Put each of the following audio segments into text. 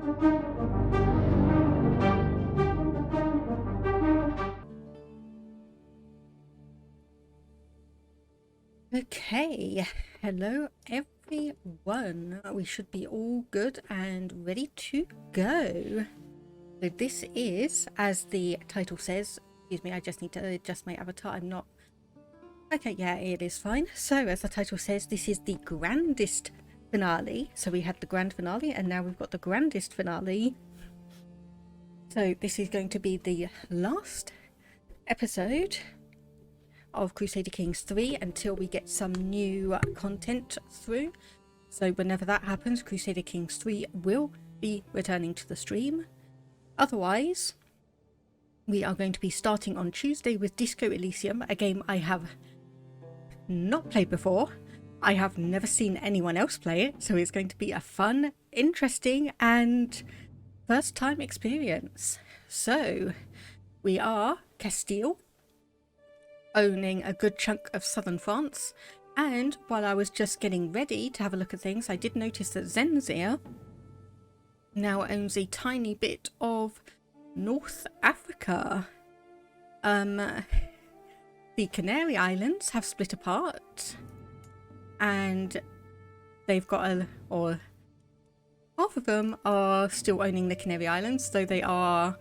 Okay, hello everyone. We should be all good and ready to go. So this is, as the title says, excuse me, I just need to adjust my avatar. I'm not... Okay, yeah, it is fine. So as the title says, this is the grandest finale. So we had the grand finale and now we've got the grandest finale. So this is going to be the last episode of Crusader Kings 3 until we get some new content through. So whenever that happens, Crusader Kings 3 will be returning to the stream. Otherwise, we are going to be starting on Tuesday with Disco Elysium, a game I have not played before. I have never seen anyone else play it, so it's going to be a fun, interesting and first time experience. So we are Castile, owning a good chunk of southern France, and while I was just getting ready to have a look at things, I did notice that Zenzia now owns a tiny bit of North Africa. The Canary Islands have split apart, and they've got or half of them are still owning the Canary Islands, though they are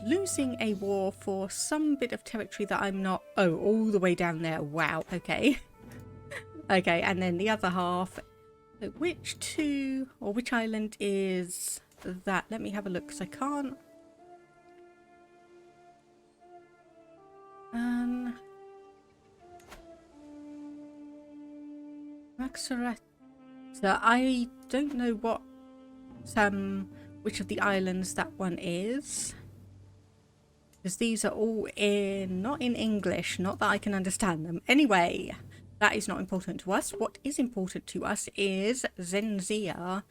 losing a war for some bit of territory that I'm not... Oh, all the way down there. Wow, okay. Okay, and then the other half... So which island is that? Let me have a look, because I can't... Mozarabic. So I don't know what... which of the islands that one is, because these are all not in English, not that I can understand them. Anyway, that is not important to us. What is important to us is Zenzia.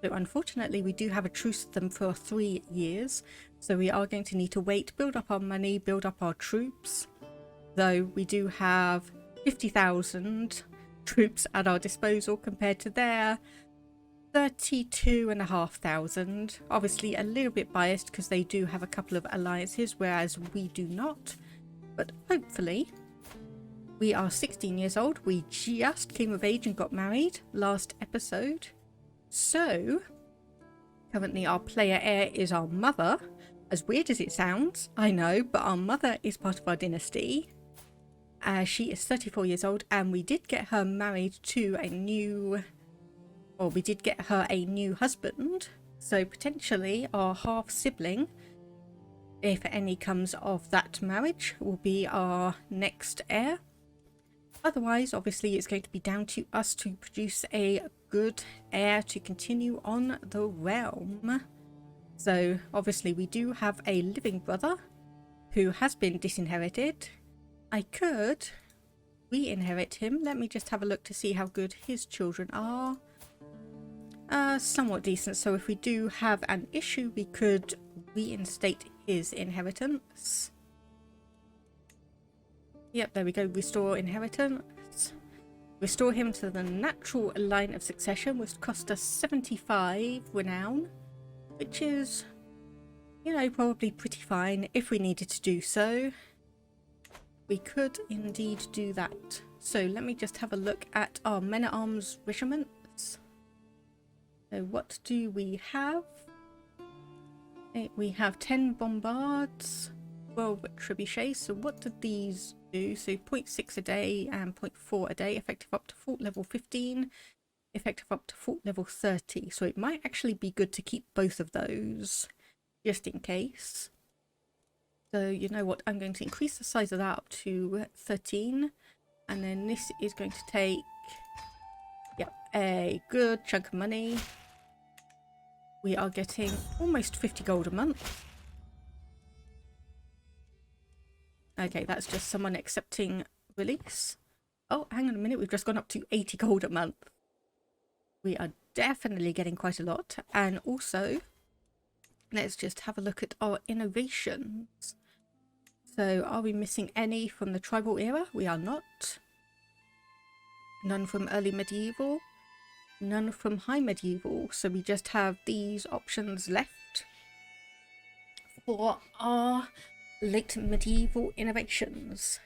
So unfortunately we do have a truce with them for 3 years, so we are going to need to wait, build up our money, build up our troops, though we do have 50,000 troops at our disposal compared to their 32,500. Obviously a little bit biased because they do have a couple of alliances, whereas we do not. But hopefully, we are 16 years old. We just came of age and got married last episode. So, currently our player heir is our mother. As weird as it sounds, I know, but our mother is part of our dynasty. She is 34 years old, and we did get her married to a new... Or we did get her a new husband, so potentially our half sibling, if any comes of that marriage, will be our next heir. Otherwise, obviously, it's going to be down to us to produce a good heir to continue on the realm. So obviously we do have a living brother who has been disinherited. I could re-inherit him. Let me just have a look to see how good his children are. Somewhat decent, so if we do have an issue we could reinstate his inheritance. Yep, there we go, restore inheritance. Restore him to the natural line of succession, which cost us 75 renown, which is, you know, probably pretty fine. If we needed to do so, we could indeed do that. So let me just have a look at our men-at-arms regiments. So what do we have? We have 10 bombards, 12 trebuchets. So what did these do? So 0.6 a day and 0.4 a day, effective up to fort level 15, effective up to fort level 30. So it might actually be good to keep both of those, just in case. So you know what, I'm going to increase the size of that up to 13. And then this is going to take, yep, a good chunk of money. We are getting almost 50 gold a month. Okay, that's just someone accepting release. Oh, hang on a minute, we've just gone up to 80 gold a month. We are definitely getting quite a lot. And also, let's just have a look at our innovations. So, are we missing any from the tribal era? We are not. None from early medieval. none from High Medieval, so we just have these options left for our late medieval innovations.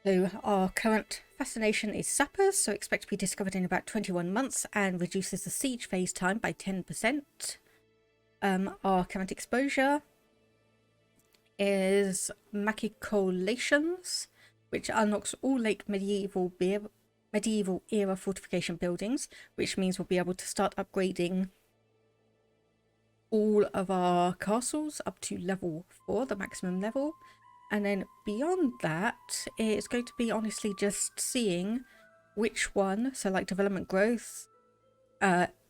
So our current fascination is sappers, so expect to be discovered in about 21 months and reduces the siege phase time by 10%. Our current exposure is machicolations, which unlocks all late medieval era fortification buildings, which means we'll be able to start upgrading all of our castles up to level 4, the maximum level. And then beyond that, it's going to be honestly just seeing which one, so like development growth,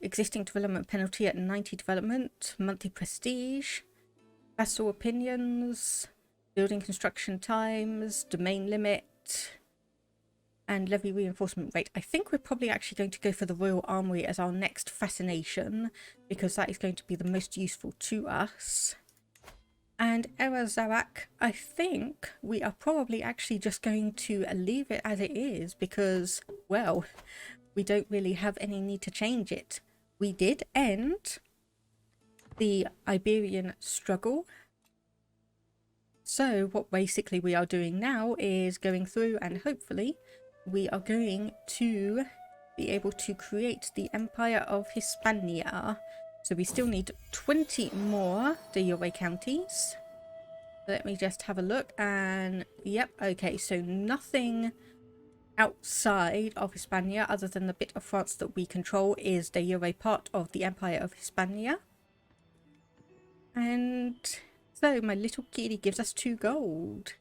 existing development penalty at 90 development, monthly prestige, vassal opinions, building construction times, domain limit, and levy reinforcement rate. I think we're probably actually going to go for the Royal Armoury as our next fascination, because that is going to be the most useful to us. And Zarak, I think we are probably actually just going to leave it as it is because, well, we don't really have any need to change it. We did end the Iberian struggle. So what basically we are doing now is going through and hopefully we are going to be able to create the Empire of Hispania. So we still need 20 more de jure counties. Let me just have a look and yep, okay, so nothing outside of Hispania other than the bit of France that we control is de jure part of the Empire of Hispania. And so my little kitty gives us 2 gold.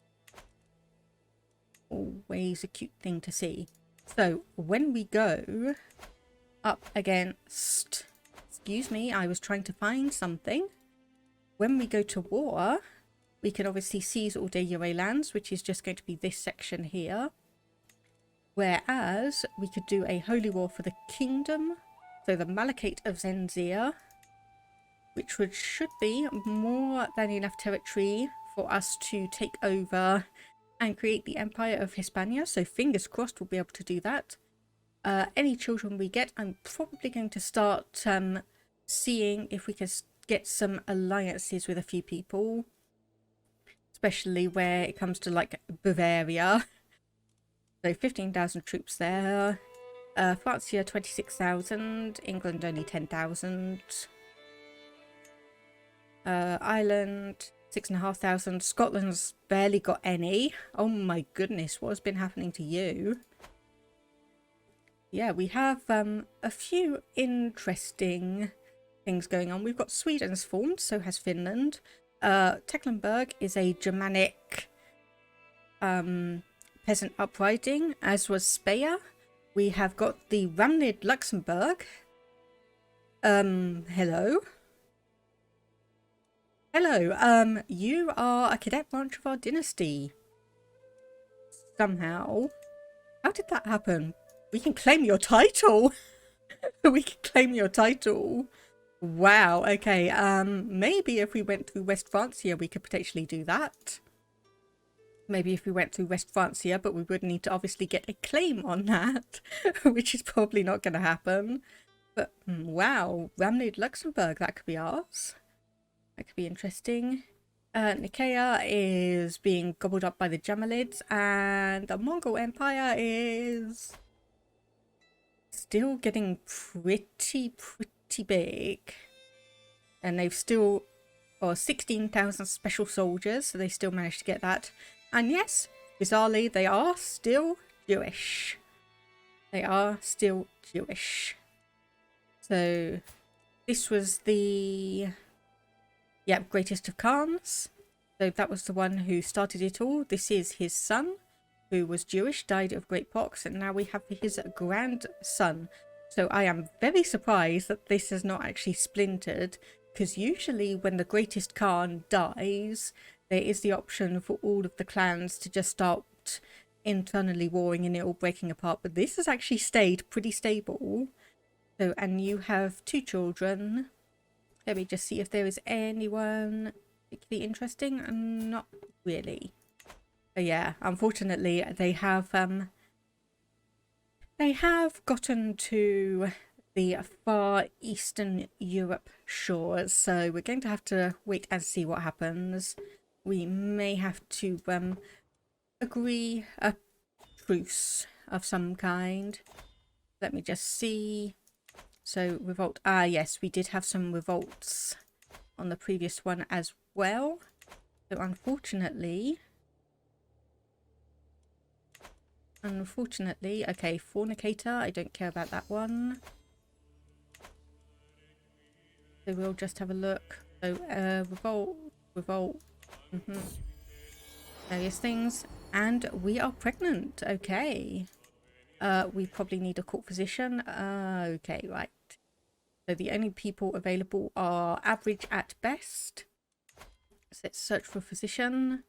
Always a cute thing to see. So when we go up against, excuse me, I was trying to find something. When we go to war, we can obviously seize all de jure lands, which is just going to be this section here. Whereas we could do a holy war for the kingdom, so the Malachate of Zenzia, which should be more than enough territory for us to take over and create the Empire of Hispania. So fingers crossed we'll be able to do that. Any children we get, I'm probably going to start seeing if we can get some alliances with a few people, especially where it comes to like Bavaria. So 15,000 troops there. Francia 26,000, England only 10,000. Ireland 6,500. Scotland's barely got any. Oh my goodness, what has been happening to you? Yeah, we have a few interesting things going on. We've got Sweden's formed, so has Finland. Tecklenburg is a Germanic peasant uprising, as was Speyer. We have got the Ramnid Luxembourg. Hello. Hello, you are a cadet branch of our dynasty. Somehow. How did that happen? We can claim your title. We can claim your title. Wow, okay, maybe if we went through West Francia, we could potentially do that. Maybe if we went through West Francia, but we would need to obviously get a claim on that, which is probably not going to happen. But wow, Ramnid Luxembourg, that could be ours. That could be interesting. Nicaea is being gobbled up by the Jamalids, and the Mongol Empire is still getting pretty big. And they've still got 16,000 special soldiers, so they still managed to get that. And yes, bizarrely, they are still Jewish. They are still Jewish. So this was the greatest of Khans. So that was the one who started it all. This is his son, who was Jewish, died of great pox, and now we have his grandson. So I am very surprised that this has not actually splintered, because usually when the greatest Khan dies, there is the option for all of the clans to just start internally warring and it all breaking apart. But this has actually stayed pretty stable. So, and you have 2 children. Let me just see if there is anyone particularly interesting. Not really. But yeah, unfortunately, they have They have gotten to the far Eastern Europe shores, so we're going to have to wait and see what happens. We may have to agree a truce of some kind. Let me just see. So revolt. Ah, yes, we did have some revolts on the previous one as well. So unfortunately, okay, fornicator, I don't care about that one. So we'll just have a look. So revolt, various things, and we are pregnant. Okay. We probably need a court physician. Okay, right. So the only people available are average at best. So let's search for a physician.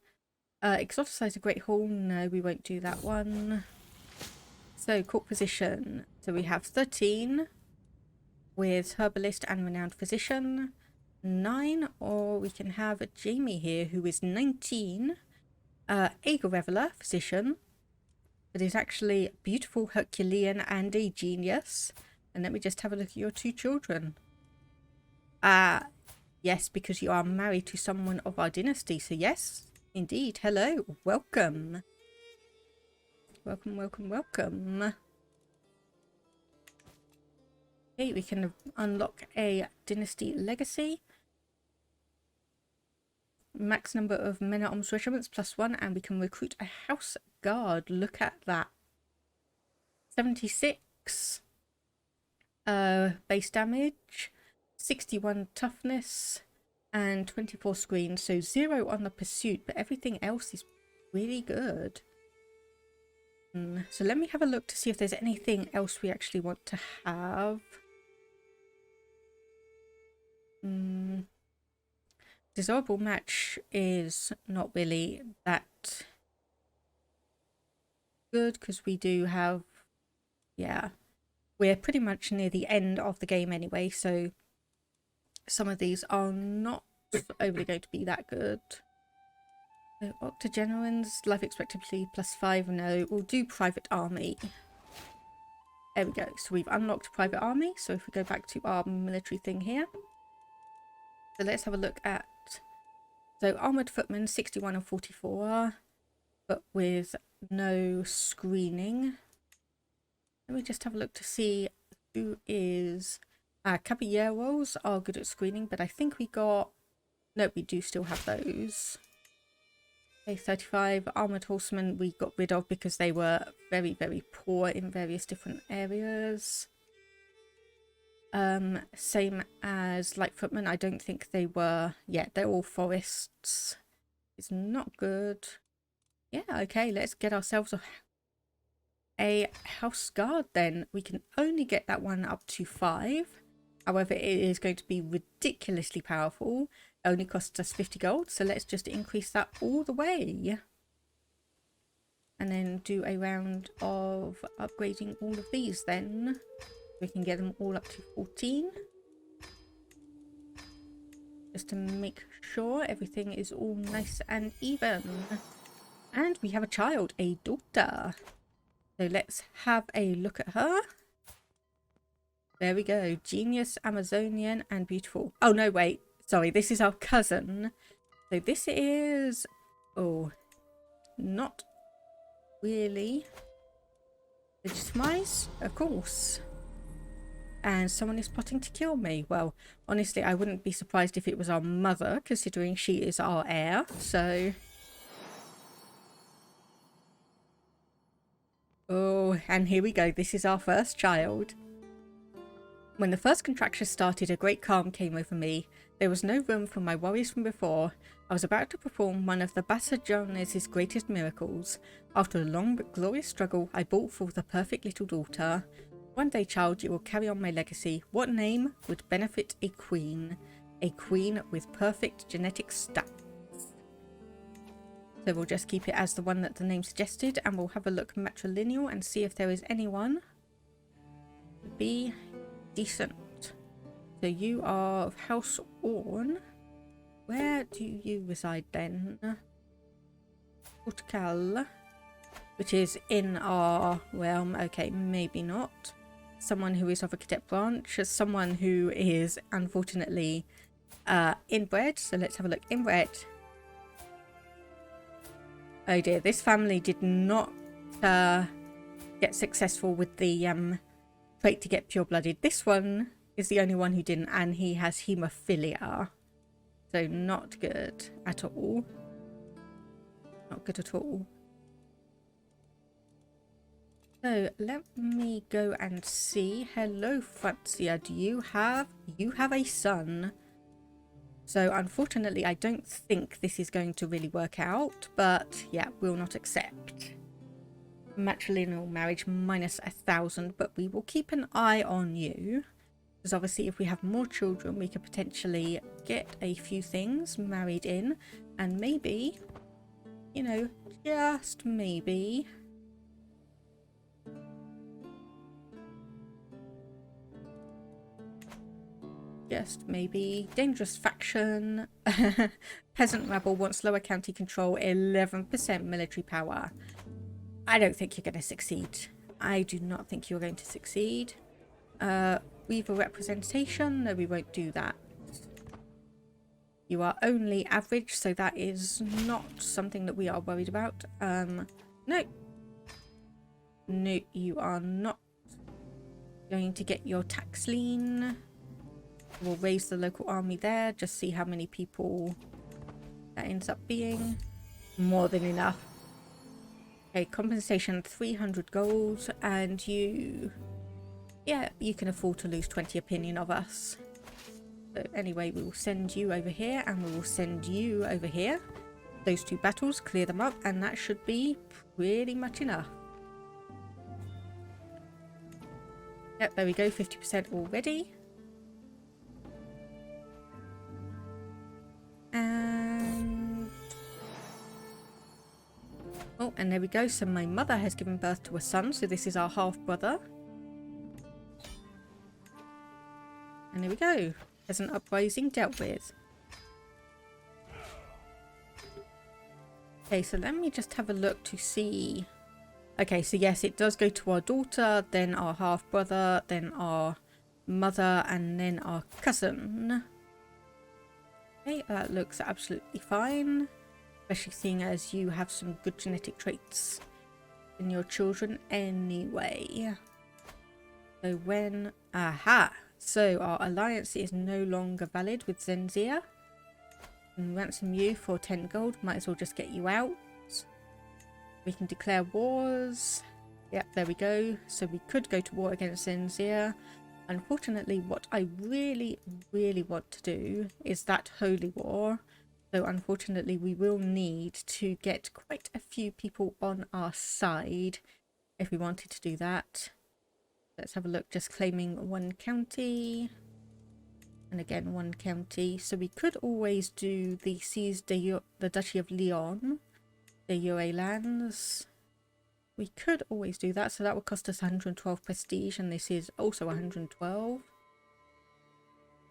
Exoticize a great hall. No, we won't do that one. So court physician. So we have 13 with herbalist and renowned physician. 9, or we can have Jamie here who is 19. Ager Reveler, physician. But is actually beautiful, Herculean, and a genius. And let me just have a look at your 2 children. Yes, because you are married to someone of our dynasty. So yes, indeed. Hello. Welcome. Welcome, welcome, welcome. Okay, we can unlock a dynasty legacy. Max number of men-at-arms regiments +1, and we can recruit a house guard. Look at that. 76 base damage, 61 toughness, and 24 screen. So 0 on the pursuit, but everything else is really good. So let me have a look to see if there's anything else we actually want to have. Desirable match is not really that good because we do have, yeah, we're pretty much near the end of the game anyway, so some of these are not overly going to be that good. So octogenarians, life expectancy +5, no, we'll do private army. There we go, so we've unlocked private army. So if we go back to our military thing here, so let's have a look at, so armoured footmen 61 and 44, but with no screening. Let me just have a look to see who is, caballeros are good at screening, but I think we got, no, we do still have those. Okay, 35 armoured horsemen we got rid of because they were very, very poor in various different areas. Same as light footmen. I don't think they were, yeah, they're all forests. It's not good. Yeah, okay, let's get ourselves a house guard then. We can only get that one up to 5. However, it is going to be ridiculously powerful. It only costs us 50 gold, so let's just increase that all the way. And then do a round of upgrading all of these then. We can get them all up to 14. Just to make sure everything is all nice and even. And we have a child, a daughter. So let's have a look at her. There we go. Genius, Amazonian, and beautiful. Oh, no, wait. Sorry, this is our cousin. So this is... oh, not really legitimized, of course. And someone is plotting to kill me. Well, honestly, I wouldn't be surprised if it was our mother, considering she is our heir. So... oh, and here we go. This is our first child. When the first contraction started, a great calm came over me. There was no room for my worries from before. I was about to perform one of the Bassajones' greatest miracles. After a long but glorious struggle, I brought forth a perfect little daughter. One day, child, you will carry on my legacy. What name would benefit a queen? A queen with perfect genetic stats. So we'll just keep it as the one that the name suggested, and we'll have a look matrilineal and see if there is anyone to be decent. So you are of House Orn. Where do you reside then? Portugal. which is in our realm. Okay, maybe not. Someone who is of a cadet branch, someone who is unfortunately inbred. So let's have a look. Inbred. Oh dear, this family did not get successful with the trait to get pure-blooded. This one is the only one who didn't, and he has haemophilia. So not good at all. Not good at all. So let me go and see. Hello, Francia. Do you have a son? So unfortunately, I don't think this is going to really work out, but yeah, will not accept. Matrilineal marriage minus 1,000, but we will keep an eye on you. Because obviously if we have more children, we could potentially get a few things married in. And maybe, you know, just maybe... just maybe dangerous faction. Peasant rabble wants lower county control, 11% military power. I don't think you're going to succeed. I do not think you're going to succeed. Weaver representation, no, we won't do that. You are only average, so that is not something that we are worried about. No, you are not going to get your tax lien. We'll raise the local army there, just see how many people that ends up being. More than enough. Okay, compensation 300 gold, and you... yeah, you can afford to lose 20 opinion of us. So anyway, we will send you over here, and we will send you over here. Those two battles, clear them up, and that should be pretty much enough. Yep, there we go, 50% already. And oh, and there we go. So my mother has given birth to a son, so this is our half brother. And there we go. There's an uprising dealt with. Okay, so let me just have a look to see. Okay, so yes, it does go to our daughter, then our half brother, then our mother, and then our cousin. Okay, that looks absolutely fine, especially seeing as you have some good genetic traits in your children anyway. So when... aha! So our alliance is no longer valid with Zenzia. And ransom you for 10 gold. Might as well just get you out. We can declare wars. Yep, there we go. So we could go to war against Zenzia. Unfortunately, what I really, really want to do is that holy war. So unfortunately, we will need to get quite a few people on our side if we wanted to do that. Let's have a look, just claiming one county. And again, one county. So we could always do the the Duchy of Leon, the Ure lands. We could always do that, so that would cost us 112 prestige, and this is also 112.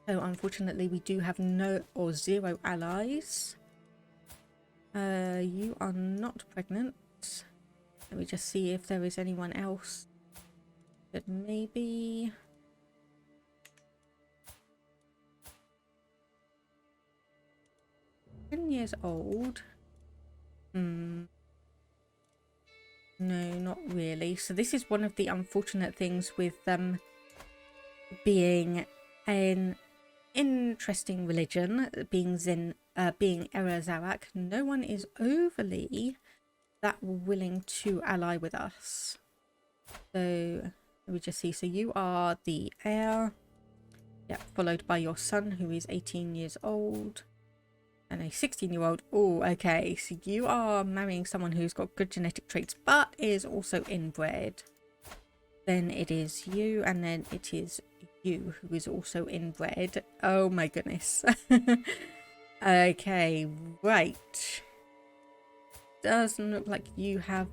So unfortunately, we do have no or zero allies. You are not pregnant. Let me just see if there is anyone else that maybe... 10 years old. No, not really. So this is one of the unfortunate things with being an interesting religion, being Erazarak. No one is overly that willing to ally with us. So let me just see. So you are the heir. Yep, followed by your son, who is 18 years old. And a 16-year-old. Oh, okay. So you are marrying someone who's got good genetic traits, but is also inbred. Then it is you, and then it is you, who is also inbred. Oh my goodness. Okay, right. Doesn't look like you have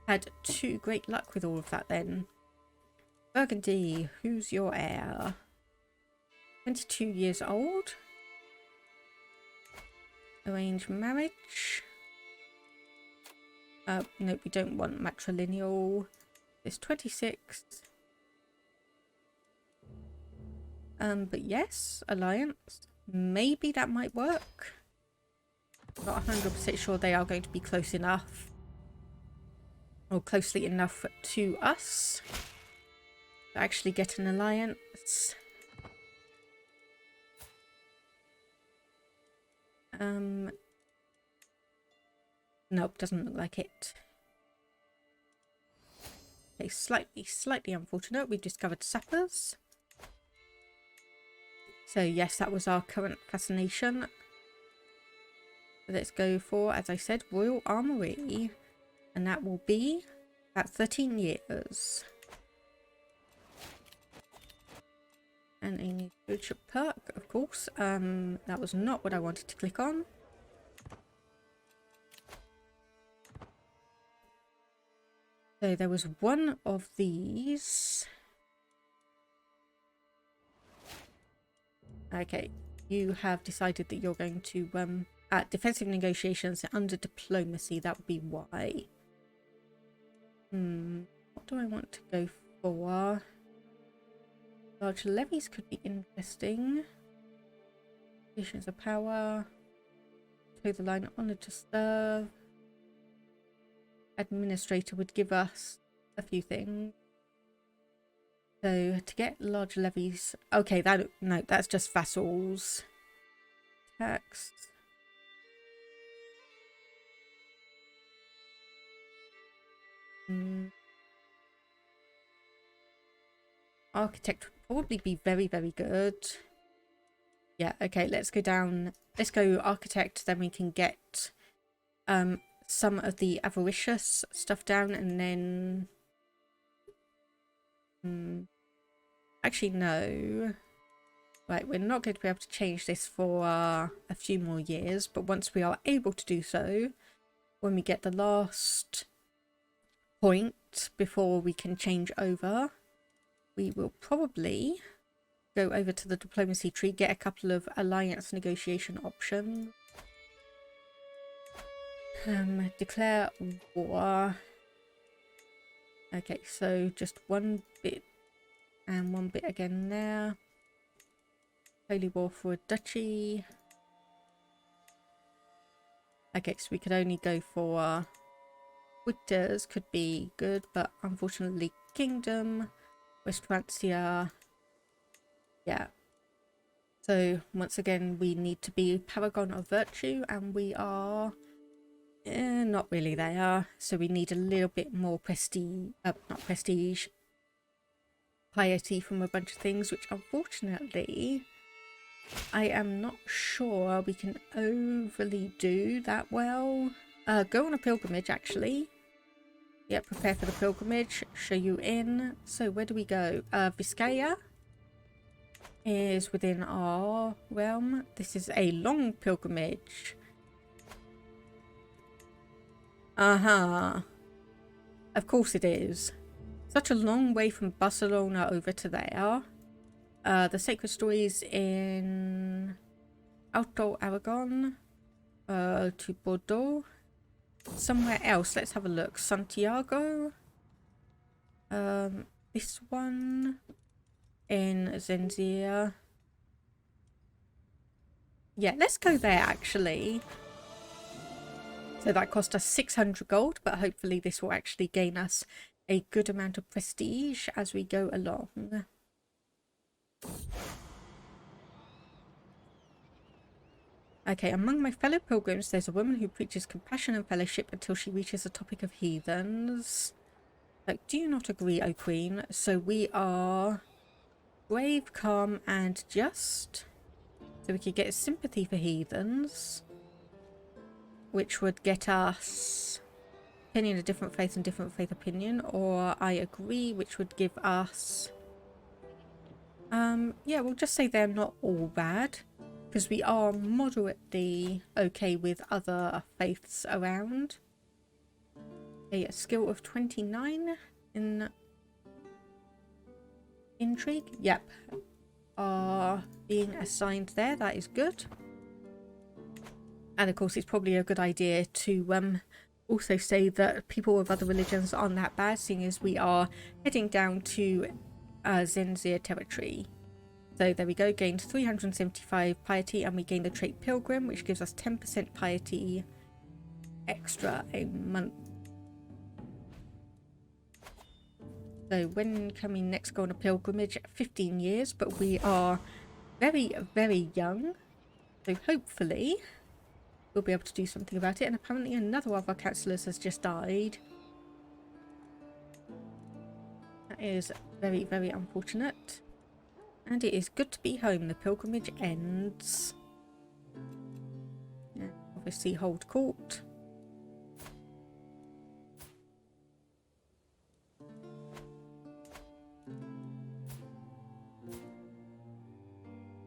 had too great luck with all of that then. Burgundy, who's your heir? 22 years old. Arranged marriage. No, we don't want matrilineal. It's 26. But yes, alliance. Maybe that might work. Not 100% sure they are going to be close enough. Or closely enough to us. To actually get an alliance. Nope, doesn't look like it. Okay, slightly unfortunate. We've discovered sappers. So yes, that was our current fascination. Let's go for, as I said, Royal Armoury. And that will be about 13 years. And a new stewardship perk, of course. That was not what I wanted to click on. So there was one of these. Okay, you have decided that you're going to defensive negotiations under diplomacy. That would be why. What do I want to go for? Large levies could be interesting. Positions of power. Toe the line, honor to serve. Administrator would give us a few things. So to get large levies, okay, no, that's just vassals. Tax. Architect would probably be very, very good. Yeah, okay, let's go down. Let's go architect, then we can get some of the avaricious stuff down, and then actually no, right, we're not going to be able to change this for a few more years, but once we are able to do so, when we get the last point before we can change over, we will probably go over to the diplomacy tree, get a couple of alliance negotiation options. Declare war. Okay, so just one bit and one bit again there. Holy war for a duchy. Okay, so we could only go for Puertas could be good, but unfortunately kingdom, West Francia. Yeah. So once again we need to be paragon of virtue, and we are not really there, so we need a little bit more prestige, not prestige, piety from a bunch of things, which unfortunately I am not sure we can overly do that well. Go on a pilgrimage, actually. Yeah, prepare for the pilgrimage, show you in. So where do we go? Vizcaya is within our realm. This is a long pilgrimage. Of course it is. Such a long way from Barcelona over to there. The sacred stories in Alto Aragon to Bordeaux. Somewhere else, let's have a look. Santiago. This one in Zenzia. Yeah, let's go there actually. So that cost us 600 gold, but hopefully this will actually gain us a good amount of prestige as we go along. Okay, among my fellow pilgrims, there's a woman who preaches compassion and fellowship until she reaches the topic of heathens. Like, do you not agree, O Queen? So we are brave, calm, and just. So we could get sympathy for heathens, which would get us opinion of different faith and different faith opinion, or I agree, which would give us yeah, we'll just say they're not all bad, because we are moderately okay with other faiths around. A skill of 29 in intrigue. Yep, are being assigned there. That is good. And of course it's probably a good idea to also say that people of other religions aren't that bad, seeing as we are heading down to Zenzir territory. So there we go, gained 375 piety, and we gain the trait Pilgrim, which gives us 10% piety extra a month. So when can we next go on a pilgrimage? 15 years, but we are very, very young. So hopefully we'll be able to do something about it. And apparently another of our councillors has just died. That is very, very unfortunate. And it is good to be home. The pilgrimage ends. Yeah, obviously hold court.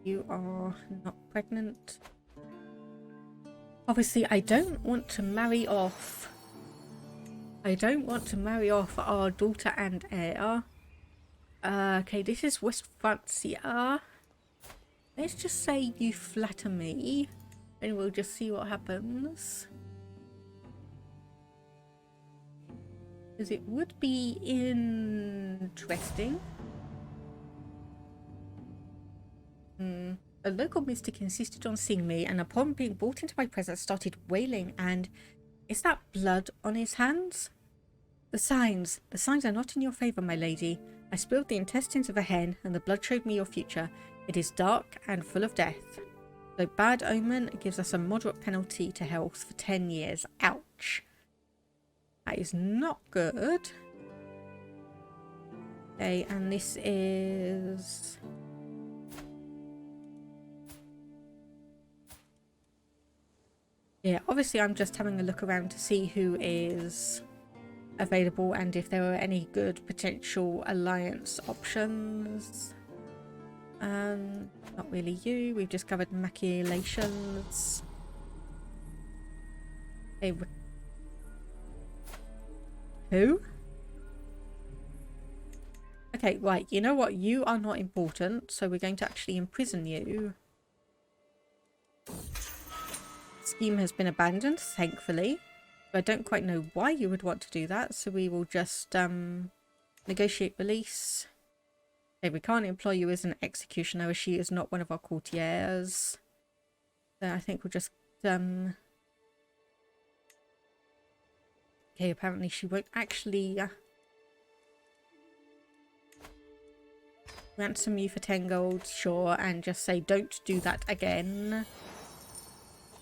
You are not pregnant. Obviously, I don't want to marry off. I don't want to marry off our daughter and heir. Okay, this is West Francia. Let's just say you flatter me, and we'll just see what happens. Because it would be interesting. A local mystic insisted on seeing me, and upon being brought into my presence started wailing. And is that blood on his hands? The signs are not in your favour, my lady. I spilled the intestines of a hen, and the blood showed me your future. It is dark and full of death. So bad omen gives us a moderate penalty to health for 10 years. Ouch. That is not good. Okay, and this is... yeah, obviously I'm just having a look around to see who is available and if there are any good potential alliance options. Not really you. We've just covered maculations. Hey, who? Okay, right. You know what? You are not important, so we're going to actually imprison you. Scheme has been abandoned, thankfully. I don't quite know why you would want to do that, so we will just negotiate release. Okay, we can't employ you as an executioner as she is not one of our courtiers. So I think we'll just okay, apparently she won't actually ransom you for 10 gold, sure, and just say don't do that again.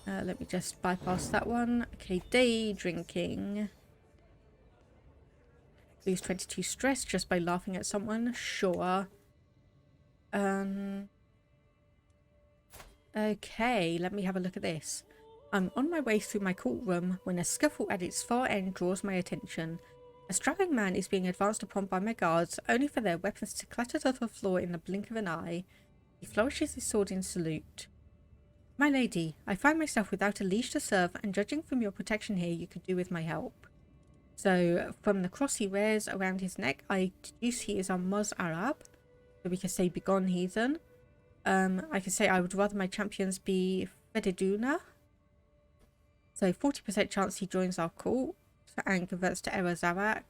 Let me just bypass that one. Okay, day drinking. Lose 22 stress just by laughing at someone. Sure. Okay, let me have a look at this. I'm on my way through my courtroom when a scuffle at its far end draws my attention. A strapping man is being advanced upon by my guards, only for their weapons to clatter to the floor in the blink of an eye. He flourishes his sword in salute. My lady, I find myself without a leash to serve, and judging from your protection here, you could do with my help. So, from the cross he wears around his neck, I deduce he is a Mozarabic. So we can say, begone heathen. I can say I would rather my champions be Fediduna. So, 40% chance he joins our court and converts to Erazarak.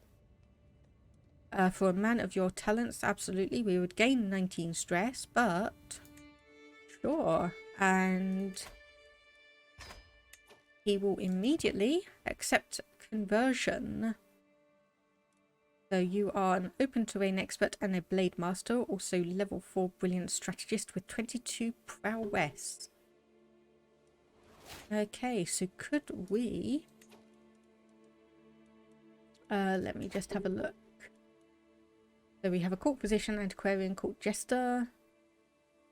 For a man of your talents, absolutely, we would gain 19 stress, but... sure. And he will immediately accept conversion. So you are an open terrain expert and a blade master, also level 4 brilliant strategist with 22 prowess. Okay, so could we let me just have a look. So we have a court physician, antiquarian, court jester,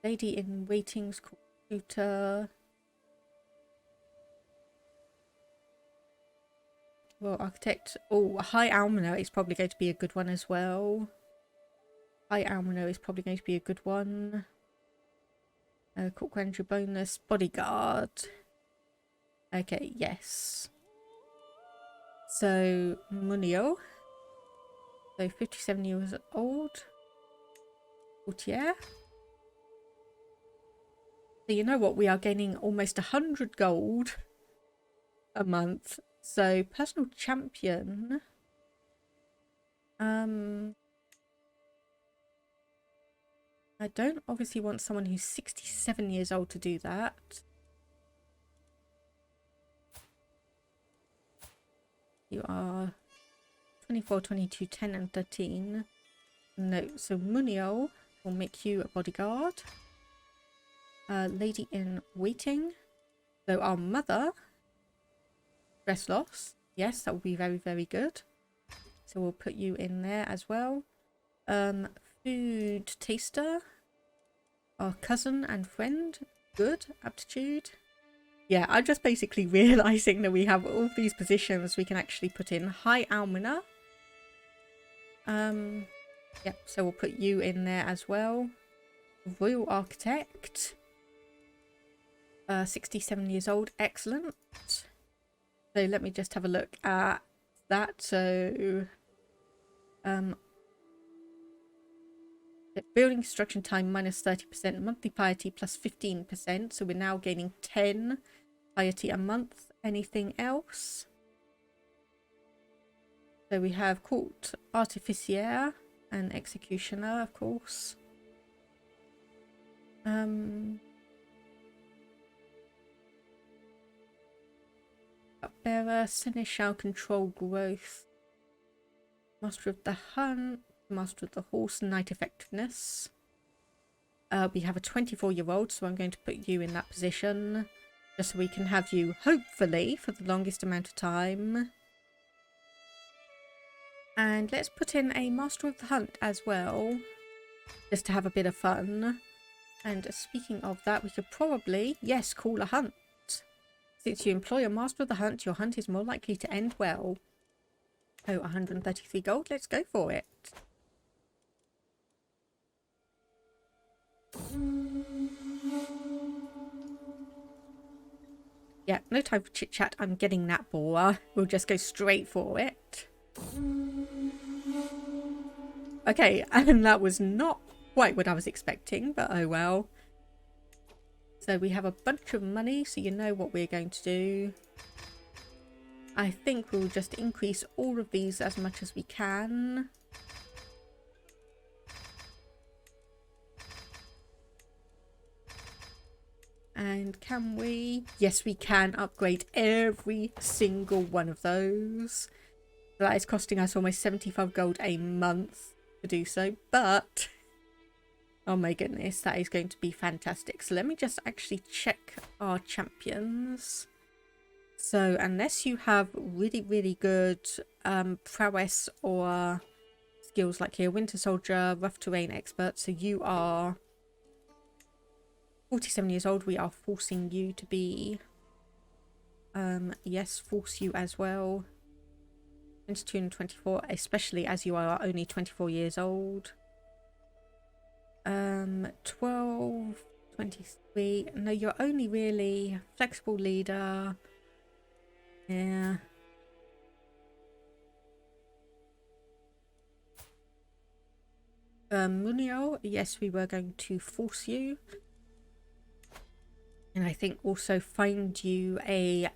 lady in waiting's court tutor. Well, architect. Oh, high almoner is probably going to be a good one as well. High almoner is probably going to be a good one. Court grandeur bonus, bodyguard. Okay, yes. So Munio. So 57 years old. Courtier. So you know what? We are gaining almost 100 gold a month. So personal champion. I don't obviously want someone who's 67 years old to do that. You are 24, 22, 10 and 13. No, so Munio will make you a bodyguard. Lady in waiting. So our mother, stress loss. Yes, that will be very, very good. So we'll put you in there as well. Food taster. Our cousin and friend. Good. Aptitude. Yeah, I'm just basically realising that we have all these positions we can actually put in. High almoner. Yep, so we'll put you in there as well. Royal architect. 67 years old. Excellent. So let me just have a look at that. So building construction time minus 30%, monthly piety plus 15%. So we're now gaining 10 piety a month. Anything else? So we have court artificier and executioner, of course. Cupbearer, seneschal control growth. Master of the hunt, master of the horse, knight effectiveness. We have a 24-year-old, so I'm going to put you in that position. Just so we can have you, hopefully, for the longest amount of time. And let's put in a master of the hunt as well. Just to have a bit of fun. And speaking of that, we could probably, yes, call a hunt. Since you employ a master of the hunt, your hunt is more likely to end well. Oh, 133 gold. Let's go for it. Yeah, no time for chit chat. I'm getting that boar. We'll just go straight for it. Okay, and that was not quite what I was expecting, but oh well. So we have a bunch of money, so you know what we're going to do. I think we'll just increase all of these as much as we can. And can we? Yes, we can upgrade every single one of those. That is costing us almost 75 gold a month to do so, but oh my goodness, that is going to be fantastic. So let me just actually check our champions. So unless you have really, really good prowess or skills like here, Winter Soldier, Rough Terrain Expert, so you are 47 years old, we are forcing you to be, yes, force you as well. 22 and 24, especially as you are only 24 years old. 12, 23, no, you're only really flexible leader. Yeah. Munio, yes, we were going to force you. And I think also find you a,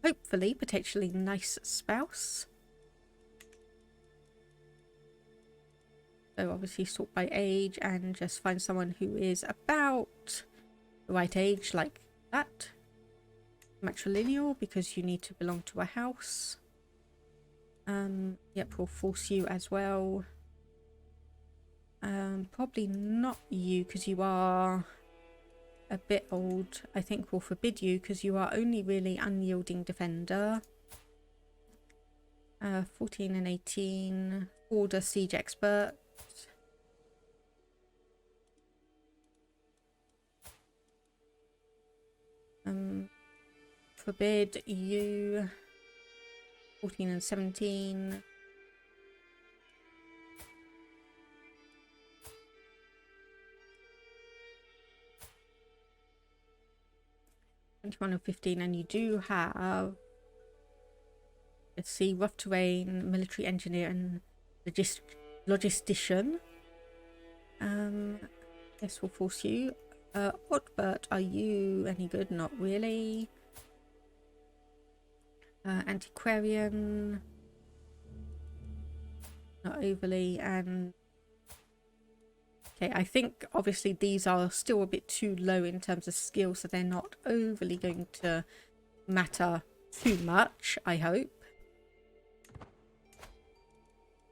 hopefully, potentially nice spouse. So obviously sort by age and just find someone who is about the right age, like that. Matrilineal, because you need to belong to a house. Yep, we'll force you as well. Probably not you, because you are a bit old. I think we'll forbid you, because you are only really unyielding defender. 14 and 18. Order siege expert. Forbid you. 14 and 17. And 15, and you do have, let's see, rough terrain, military engineer, and logistician. Yes, we'll force you. Oddbert, are you any good? Not really. Antiquarian, not overly, and okay, I think obviously these are still a bit too low in terms of skill, so they're not overly going to matter too much, I hope.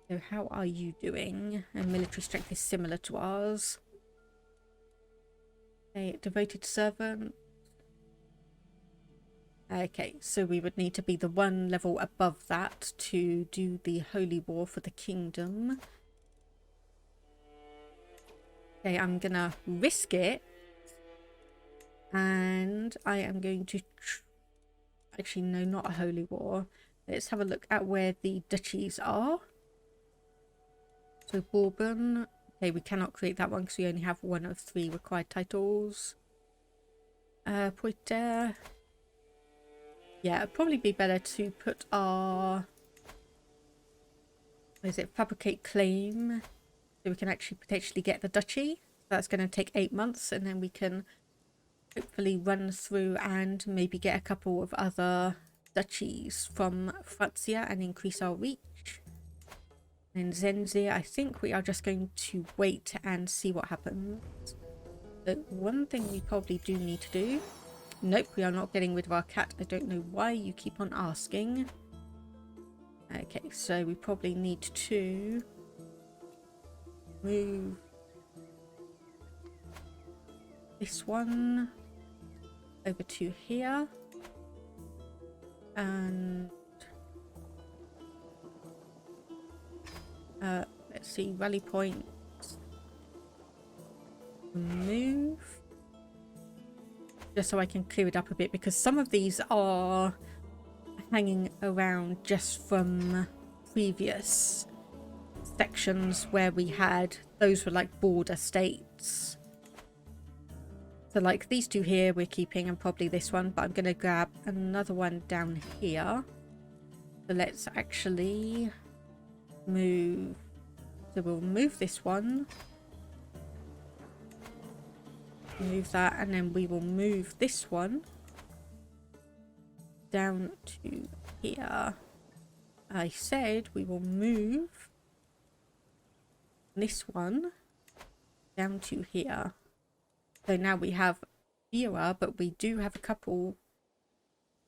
So how are you doing? And military strength is similar to ours. A devoted servant. Okay, so we would need to be the one level above that to do the holy war for the kingdom. Okay, I'm gonna risk it. And I am going to... Actually, no, not a holy war. Let's have a look at where the duchies are. So Bourbon. Okay, we cannot create that one because we only have one of 3 required titles. Puerta. Yeah, it'd probably be better to put our... What is it? Fabricate claim. So we can actually potentially get the duchy. That's going to take 8 months, and then we can hopefully run through and maybe get a couple of other duchies from Francia and increase our reach. And Zenzia, I think we are just going to wait and see what happens. But one thing we probably do need to do... Nope, we are not getting rid of our cat. I don't know why you keep on asking. Okay, so we probably need to move this one over to here. And let's see, rally point. Move. Just so I can clear it up a bit, because some of these are hanging around just from previous sections where we had, those were like border states. So like these 2 here we're keeping, and probably this one, but I'm going to grab another one down here. So let's actually move. So we'll move this one. Move that, and then we will move this one down to here. I said we will move this one down to here. So now we have fewer, but we do have a couple.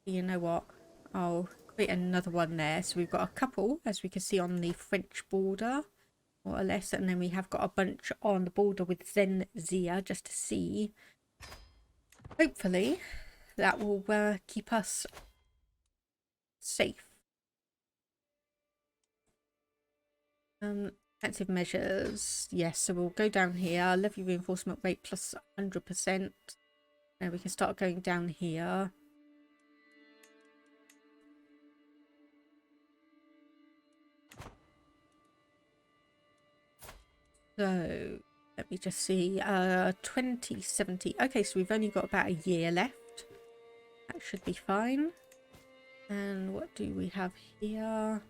You know what? I'll create another one there. So we've got a couple, as we can see, on the French border, more or less, and then we have got a bunch on the border with Zenzia, just to see. Hopefully that will keep us safe. Defensive measures, yes, so we'll go down here. Levy reinforcement rate plus 100%. Now we can start going down here. So let me just see, 2070. Okay, so we've only got about a year left. That should be fine. And what do we have here?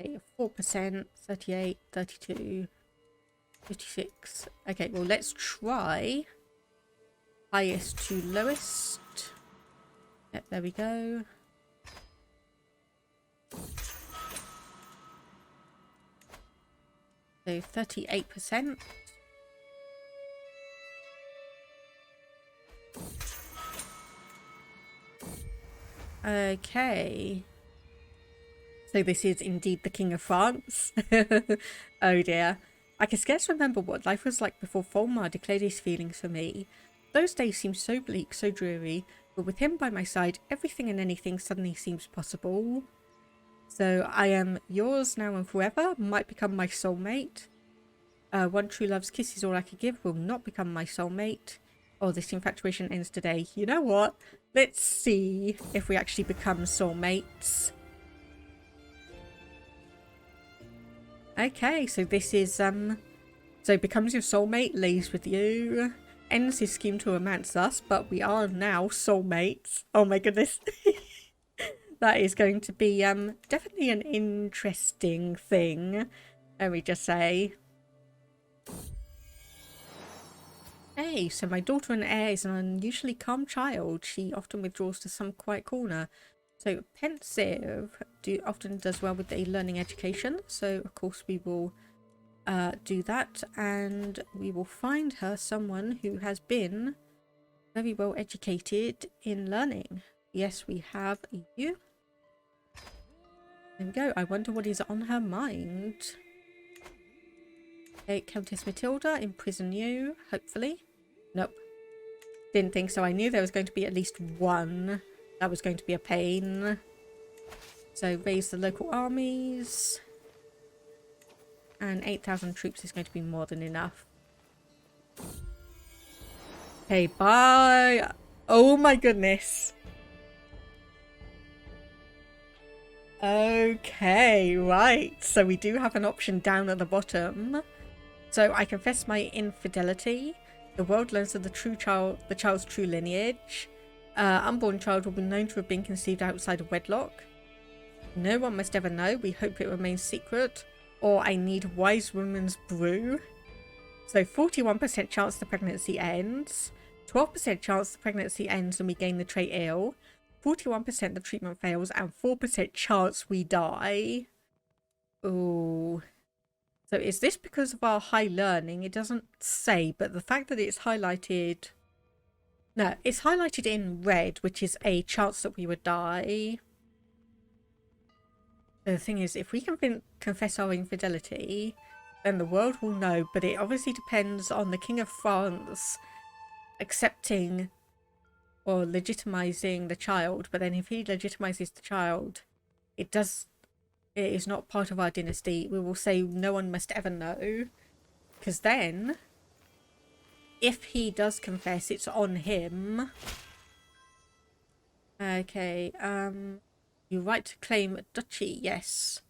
Okay, 4%, 38, 32, 56. Okay, well, let's try highest to lowest. Yep, there we go. So 38%. Okay. So this is indeed the King of France. Oh dear. I can scarce remember what life was like before Folmar declared his feelings for me. Those days seemed so bleak, so dreary, but with him by my side, everything and anything suddenly seems possible. So I am yours now and forever, might become my soulmate. One true love's kiss is all I could give, will not become my soulmate. Oh, this infatuation ends today. You know what? Let's see if we actually become soulmates. Okay, so this is, so becomes your soulmate, lays with you, ends his scheme to romance us, but we are now soulmates. Oh my goodness. That is going to be, definitely an interesting thing, let me just say. Okay, so my daughter and heir is an unusually calm child. She often withdraws to some quiet corner. So pensive often does well with a learning education. So of course we will do that, and we will find her someone who has been very well educated in learning. Yes, we have you. There we go. I wonder what is on her mind. Okay, Countess Matilda, imprison you, hopefully. Nope. Didn't think so. I knew there was going to be at least one. That was going to be a pain. So raise the local armies. And 8,000 troops is going to be more than enough. Okay, bye. Oh my goodness. Okay, right. So we do have an option down at the bottom. So I confess my infidelity. The world learns of the child's true lineage. Unborn child will be known to have been conceived outside of wedlock. No one must ever know. We hope it remains secret. Or I need wise woman's brew. So 41% chance the pregnancy ends. 12% chance the pregnancy ends and we gain the trait ill. 41% the treatment fails. And 4% chance we die. Ooh. So is this because of our high learning? It doesn't say, but the fact that it's highlighted... No, it's highlighted in red, which is a chance that we would die. The thing is, if we can confess our infidelity, then the world will know, but it obviously depends on the King of France accepting or legitimizing the child. But then if he legitimizes the child, it is not part of our dynasty. We will say no one must ever know, because then if he does confess, it's on him. Okay, you right to claim Duchy, yes.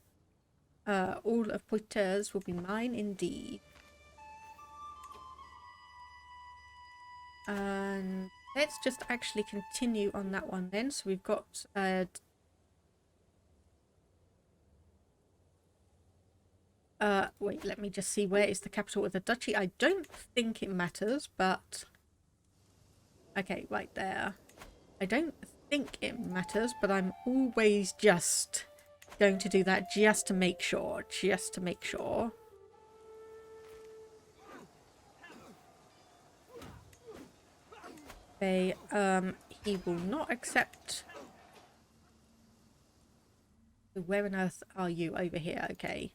All of Puerta's will be mine indeed. And let's just actually continue on that one then. So we've got wait, let me just see, where is the capital of the duchy? I don't think it matters, but okay, right there. I don't think it matters, but I'm always just going to do that just to make sure. Okay, he will not accept. Where on earth are you? Over here, okay.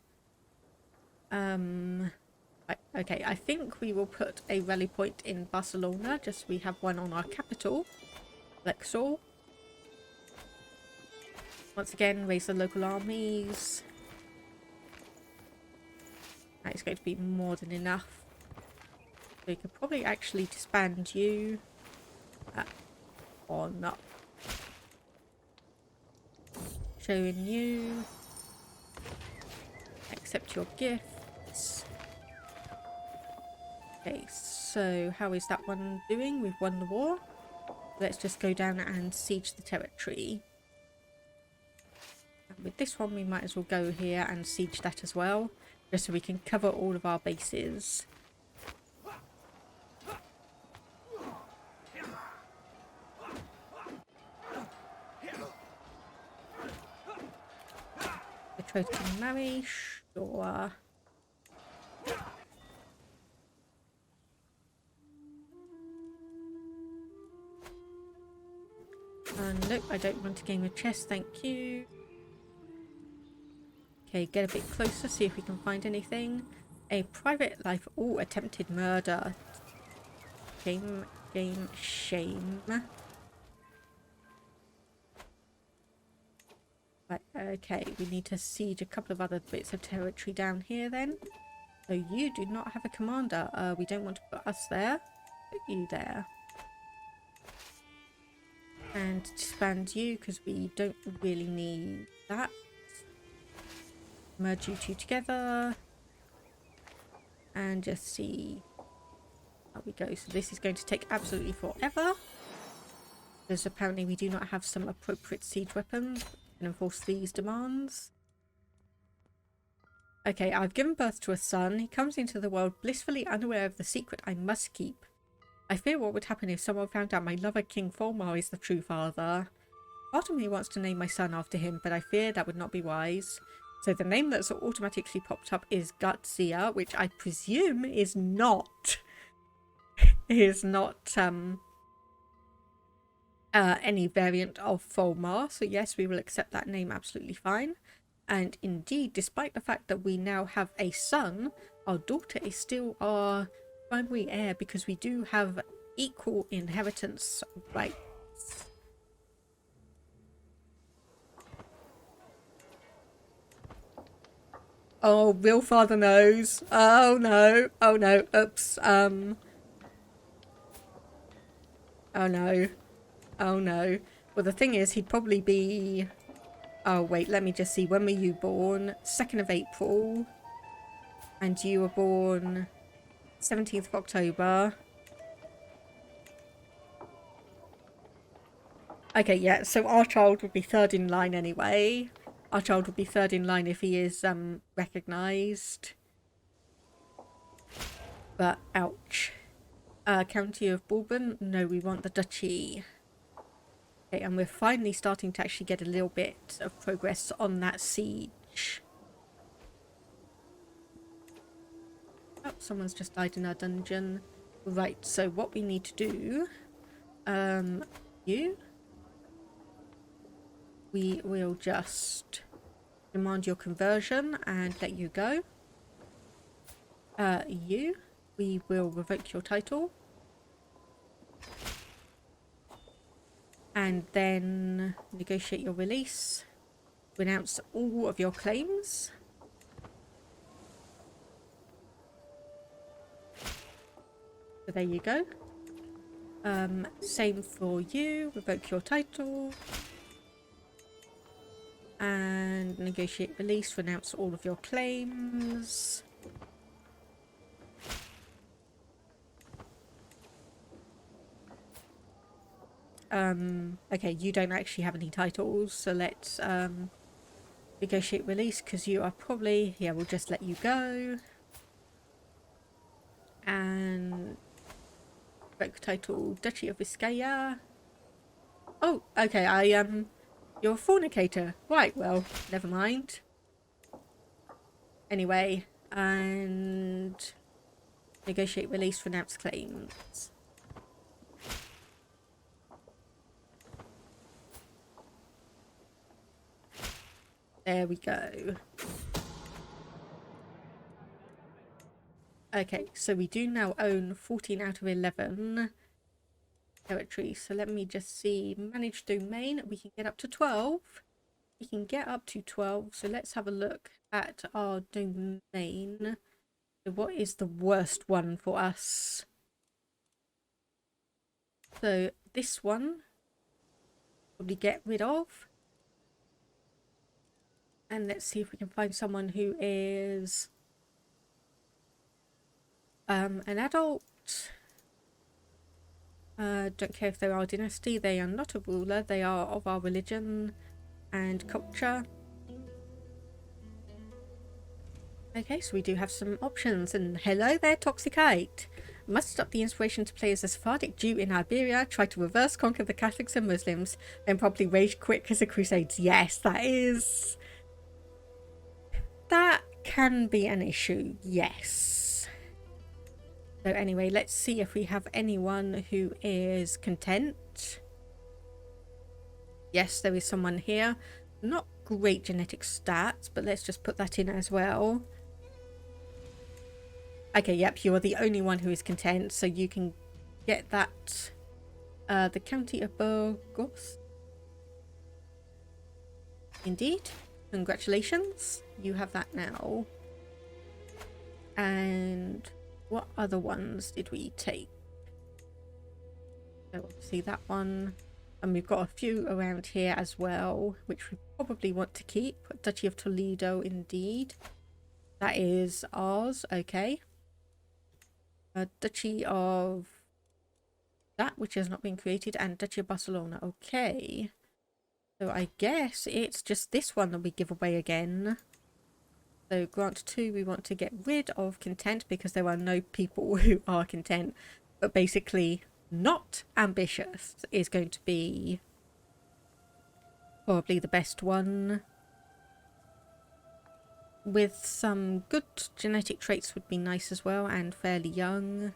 Right, okay, I think we will put a rally point in Barcelona, just so we have one on our capital, Luxembourg. Once again, raise the local armies. That is going to be more than enough. So we could probably actually disband you. Or not. Showing you. Accept your gifts. Okay, so how is that one doing? We've won the war. Let's just go down and siege the territory. And with this one, we might as well go here and siege that as well, just so we can cover all of our bases. Betrothed to marry, sure. Nope, I don't want a game of chess, thank you. Okay, get a bit closer, see if we can find anything. A private life. Oh, attempted murder. Shame. Right, okay, we need to siege a couple of other bits of territory down here then. So you do not have a commander. We don't want to put us there. Put you there. And disband you, because we don't really need that. Merge you two together. And just see how we go. So this is going to take absolutely forever, because apparently we do not have some appropriate siege weapons that can enforce these demands. Okay, I've given birth to a son. He comes into the world blissfully unaware of the secret I must keep. I fear what would happen if someone found out my lover King Folmar is the true father. Part of me wants to name my son after him, but I fear that would not be wise. So the name that's automatically popped up is Gutzia, which I presume is not any variant of Folmar. So yes, we will accept that name absolutely fine. And indeed, despite the fact that we now have a son, our daughter is still our primary heir because we do have equal inheritance rights. Oh, real father knows. Oh no. Oh no. Oops. Oh no. Oh no. Well, the thing is, he'd probably be... Oh wait, let me just see. When were you born? 2nd of April. And you were born 17th of October. Okay, yeah, so our child would be 3rd in line anyway. Our child would be 3rd in line if he is recognised. But ouch. County of Bourbon? No, we want the Duchy. Okay, and we're finally starting to actually get a little bit of progress on that siege. Oh, someone's just died in our dungeon. Right, so what we need to do... you... We will just demand your conversion and let you go. You... We will revoke your title. And then negotiate your release. Renounce all of your claims. So there you go. Same for you. Revoke your title. And negotiate release. Renounce all of your claims. Okay, you don't actually have any titles, so let's negotiate release because you are probably... Yeah, we'll just let you go. And break title Duchy of Vizcaya. Oh, okay, you're a fornicator. Right, well, never mind. Anyway, and negotiate release, renounce claims. There we go. Okay, so we do now own 14 out of 11 territories. So let me just see. Manage domain. We can get up to 12. We can get up to 12. So let's have a look at our domain. So what is the worst one for us? So this one, probably get rid of. And let's see if we can find someone who is an adult. Don't care if they're our dynasty. They are not a ruler. They are of our religion and culture. Okay, so we do have some options. And hello there, Toxicate. Mustered up the inspiration to play as a Sephardic Jew in Iberia, try to reverse conquer the Catholics and Muslims, then probably rage quit because of Crusades. Yes, that can be an issue, yes. So anyway, let's see if we have anyone who is content. Yes, there is someone here. Not great genetic stats, but let's just put that in as well. Okay, yep, you are the only one who is content, so you can get that. The County of Burgos. Indeed. Congratulations. You have that now. And what other ones did we take? So obviously that one. And we've got a few around here as well, which we probably want to keep. Duchy of Toledo, indeed. That is ours. Okay. Duchy of that, which has not been created, and Duchy of Barcelona. Okay. So I guess it's just this one that we give away again. So grant 2, we want to get rid of content because there are no people who are content. but basically not ambitious is going to be probably the best one. With some good genetic traits would be nice as well, and fairly young.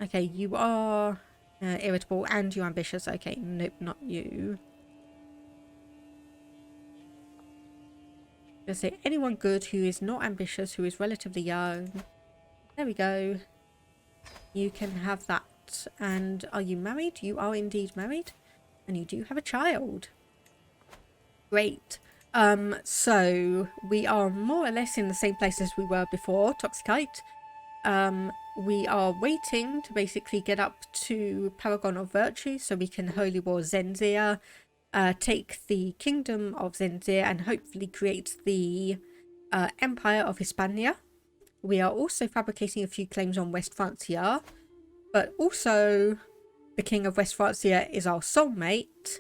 Okay, you are irritable and you're ambitious. Okay, nope, not you. Let's say anyone good who is not ambitious, who is relatively young. There we go. You can have that. And are you married? You are indeed married. And you do have a child. Great. So we are more or less in the same place as we were before, Toxicite. We are waiting to basically get up to Paragon of Virtue so we can Holy War Zenzia, take the Kingdom of Zenzia and hopefully create the Empire of Hispania. We are also fabricating a few claims on West Francia, but also the King of West Francia is our soulmate,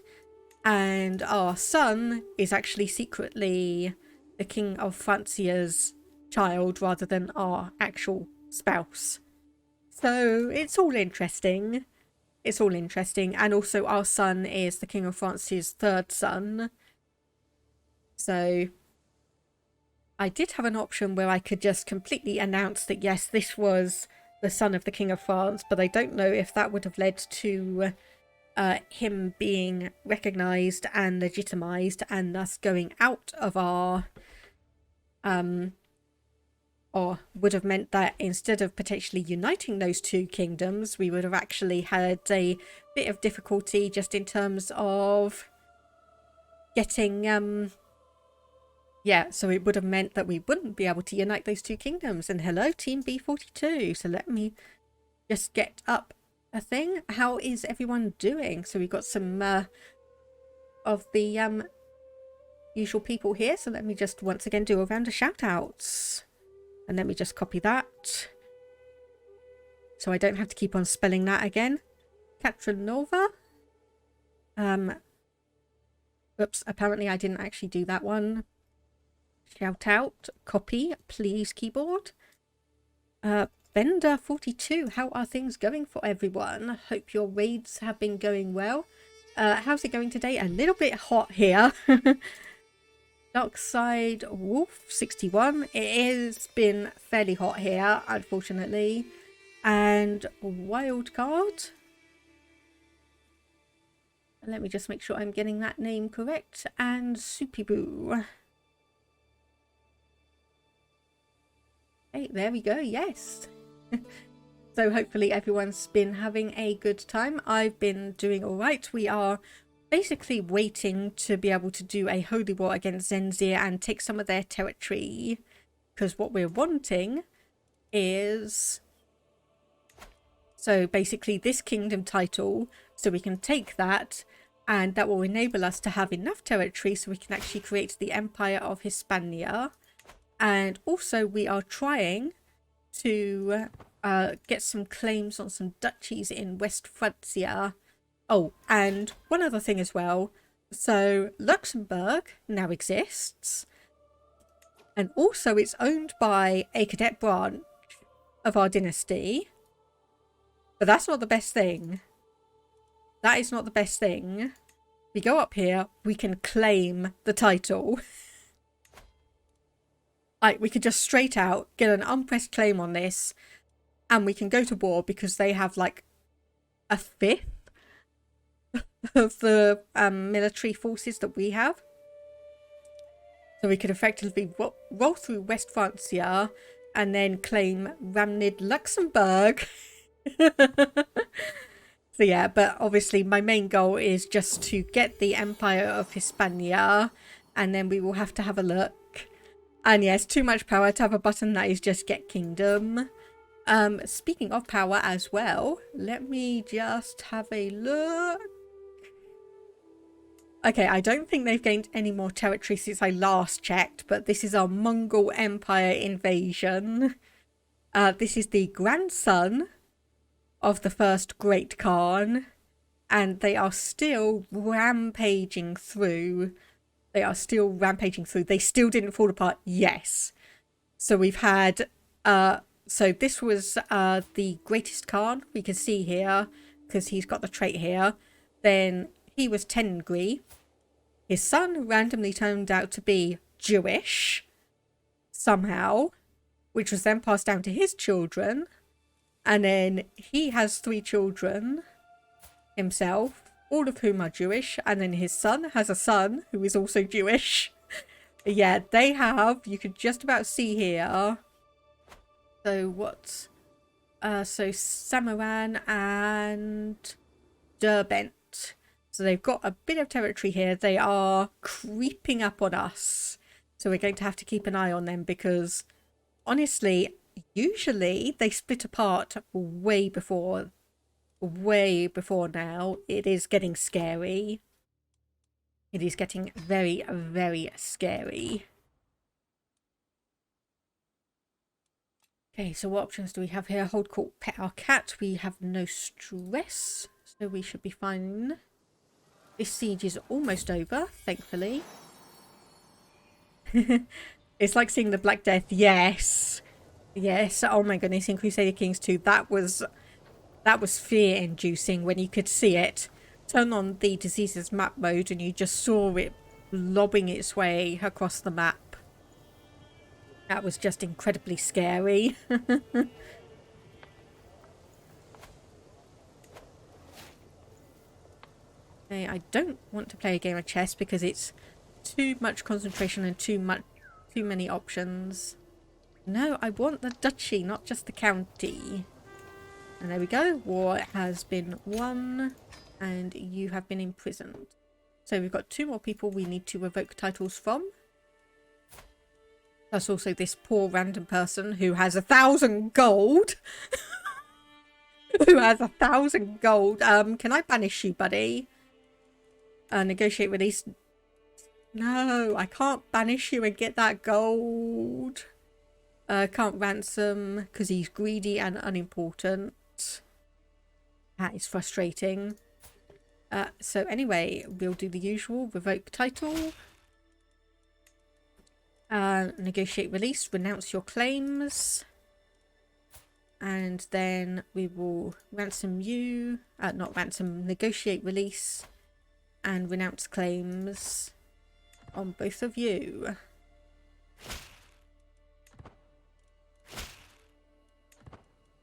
and our son is actually secretly the King of Francia's child rather than our actual spouse. So it's all interesting. It's all interesting. And also our son is the King of France's third son. So I did have an option where I could just completely announce that yes, this was the son of the King of France, but I don't know if that would have led to him being recognised and legitimised and thus going out of our or would have meant that instead of potentially uniting those two kingdoms, we would have actually had a bit of difficulty just in terms of getting, yeah, so it would have meant that we wouldn't be able to unite those two kingdoms. And hello, Team B42. So let me just get up a thing. How is everyone doing? So we've got some of the usual people here. So let me just once again do a round of shout outs. And let me just copy that. So I don't have to keep on spelling that again. Katranova. Oops, apparently I didn't actually do that one. Shout out. Copy, please, keyboard. Bender42, how are things going for everyone? Hope your raids have been going well. How's it going today? A little bit hot here. Darkside Wolf 61. It has been fairly hot here, unfortunately. And Wildcard. Let me just make sure I'm getting that name correct. And Soupyboo. Hey, there we go. Yes. So hopefully everyone's been having a good time. I've been doing all right. We are basically waiting to be able to do a holy war against Zenzia and take some of their territory, because what we're wanting is so basically this kingdom title, so we can take that and that will enable us to have enough territory so we can actually create the Empire of Hispania. And also we are trying to get some claims on some duchies in West Francia. Oh, and one other thing as well. So Luxembourg now exists. And also it's owned by a cadet branch of our dynasty. But that's not the best thing. That is not the best thing. We go up here, we can claim the title. Like, we could just straight out get an unpressed claim on this. And we can go to war because they have like a fifth of the military forces that we have. So we could effectively roll through West Francia and then claim Ramnid Luxembourg. So yeah, but obviously my main goal is just to get the Empire of Hispania, and then we will have to have a look. And yes, too much power to have a button that is just get kingdom. Speaking of power as well, let me just have a look. Okay, I don't think they've gained any more territory since I last checked, but this is our Mongol Empire invasion. This is the grandson of the first Great Khan, and they are still rampaging through. They still didn't fall apart, yes. So we've had, so this was the greatest Khan we can see here, because he's got the trait here. Then he was Tengri. His son randomly turned out to be Jewish, somehow, which was then passed down to his children. And then he has 3 children himself, all of whom are Jewish. And then his son has a son who is also Jewish. Yeah, they have, you could just about see here. So what? So Samaran and Derbent. So they've got a bit of territory here. They are creeping up on us. So we're going to have to keep an eye on them because honestly, usually they split apart way before now. It is getting scary. It is getting very, very scary. Okay, so what options do we have here? Hold court, pet our cat. We have no stress, so we should be fine. This siege is almost over, thankfully. It's like seeing the Black Death. Yes. Yes. Oh my goodness, in Crusader Kings 2, that was fear-inducing when you could see it. Turn on the diseases map mode and you just saw it lobbing its way across the map. That was just incredibly scary. Okay, I don't want to play a game of chess because it's too much concentration and too many options. No, I want the duchy, not just the county. And there we go. War has been won and you have been imprisoned. So we've got 2 more people we need to revoke titles from. Plus also this poor random person who has 1,000 gold. Who has 1,000 gold. Can I banish you, buddy? Negotiate release. No, I can't banish you and get that gold. Can't ransom because he's greedy and unimportant. That is frustrating. So anyway, we'll do the usual. Revoke title. Negotiate release. Renounce your claims. And then we will ransom you. Not ransom. Negotiate release. And renounce claims on both of you.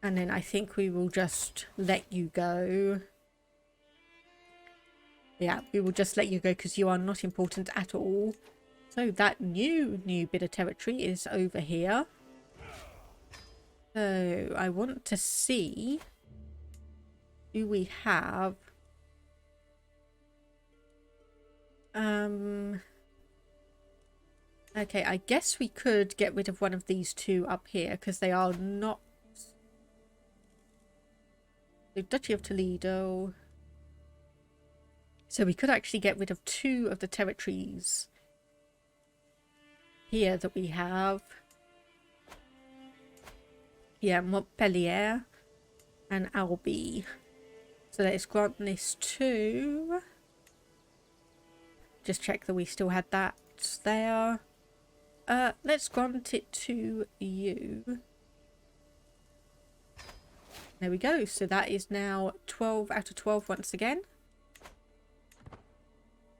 And then I think we will just let you go. Yeah, we will just let you go because you are not important at all. So that new bit of territory is over here. So I want to see, do we have okay, I guess we could get rid of one of these 2 up here because they are not. The Duchy of Toledo. So we could actually get rid of 2 of the territories here that we have. Yeah, Montpellier and Albi. So let's grant this to... Just check that we still had that there. Let's grant it to you. There we go. So that is now 12 out of 12 once again.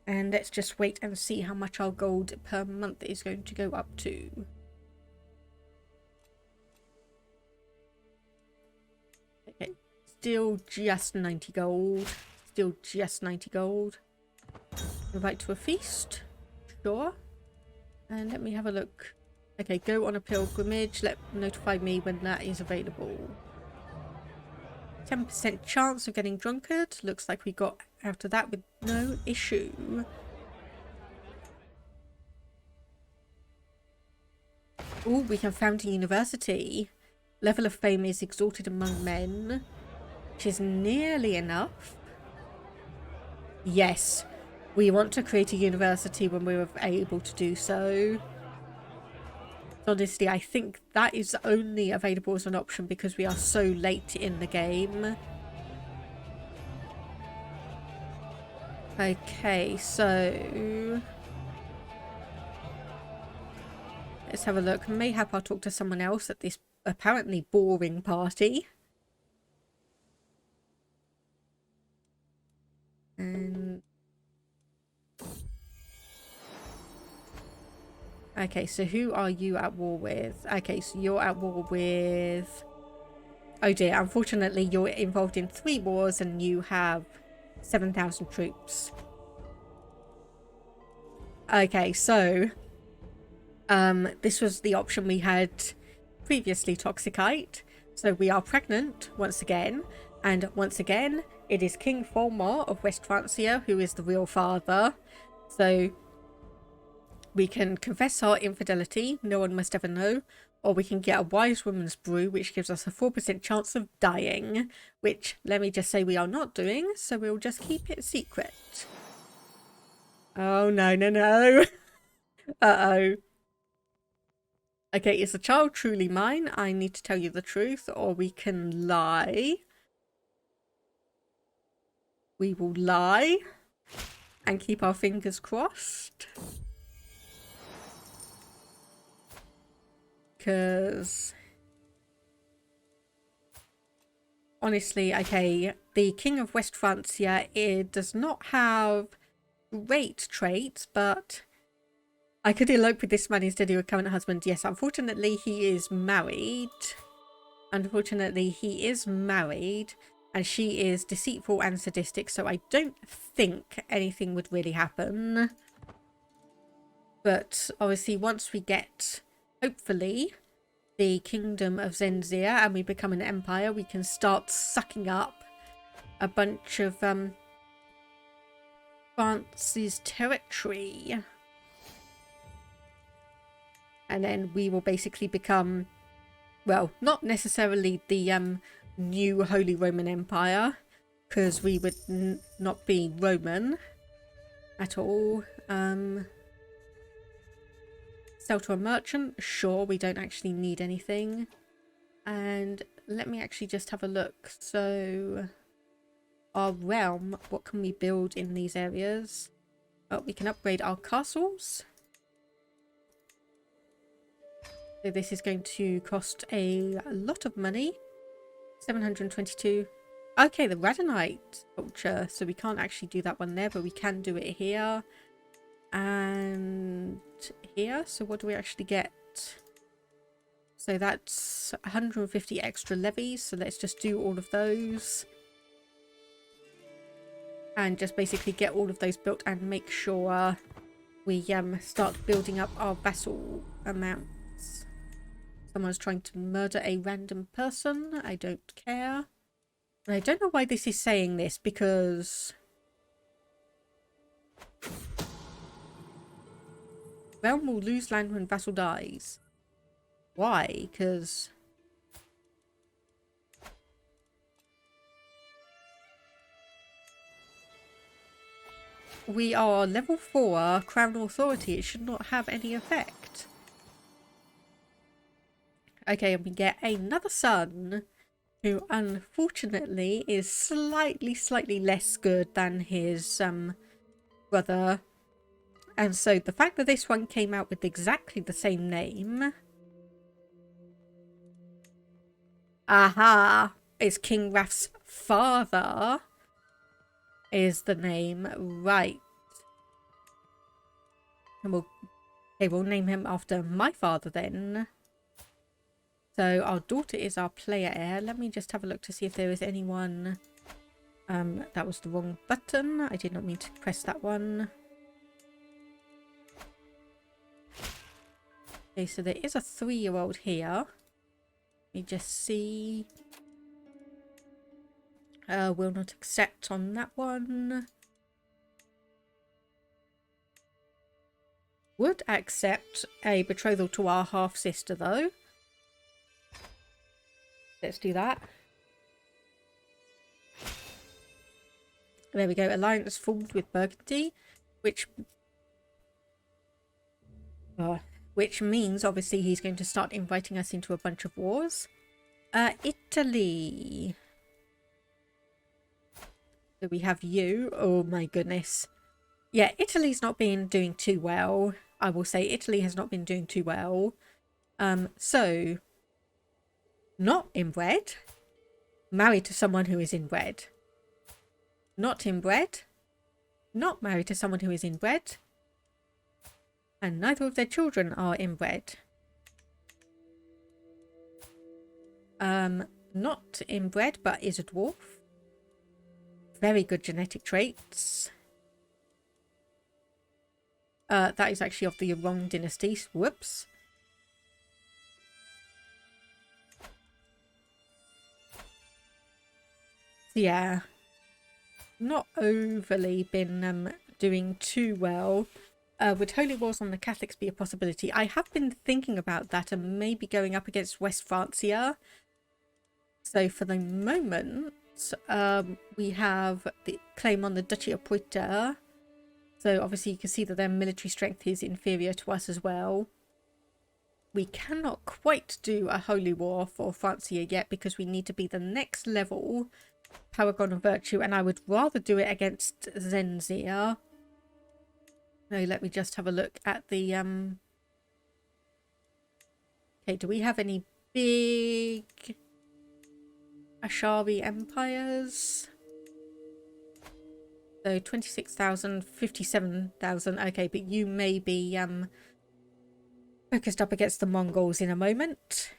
And let's just wait and see how much our gold per month is going to go up to. Okay, still just 90 gold. Still just 90 gold. Invite to a feast. Sure. And let me have a look. Okay, go on a pilgrimage. Notify me when that is available. 10% chance of getting drunkard. Looks like we got out of that with no issue. Oh, we can found a university. Level of fame is exalted among men, which is nearly enough. Yes, we want to create a university when we're able to do so. Honestly, I think that is only available as an option because we are so late in the game. Okay, so let's have a look. Mayhap I'll talk to someone else at this apparently boring party. And okay, so who are you at war with? Okay, so you're at war with... Oh dear, unfortunately you're involved in 3 wars and you have 7,000 troops. Okay, so this was the option we had previously, Toxicite. So we are pregnant once again, and once again it is King Fulmar of West Francia who is the real father. So we can confess our infidelity, no one must ever know, or we can get a wise woman's brew, which gives us a 4% chance of dying, which, let me just say, we are not doing, so we'll just keep it secret. Oh, no, no, no. Uh-oh. Okay, is the child truly mine? I need to tell you the truth, or we can lie. We will lie and keep our fingers crossed. Because honestly, okay, the King of West Francia, it does not have great traits, but I could elope with this man instead of your current husband. Yes, unfortunately he is married. Unfortunately he is married, and she is deceitful and sadistic, so I don't think anything would really happen. But obviously once we get, hopefully, the Kingdom of Zenzir and we become an empire, we can start sucking up a bunch of France's territory. And then we will basically become, well, not necessarily the new Holy Roman Empire, because we would not be Roman at all. Sell to a merchant? Sure, we don't actually need anything. And let me actually just have a look. So, our realm, what can we build in these areas? Oh, we can upgrade our castles. So this is going to cost a lot of money. 722. Okay, the Radonite culture. So we can't actually do that one there, but we can do it here. And here. So what do we actually get? So that's 150 extra levies. So let's just do all of those. And just basically get all of those built and make sure we start building up our vassal amounts. Someone's trying to murder a random person. I don't care. And I don't know why this is saying this, because realm will lose land when vassal dies. Why? Because we are level 4 crown authority. It should not have any effect. Okay, and we get another son, who unfortunately is slightly less good than his brother. And so the fact that this one came out with exactly the same name... Aha! It's King Raf's father is the name. Right. And we'll name him after my father then. So our daughter is our player heir. Let me just have a look to see if there is anyone... that was the wrong button. I did not mean to press that one. Okay, so there is a 3-year-old here. Let me just see. Will not accept on that one. Would accept a betrothal to our half-sister though. Let's do that. There we go. Alliance formed with Burgundy, which means obviously he's going to start inviting us into a bunch of wars. Italy. So we have you. Oh my goodness. Yeah, Italy's not been doing too well. I will say Italy has not been doing too well. So not inbred, married to someone who is inbred. Not inbred, not married to someone who is inbred. And neither of their children are inbred. Not inbred, but is a dwarf. Very good genetic traits. That is actually of the wrong dynasty. Whoops. Yeah. Not overly been doing too well. Would holy wars on the Catholics be a possibility? I have been thinking about that and maybe going up against West Francia. So for the moment, we have the claim on the Duchy of Puerta. So obviously you can see that their military strength is inferior to us as well. We cannot quite do a holy war for Francia yet because we need to be the next level Paragon of Virtue, and I would rather do it against Zenzia. No, let me just have a look at the okay, do we have any big Ashari empires? So 26,000, 57,000. Okay, but you may be focused up against the Mongols in a moment.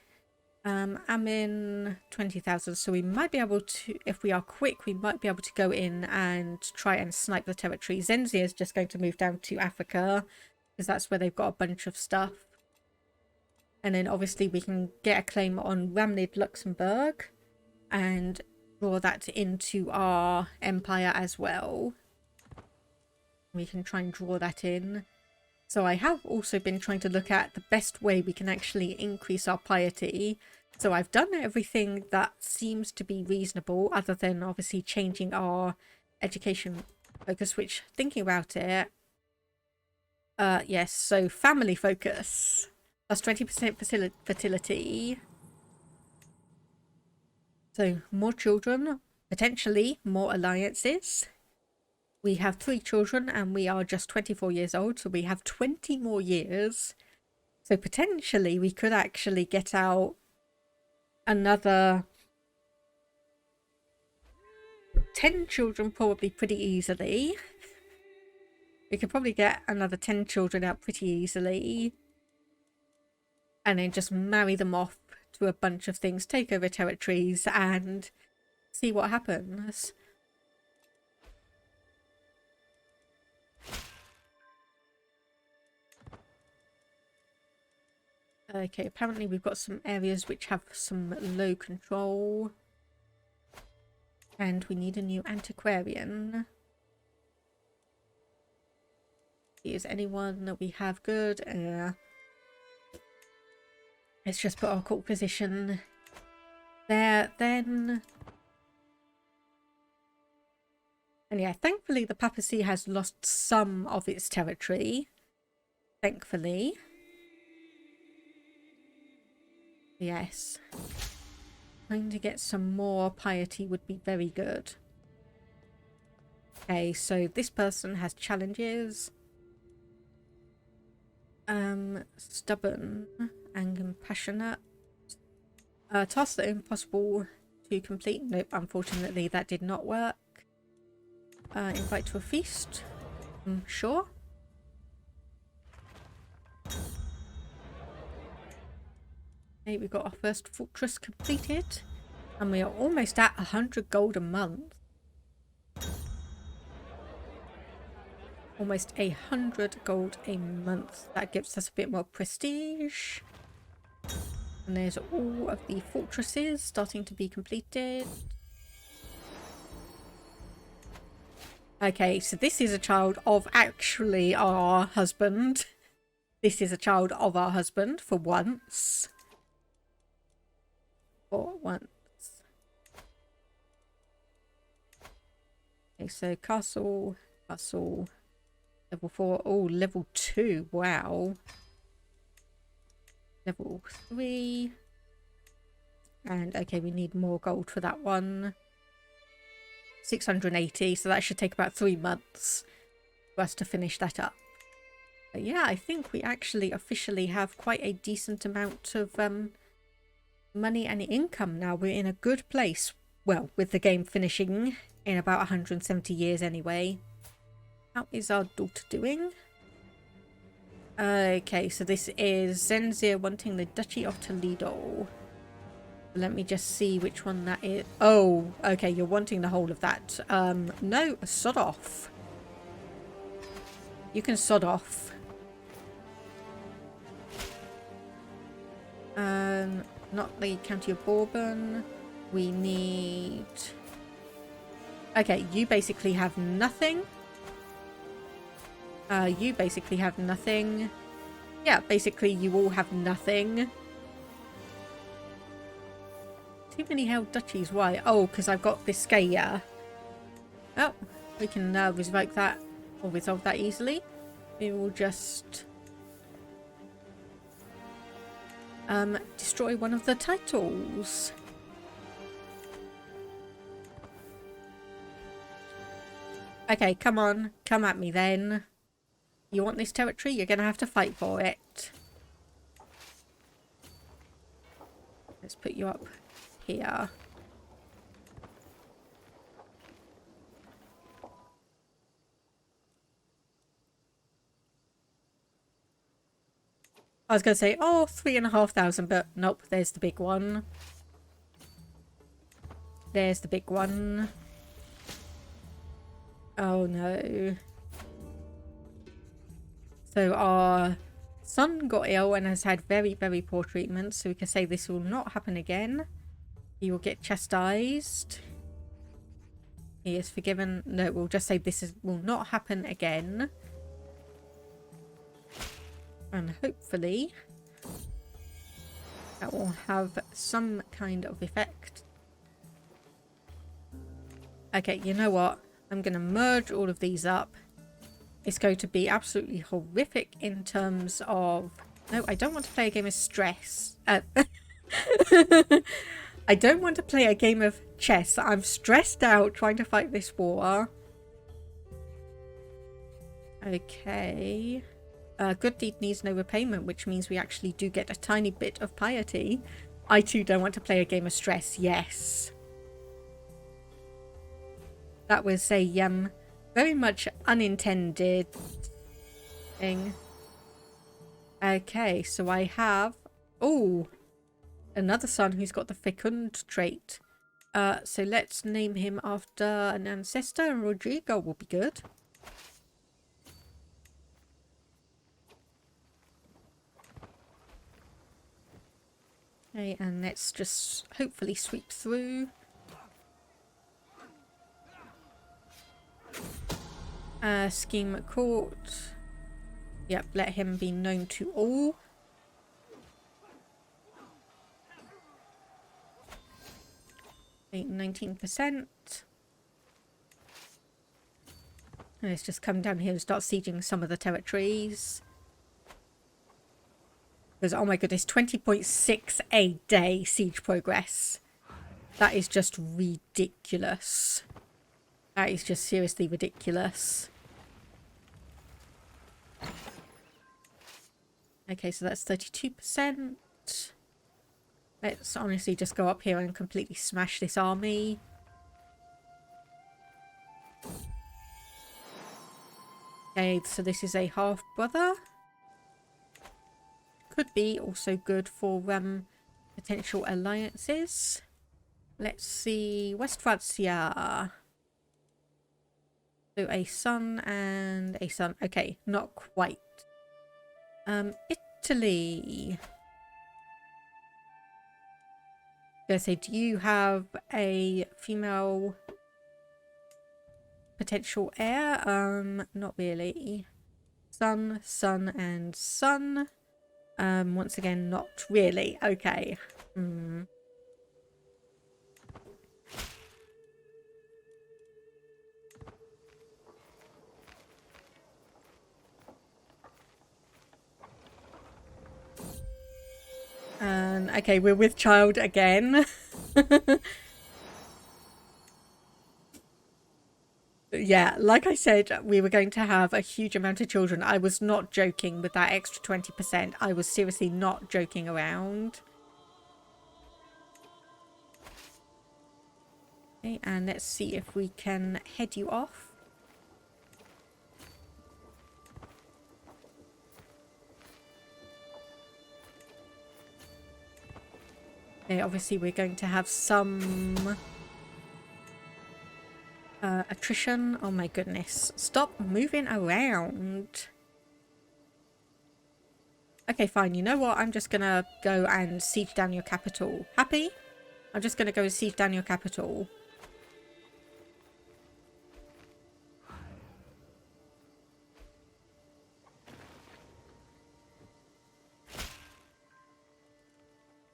I'm in 20,000, so we might be able to, if we are quick, we might be able to go in and try and snipe the territory. Zenzia is just going to move down to Africa because that's where they've got a bunch of stuff. And then obviously we can get a claim on Ramnid, Luxembourg, and draw that into our empire as well. We can try and draw that in. So I have also been trying to look at the best way we can actually increase our piety. So I've done everything that seems to be reasonable, other than obviously changing our education focus, which, thinking about it, yes, so family focus, plus 20% fertility. So more children, potentially more alliances. We have 3 children and we are just 24 years old, so we have 20 more years. So potentially we could actually get out another 10 children probably pretty easily. We could probably get another 10 children out pretty easily. And then just marry them off to a bunch of things, take over territories and see what happens. Okay, apparently we've got some areas which have some low control. And we need a new antiquarian. Is anyone that we have good? Let's just put our court position there then. And yeah, thankfully the papacy has lost some of its territory. Thankfully. Yes. Trying to get some more piety would be very good. Okay, so this person has challenges. Stubborn and compassionate. Tasks that are impossible to complete. Nope, unfortunately that did not work. Invite to a feast. Sure. Okay, we got our first fortress completed. And we are almost at 100 gold a month. Almost 100 gold a month. That gives us a bit more prestige. And there's all of the fortresses starting to be completed. Okay, so this is a child of actually our husband. This is a child of our husband for once. For once. Okay, so castle, level 4. Oh, level 2. Wow. Level 3. And okay, we need more gold for that one. 680, so that should take about 3 months for us to finish that up. But yeah, I think we actually officially have quite a decent amount of money and income now. We're in a good place. Well, with the game finishing in about 170 years anyway. How is our daughter doing? Okay, so this is Zenzir wanting the Duchy of Toledo. Let me just see which one that is. Oh, okay, you're wanting the whole of that. No, sod off. You can sod off. Not the County of Bourbon. We need... Okay, you basically have nothing. You basically have nothing. Yeah, basically you all have nothing. Too many held duchies. Why? Oh, because I've got Biscaya. Oh, we can revoke that or resolve that easily. We will just destroy one of the titles. Okay, come on. Come at me then. You want this territory? You're going to have to fight for it. Let's put you up here. I was going to say, oh, 3,500, but nope, there's the big one. There's the big one. Oh no. So our son got ill and has had very, very poor treatment, so we can say this will not happen again. He will get chastised. He is forgiven. No, we'll just say this will not happen again. And hopefully that will have some kind of effect. Okay, you know what? I'm going to merge all of these up. It's going to be absolutely horrific in terms of... No, I don't want to play a game of stress. I don't want to play a game of chess. I'm stressed out trying to fight this war. Okay. Good deed needs no repayment, which means we actually do get a tiny bit of piety. I too don't want to play a game of stress. Yes. That was a very much unintended thing. Okay, so I have... Oh, another son who's got the fecund trait. So let's name him after an ancestor, and Rodrigo will be good. Okay, and let's just hopefully sweep through. Scheme at court. Yep, let him be known to all. Okay, 19%. Let's just come down here and start sieging some of the territories. Because, oh my goodness, 20.6 a day siege progress. That is just ridiculous. That is just seriously ridiculous. Okay, so that's 32%. Let's honestly just go up here and completely smash this army. Okay, so this is a half-brother. Could be also good for potential alliances. Let's see. West Francia. So a son and a son. Okay, not quite. Italy. I'm gonna say, do you have a female potential heir? Not really. Son, son, and son. Once again, not really. Okay. Okay, we're with child again. Yeah, like I said, we were going to have a huge amount of children. I was not joking with that extra 20%. I was seriously not joking around. Okay, and let's see if we can head you off. Okay, obviously we're going to have some attrition. Oh my goodness. Stop moving around. Okay, fine. You know what? I'm just going to go and siege down your capital. Happy? I'm just going to go and siege down your capital.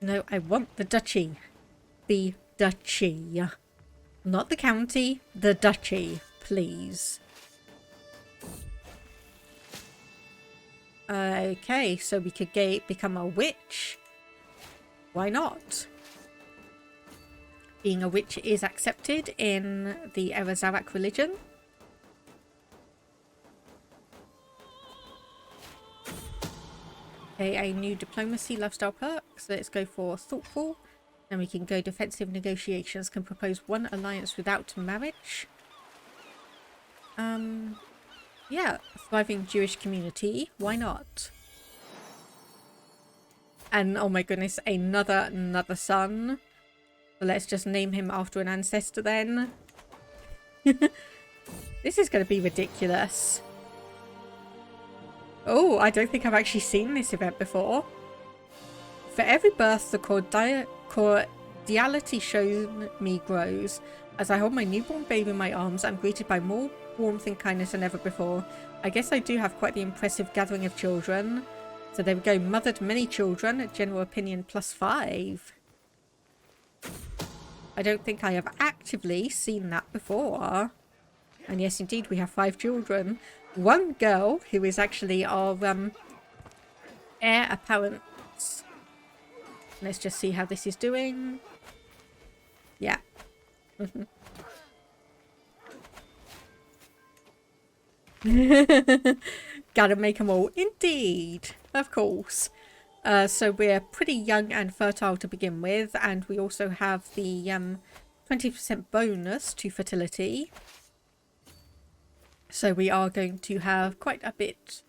No, I want the duchy. The duchy. Not the county, the duchy, please. Okay, so we could become a witch. Why not? Being a witch is accepted in the Erazavak religion. Okay, a new diplomacy lifestyle perk. So let's go for thoughtful. Then we can go defensive negotiations. Can propose one alliance without marriage. Yeah, thriving Jewish community. Why not? And oh my goodness, another son. So let's just name him after an ancestor then. This is going to be ridiculous. Oh, I don't think I've actually seen this event before. For every birth, the cordiality shown me grows. As I hold my newborn baby in my arms, I'm greeted by more warmth and kindness than ever before. I guess I do have quite the impressive gathering of children. So there we go. Mothered many children. General opinion +5. I don't think I have actively seen that before. And yes, indeed, we have 5 children. One girl who is actually our heir apparent. Let's just see how this is doing. Yeah. Gotta make them all. Indeed. Of course. So we're pretty young and fertile to begin with. And we also have the 20% bonus to fertility. So we are going to have quite a bit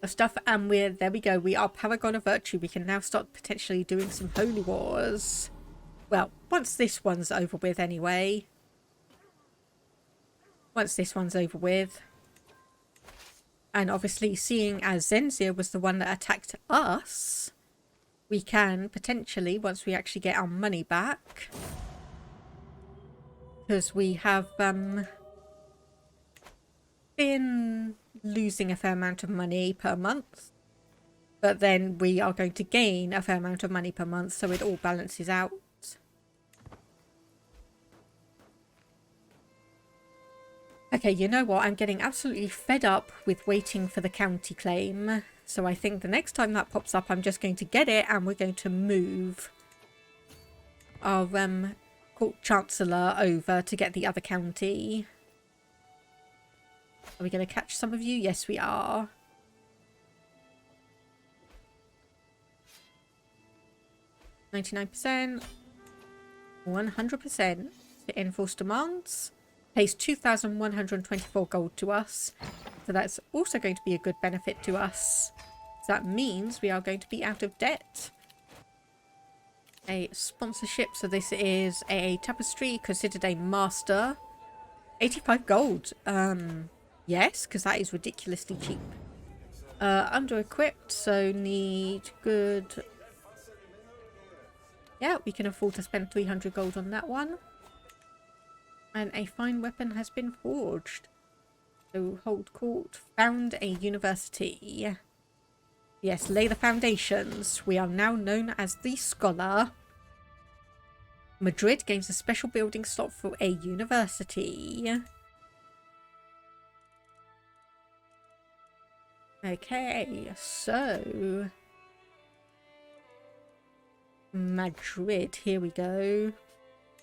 of stuff. And there we go. We are Paragon of Virtue. We can now start potentially doing some holy wars. Well, once this one's over with anyway. Once this one's over with. And obviously, seeing as Zenzia was the one that attacked us, we can potentially, once we actually get our money back, because we have been losing a fair amount of money per month, but then we are going to gain a fair amount of money per month, so it all balances out. Okay, you know what? I'm getting absolutely fed up with waiting for the county claim. So I think the next time that pops up, I'm just going to get it and we're going to move our court chancellor over to get the other county. Are we going to catch some of you? Yes, we are. %, 100% to enforce demands. Pays 2,124 gold to us. So that's also going to be a good benefit to us. So that means we are going to be out of debt. A sponsorship. So this is a tapestry considered a master. 85 gold. Yes, because that is ridiculously cheap. Under equipped. So need good. Yeah, we can afford to spend 300 gold on that one. And a fine weapon has been forged. So hold court. Found a university. Yes, lay the foundations. We are now known as the Scholar. Madrid gains a special building slot for a university. Okay, so Madrid, here we go.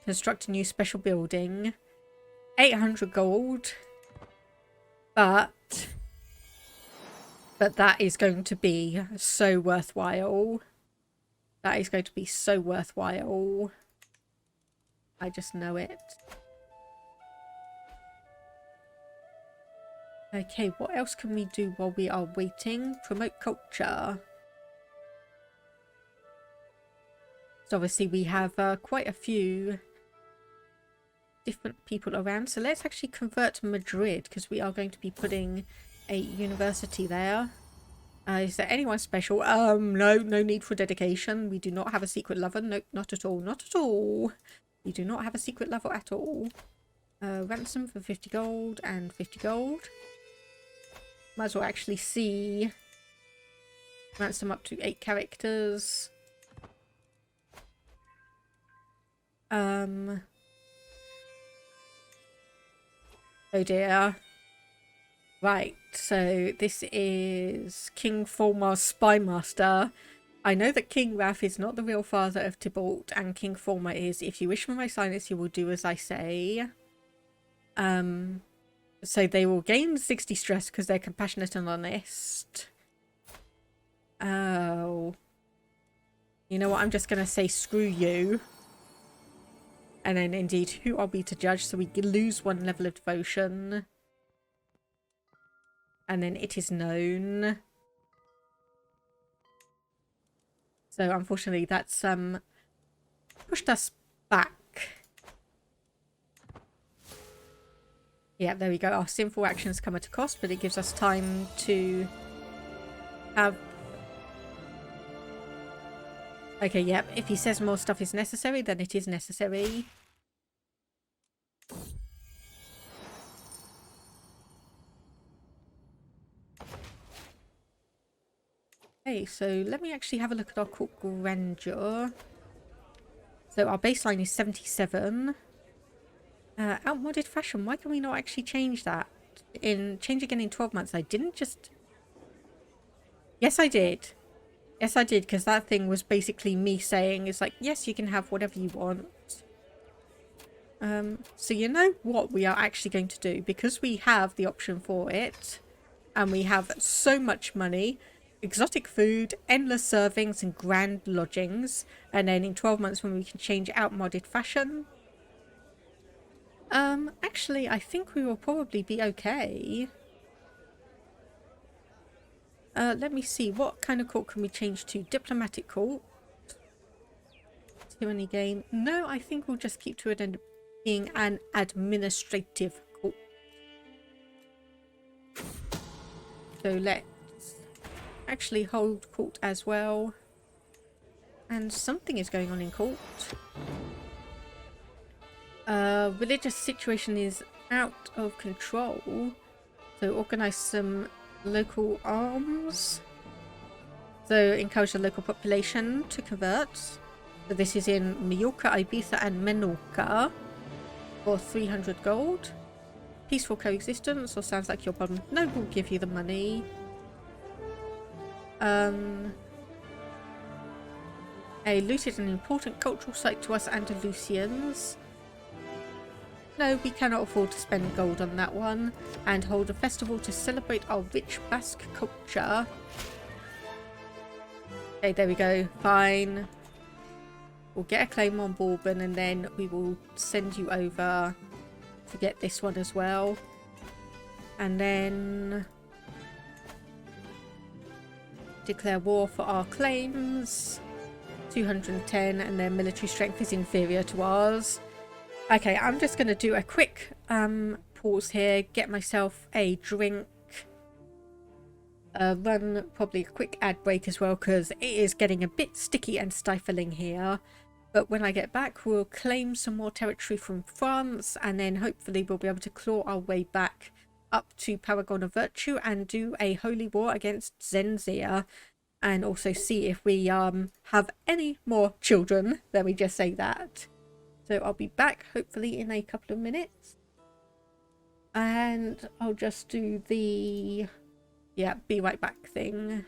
Construct a new special building. 800 gold. But that is going to be so worthwhile. That is going to be so worthwhile. I just know it. Okay, what else can we do while we are waiting? Promote culture. So obviously we have quite a few different people around. So let's actually convert Madrid, because we are going to be putting a university there. Is there anyone special? No need for dedication. We do not have a secret lover. Nope, not at all. Not at all. We do not have a secret lover at all. Ransom for 50 gold and 50 gold. Might as well actually see. Ransom up to 8 characters. Oh dear. Right, so this is King Fulmar's Spymaster. I know that King Wrath is not the real father of Tybalt, and King Fulmar is, if you wish for my silence, you will do as I say. So they will gain 60 stress because they're compassionate and honest. Oh. You know what, I'm just going to say screw you. And then indeed, who are we to judge? So we lose 1 level of devotion. And then it is known. So unfortunately that's pushed us back. Yeah, there we go. Our sinful actions come at a cost, but it gives us time to have... Okay, yep. If he says more stuff is necessary, then it is necessary. Okay, so let me actually have a look at our court grandeur. So our baseline is 77. Outmoded fashion. Why can we not actually change that? Change again in 12 months. I didn't just... Yes, I did. Yes, I did, because that thing was basically me saying, it's like, yes, you can have whatever you want. So you know what we are actually going to do? Because we have the option for it, and we have so much money, exotic food, endless servings, and grand lodgings, and then in 12 months when we can change outmoded fashion... actually, I think we will probably be okay. Let me see. What kind of court can we change to? Diplomatic court. Tyranny game. No, I think we'll just keep to it being an administrative court. So let's actually hold court as well. And something is going on in court. Religious situation is out of control. So organize some local arms. So encourage the local population to convert. So this is in Majorca, Ibiza and Menorca for 300 gold. Peaceful coexistence, or sounds like your problem. No, we'll give you the money. A looted an important cultural site to us Andalusians. No, we cannot afford to spend gold on that one. And hold a festival to celebrate our rich Basque culture. Okay, there we go. Fine. We'll get a claim on Bourbon, and then we will send you over to get this one as well. And then declare war for our claims. 210, and their military strength is inferior to ours. Okay, I'm just going to do a quick pause here, get myself a drink, run probably a quick ad break as well, because it is getting a bit sticky and stifling here. But when I get back, we'll claim some more territory from France, and then hopefully we'll be able to claw our way back up to Paragon of Virtue and do a holy war against Zenzia, and also see if we have any more children. Let me just say that. So I'll be back hopefully in a couple of minutes, and I'll just do the be right back thing.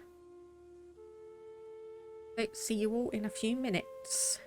So see you all in a few minutes.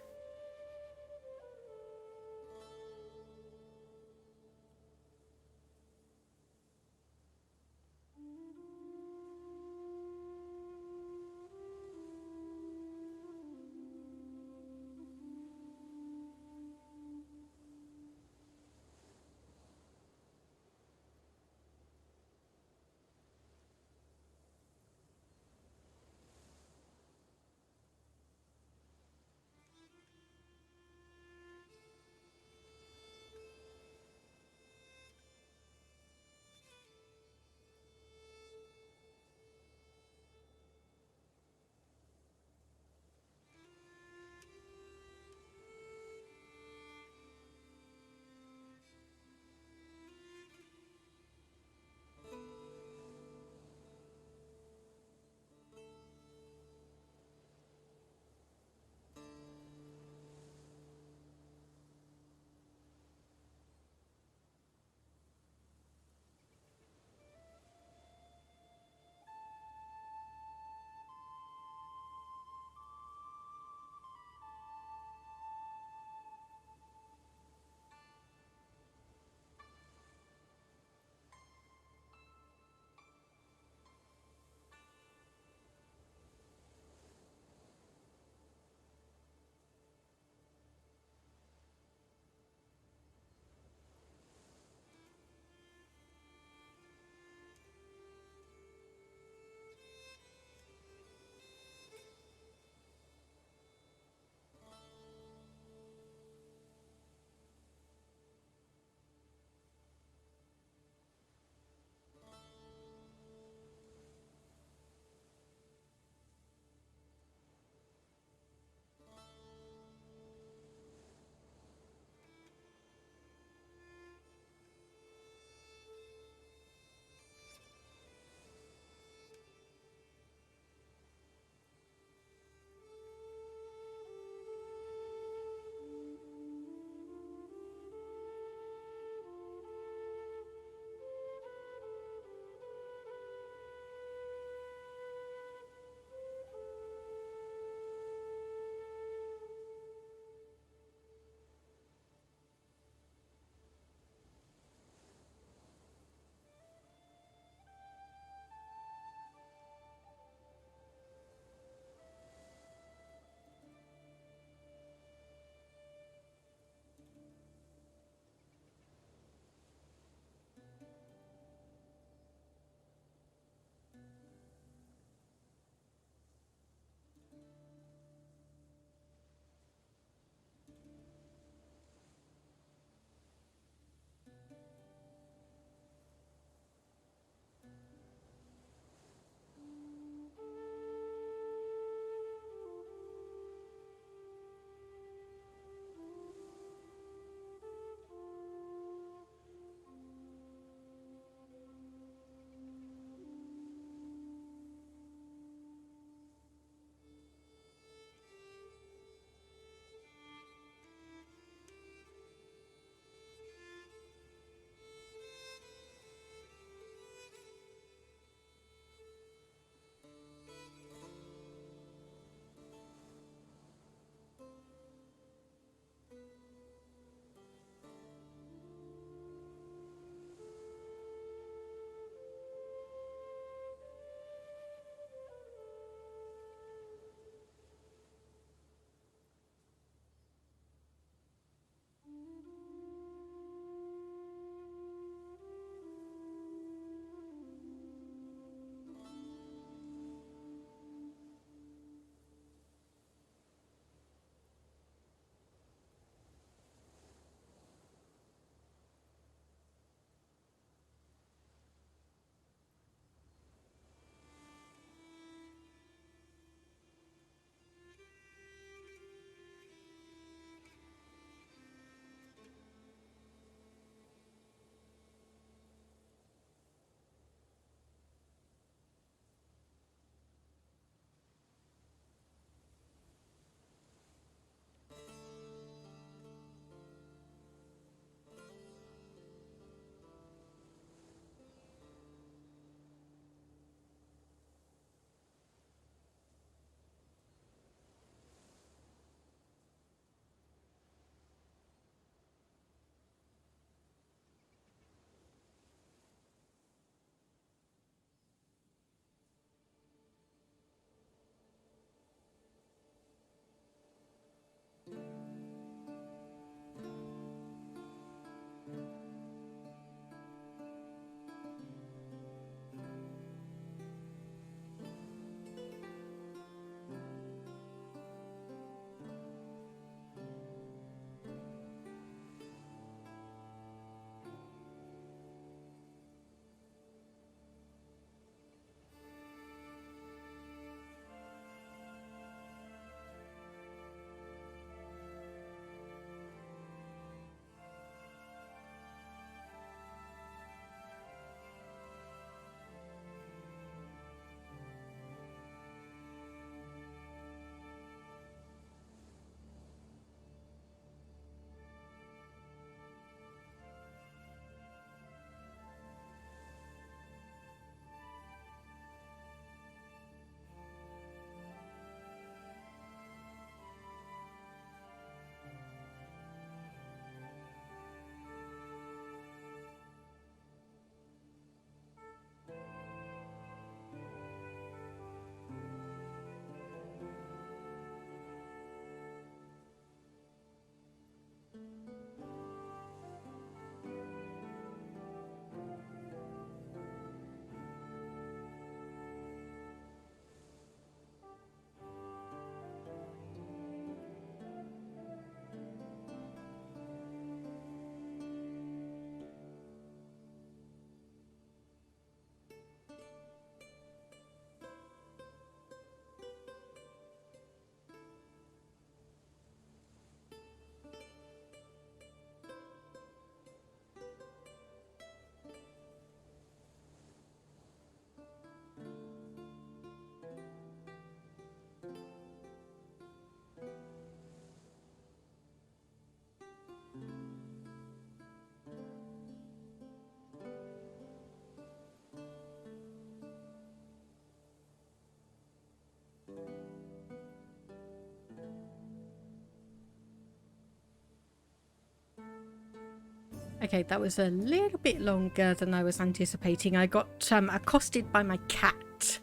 Okay, that was a little bit longer than I was anticipating. I got accosted by my cat.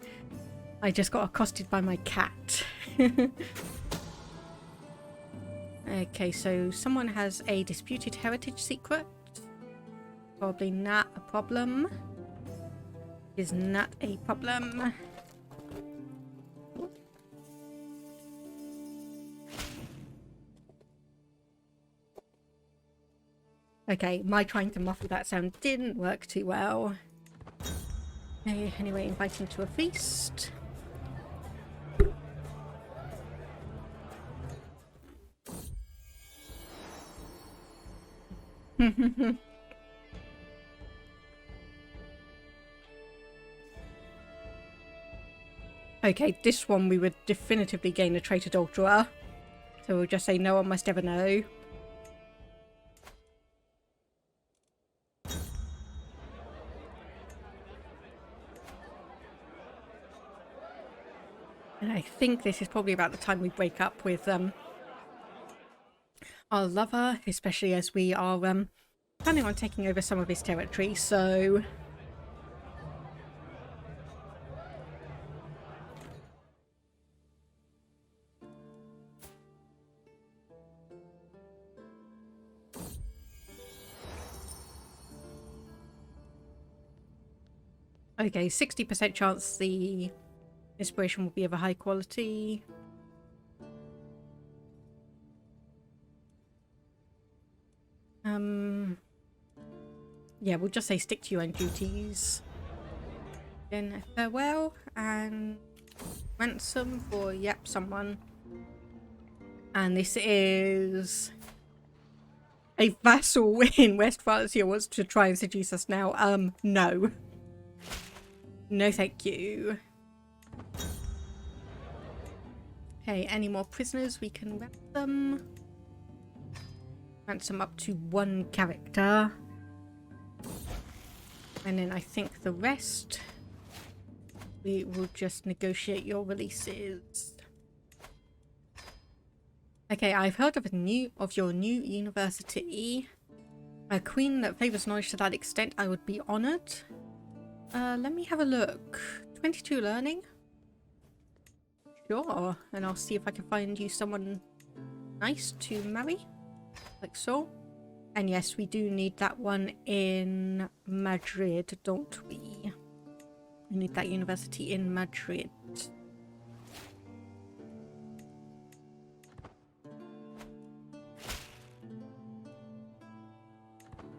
I just got accosted by my cat. Okay, so someone has a disputed heritage secret. Probably not a problem. Is not a problem. Okay, my trying to muffle that sound didn't work too well. Okay, anyway, inviting to a feast. Okay, this one we would definitively gain a trait adulterer. So we'll just say no one must ever know. And I think this is probably about the time we break up with our lover, especially as we are planning on taking over some of his territory, so... Okay, 60% chance the inspiration will be of a high quality. Yeah, we'll just say stick to your own duties. Then farewell and ransom for, yep, someone. And this is a vassal in West Francia wants to try and seduce us now. No. No, thank you. Okay, any more prisoners we can ransom? Ransom up to 1 character. And then I think the rest we will just negotiate your releases. Okay, I've heard of your new university. A queen that favours knowledge to that extent, I would be honoured. Let me have a look. 22 learning? Sure, and I'll see if I can find you someone nice to marry. Like so. And yes, we do need that one in Madrid, don't we? We need that university in Madrid.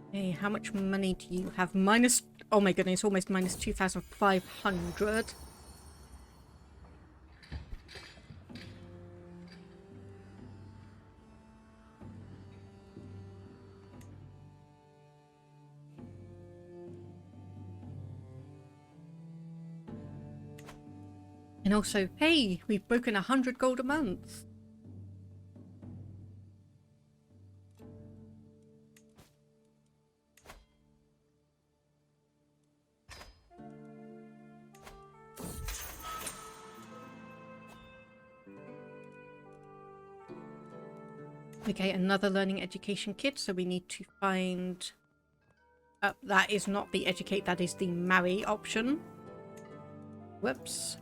Okay, how much money do you have? Minus... Oh my goodness, almost minus 2,500. And also, hey, we've broken 100 gold a month. Okay, another learning education kit, so we need to find... that is not the educate, that is the marry option. Whoops.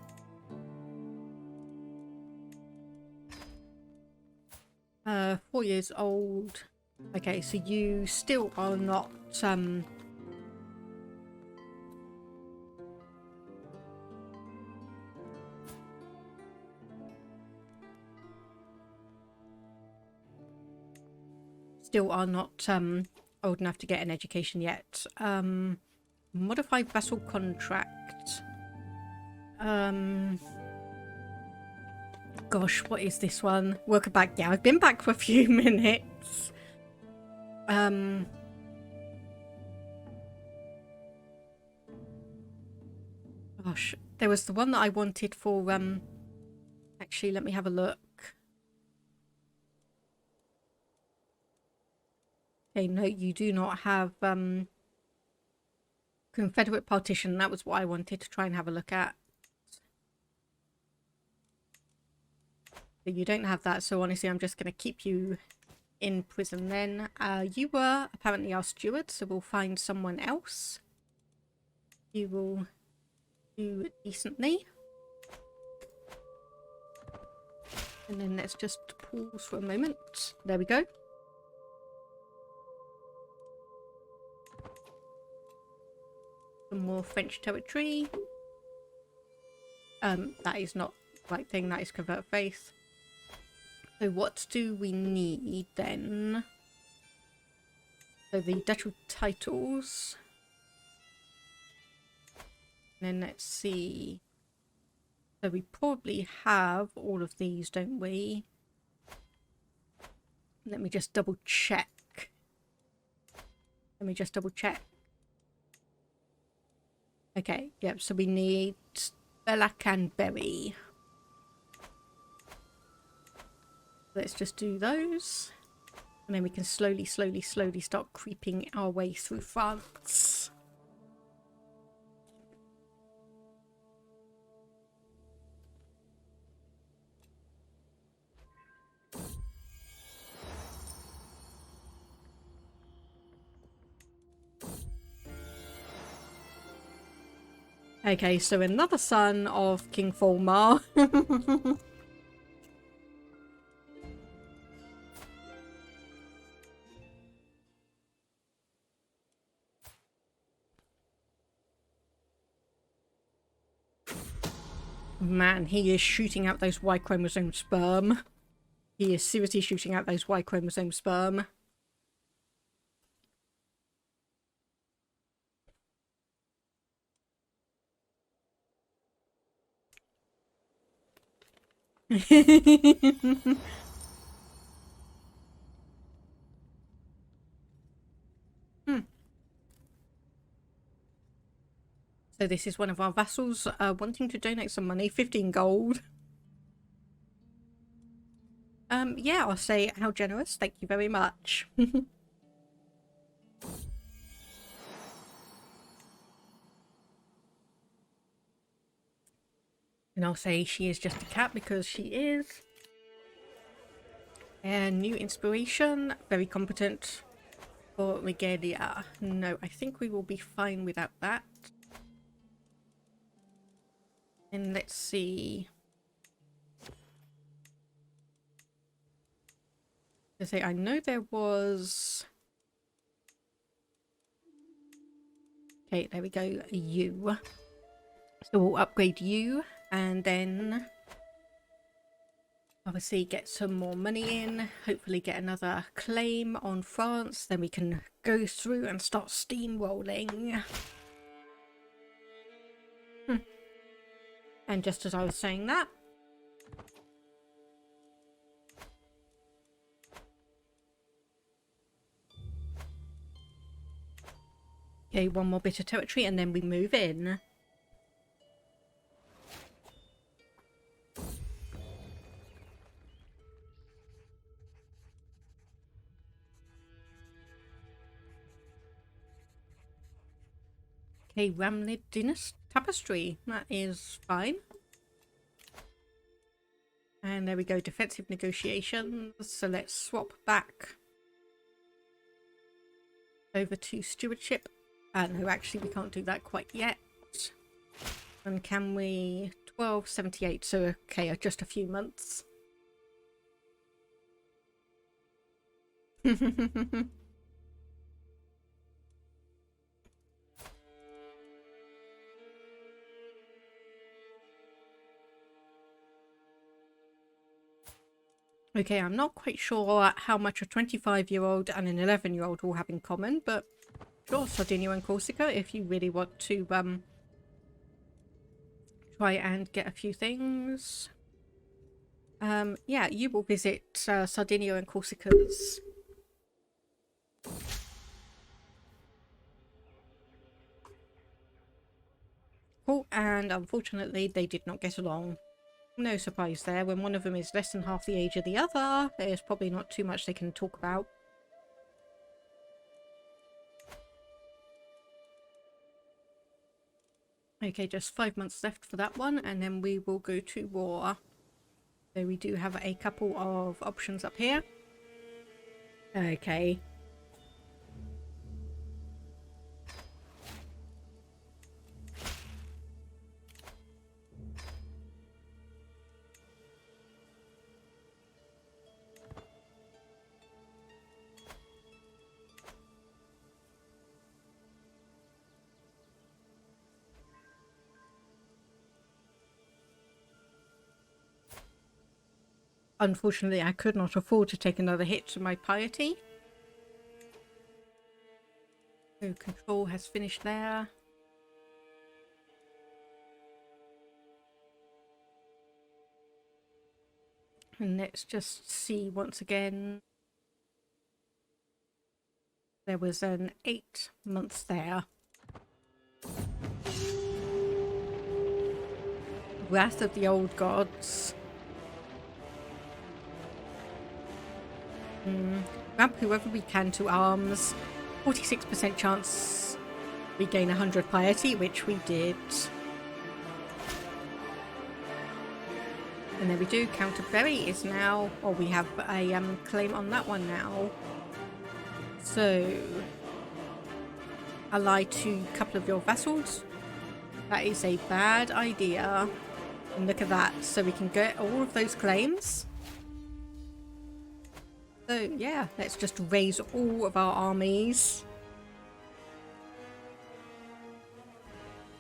4 years old. Okay, so you still are not, old enough to get an education yet. Modified vassal contract. Gosh, what is this one? Welcome back. Yeah, I've been back for a few minutes. Gosh, there was the one that I wanted for, actually, let me have a look. Okay, no, you do not have, Confederate partition. That was what I wanted to try and have a look at. You don't have that, so honestly I'm just going to keep you in prison then. You were apparently our steward, so we'll find someone else. You will do decently. And then let's just pause for a moment. There we go. Some more French territory. That is not the right thing, that is convert faith. So what do we need then? So the ducal titles. And then let's see. So we probably have all of these, don't we? Let me just double check. Okay, yep, so we need Belak and Berry. Let's just do those. And then we can slowly start creeping our way through France. Okay, so another son of King Fulmar. Man, he is shooting out those Y chromosome sperm. He is seriously shooting out those Y chromosome sperm. So this is one of our vassals wanting to donate some money, 15 gold. Yeah, I'll say how generous, thank you very much. And I'll say she is just a cat because she is. And new inspiration, very competent for regalia. No, I think we will be fine without that. And let's see. I know there was... Okay, there we go. You. So we'll upgrade you and then obviously get some more money in. Hopefully get another claim on France. Then we can go through and start steamrolling. And just as I was saying that, okay, one more bit of territory and then we move in. Okay, Ramlid Dynasty Tapestry, that is fine. And there we go, defensive negotiations. So let's swap back over to stewardship. No, actually we can't do that quite yet. And can we? 1278, so okay, just a few months. Okay, I'm not quite sure how much a 25-year-old and an 11-year-old will have in common, but sure, Sardinia and Corsica, if you really want to try and get a few things. Yeah, you will visit Sardinia and Corsica's. Cool, and unfortunately they did not get along. No surprise there. When one of them is less than half the age of the other, there's probably not too much they can talk about. Okay, just 5 months left for that one, and then we will go to war. So we do have a couple of options up here. Okay. Unfortunately, I could not afford to take another hit to my piety. So control has finished there. And let's just see once again. There was an 8 months there. Wrath of the Old Gods. Ramp whoever we can to arms. 46% chance we gain 100 piety, which we did. And there we do. Counterbury is now, or we have a claim on that one now. So, ally to a couple of your vassals. That is a bad idea. And look at that. So we can get all of those claims. So yeah, let's just raise all of our armies.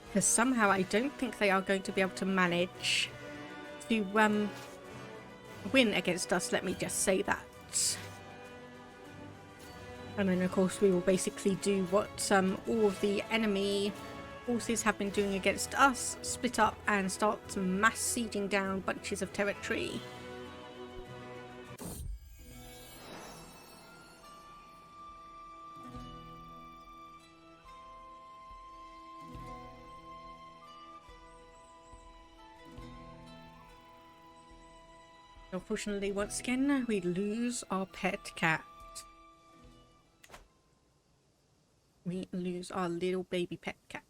Because somehow I don't think they are going to be able to manage to win against us. Let me just say that. And then of course we will basically do what all of the enemy forces have been doing against us, split up and start mass sieging down bunches of territory. Unfortunately, once again, we lose our pet cat. We lose our little baby pet cat.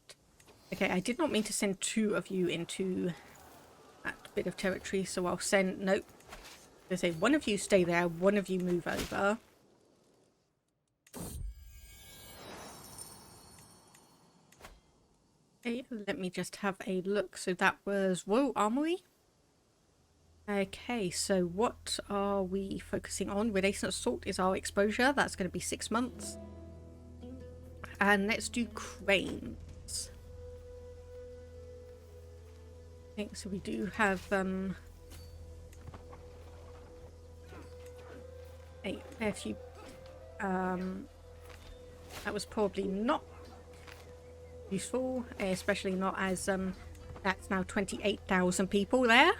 Okay, I did not mean to send 2 of you into that bit of territory, so I'll send... Nope. They say 1 of you stay there, 1 of you move over. Okay, let me just have a look. So that was Royal Armory. Okay, so what are we focusing on? Renaissance Assault is our exposure. That's going to be 6 months. And let's do cranes. Okay, so we do have a fair few. That was probably not useful, especially not as that's now 28,000 people there.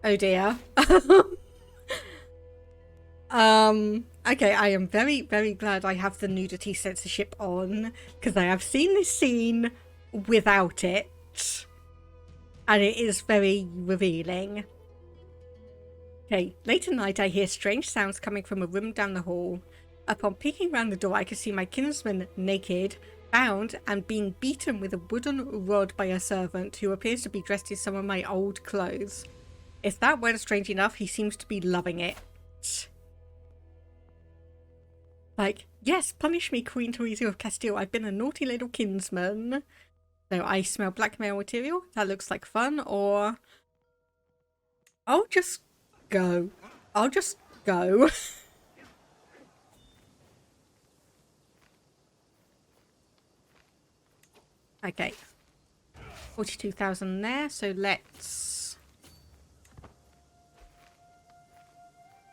Oh dear. Okay, I am very, very glad I have the nudity censorship on, because I have seen this scene without it, and it is very revealing. Okay, late at night I hear strange sounds coming from a room down the hall. Upon peeking round the door, I can see my kinsman naked, bound, and being beaten with a wooden rod by a servant who appears to be dressed in some of my old clothes. If that weren't strange enough, he seems to be loving it. Like, yes, punish me, Queen Teresa of Castile. I've been a naughty little kinsman. So I smell blackmail material. That looks like fun. Or I'll just go. I'll just go. Okay. 42,000 there. So let's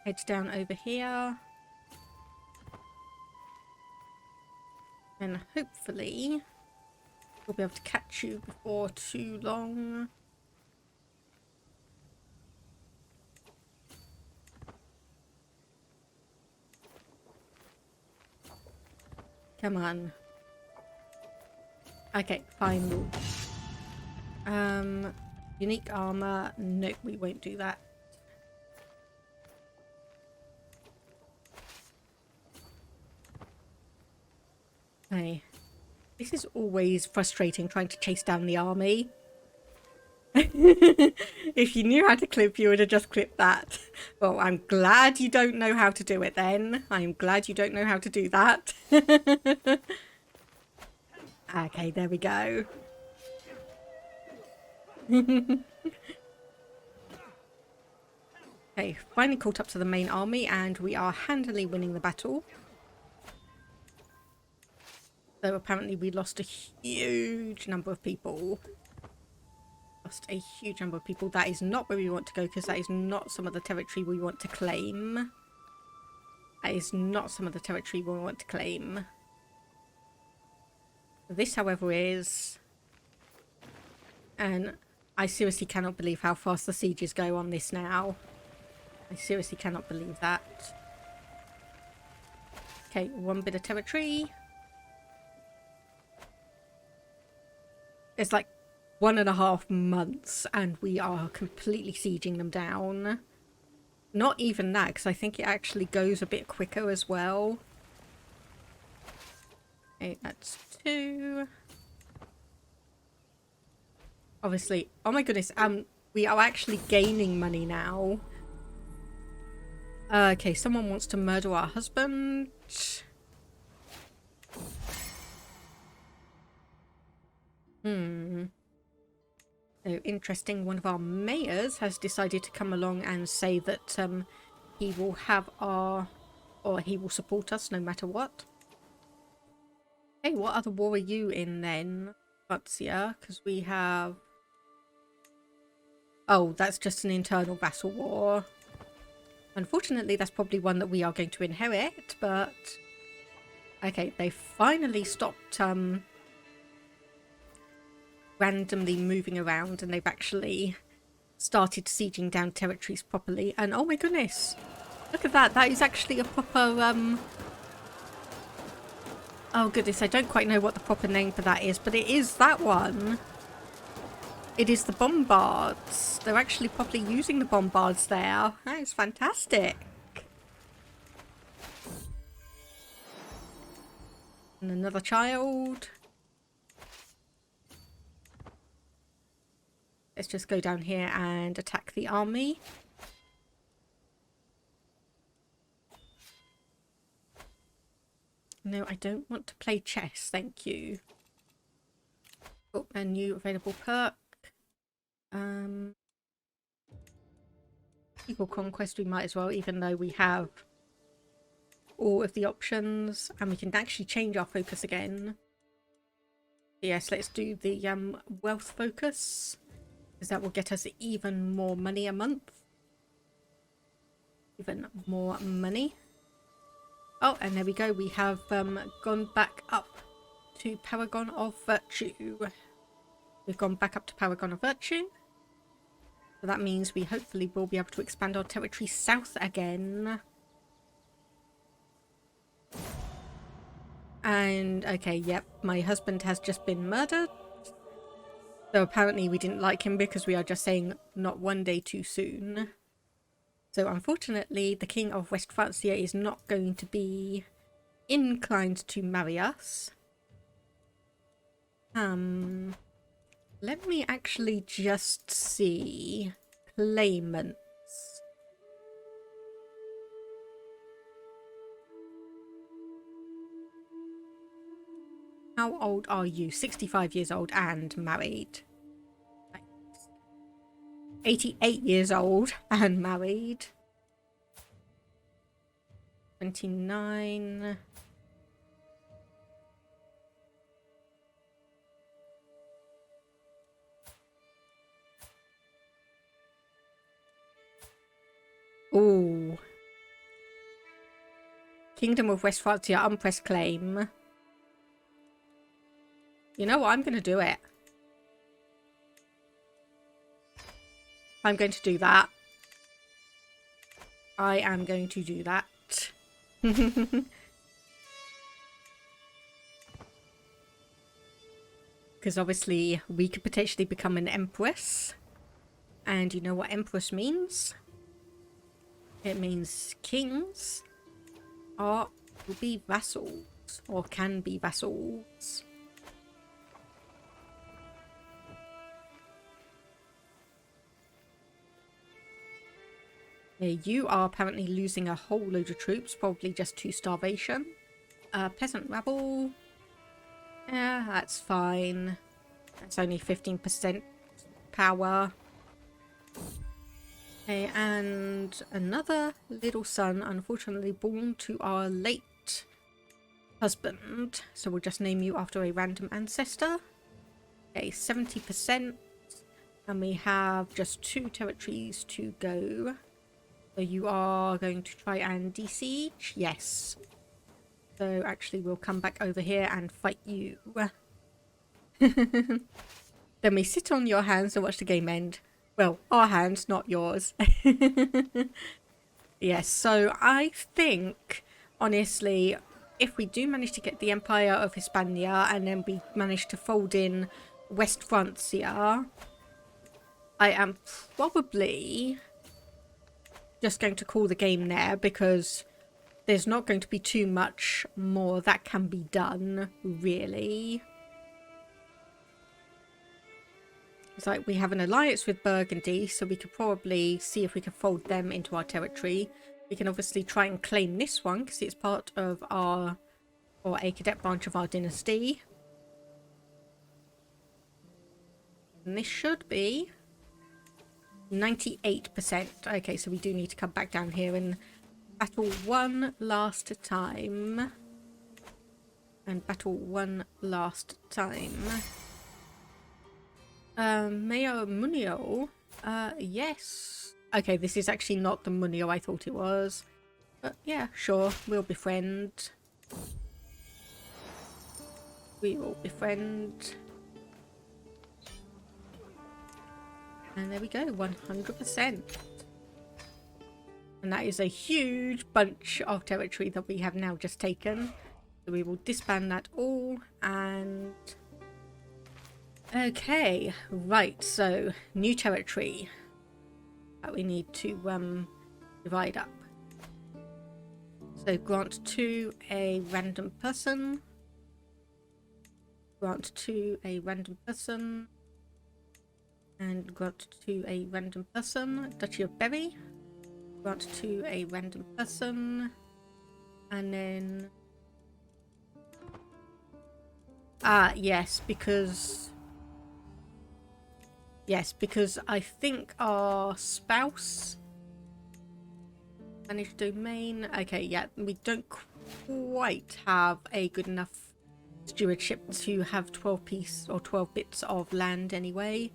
head down over here. And hopefully we'll be able to catch you before too long. Come on. Okay, fine. Unique armor. Nope, we won't do that. Hey, this is always frustrating trying to chase down the army. If you knew how to clip, you would have just clipped that. Well, I'm glad you don't know how to do it then. I'm glad you don't know how to do that. Okay, there we go. Okay, finally caught up to the main army and we are handily winning the battle. So apparently we lost a huge number of people. Lost a huge number of people. That is not where we want to go because that is not some of the territory we want to claim. That is not some of the territory we want to claim. This, however, is... And I seriously cannot believe how fast the sieges go on this now. I seriously cannot believe that. Okay, one bit of territory. It's like 1.5 months and we are completely sieging them down. Not even that, because I think it actually goes a bit quicker as well. Okay, that's 2. Obviously, oh my goodness, we are actually gaining money now. Okay, someone wants to murder our husband. So interesting, one of our mayors has decided to come along and say that he will have our... or he will support us no matter what. Hey, what other war are you in then? Francia, because we have... Oh, that's just an internal vassal war. Unfortunately, that's probably one that we are going to inherit, but... Okay, they finally stopped randomly moving around and they've actually started sieging down territories properly. And oh my goodness, look at that. That is actually a proper... Oh goodness, I don't quite know what the proper name for that is, but it is that one. It is the bombards. They're actually properly using the bombards there. That is fantastic. And another child. Let's just go down here and attack the army. No, I don't want to play chess, thank you. Oh, a new available perk. People conquest, we might as well, even though we have all of the options. And we can actually change our focus again. Yes, let's do the wealth focus. Because that will get us even more money a month. Even more money. Oh, and there we go. We have gone back up to Paragon of Virtue. We've gone back up to Paragon of Virtue. So that means we hopefully will be able to expand our territory south again. And, okay, yep, my husband has just been murdered. So apparently we didn't like him because we are just saying not one day too soon. So unfortunately the King of West Francia is not going to be inclined to marry us. Let me actually just see claimants. How old are you? 65 years old and married. 88 years old and married. 29. Ooh. Kingdom of West Francia, unpressed claim. You know what? I'm going to do it. I'm going to do that. I am going to do that. Because obviously we could potentially become an empress. And you know what empress means? It means kings will be vassals. Or can be vassals. You are apparently losing a whole load of troops, probably just to starvation. Peasant rabble. Yeah, that's fine. That's only 15% power. Okay, and another little son, unfortunately born to our late husband. So we'll just name you after a random ancestor. Okay, 70%. And we have just 2 territories to go. So you are going to try and de-siege? Yes. So actually we'll come back over here and fight you. Then we sit on your hands and watch the game end. Well, our hands, not yours. Yes, so I think, honestly, if we do manage to get the Empire of Hispania and then we manage to fold in West Francia, I am probably just going to call the game there because there's not going to be too much more that can be done, really. It's like we have an alliance with Burgundy, so we could probably see if we can fold them into our territory. We can obviously try and claim this one because it's part of our, or a cadet branch of our dynasty. And this should be 98%. Okay, so we do need to come back down here and battle one last time. And battle one last time. Mayo Munio? Yes. Okay, this is actually not the Munio I thought it was. But yeah, sure, we'll befriend. We will befriend. And there we go, 100%. And that is a huge bunch of territory that we have now just taken. So we will disband that all and... Okay, right, so new territory that we need to divide up. So grant to a random person. Grant to a random person. And grant to a random person. Duchy of Berry. Grant to a random person. And then... yes, because... Yes, because I think our spouse managed domain. Okay, yeah, we don't quite have a good enough stewardship to have 12 bits of land anyway.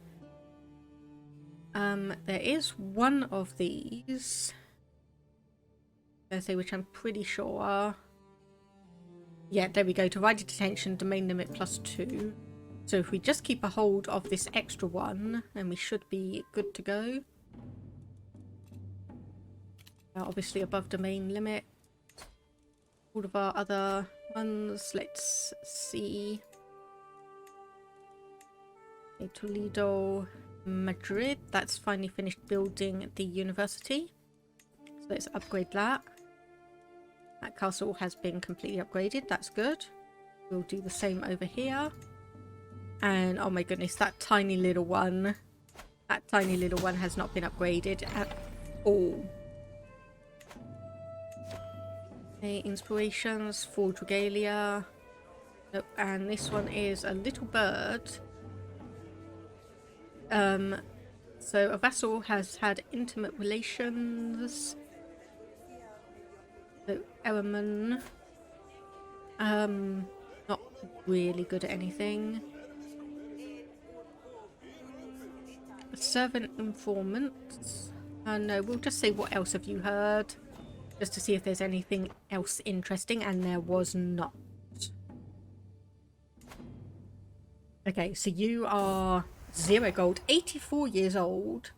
There is one of these, which I'm pretty sure are... Yeah, there we go. Divided detention, domain limit +2. So if we just keep a hold of this extra one, then we should be good to go. Obviously above domain limit. All of our other ones, let's see. Okay, Toledo, Madrid, that's finally finished building the university. So let's upgrade that. That castle has been completely upgraded, that's good. We'll do the same over here. And oh my goodness, that tiny little one has not been upgraded at all. Okay, inspirations, Forge Regalia. Nope, and this one is a little bird. So a vassal has had intimate relations. So Eraman, not really good at anything. Servant informants. No, we'll just say what else have you heard, just to see if there's anything else interesting, and there was not. Okay, so you are 0 gold, 84 years old.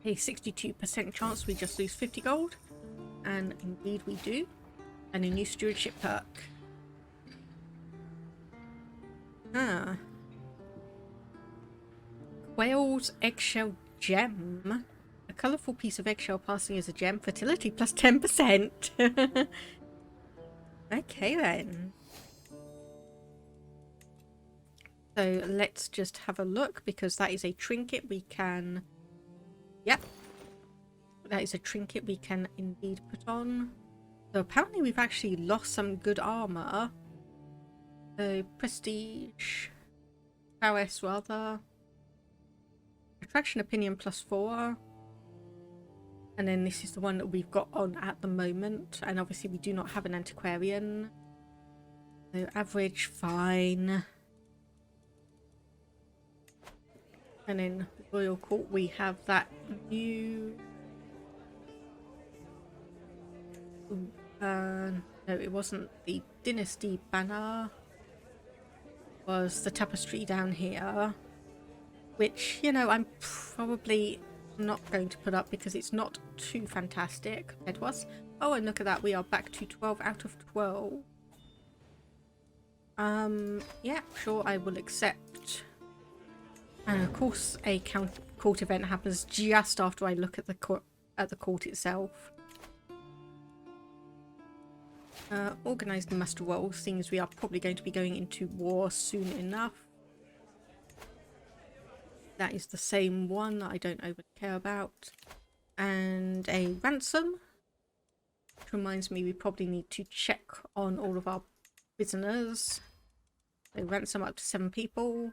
A 62% chance we just lose 50 gold. And indeed we do. And a new stewardship perk. Quail's eggshell gem. A colourful piece of eggshell passing as a gem. Fertility plus 10%. Okay then. So let's just have a look, because that is a trinket we can... Yep. That is a trinket we can indeed put on. So apparently we've actually lost some good armour. So prestige... prowess rather. Attraction opinion plus 4. And then this is the one that we've got on at the moment. And obviously we do not have an antiquarian. So average, fine. And then Royal Court we have that new... no, it wasn't the dynasty banner. It was the tapestry down here. Which, you know, I'm probably not going to put up because it's not too fantastic compared to us. Oh, and look at that, we are back to 12 out of 12. Yeah, sure, I will accept. And of course, a court event happens just after I look at the court itself. Organise the muster roll, seeing as we are probably going to be going into war soon enough. That is the same one that I don't overly care about. And a ransom. Which reminds me we probably need to check on all of our prisoners. So ransom up to 7 people.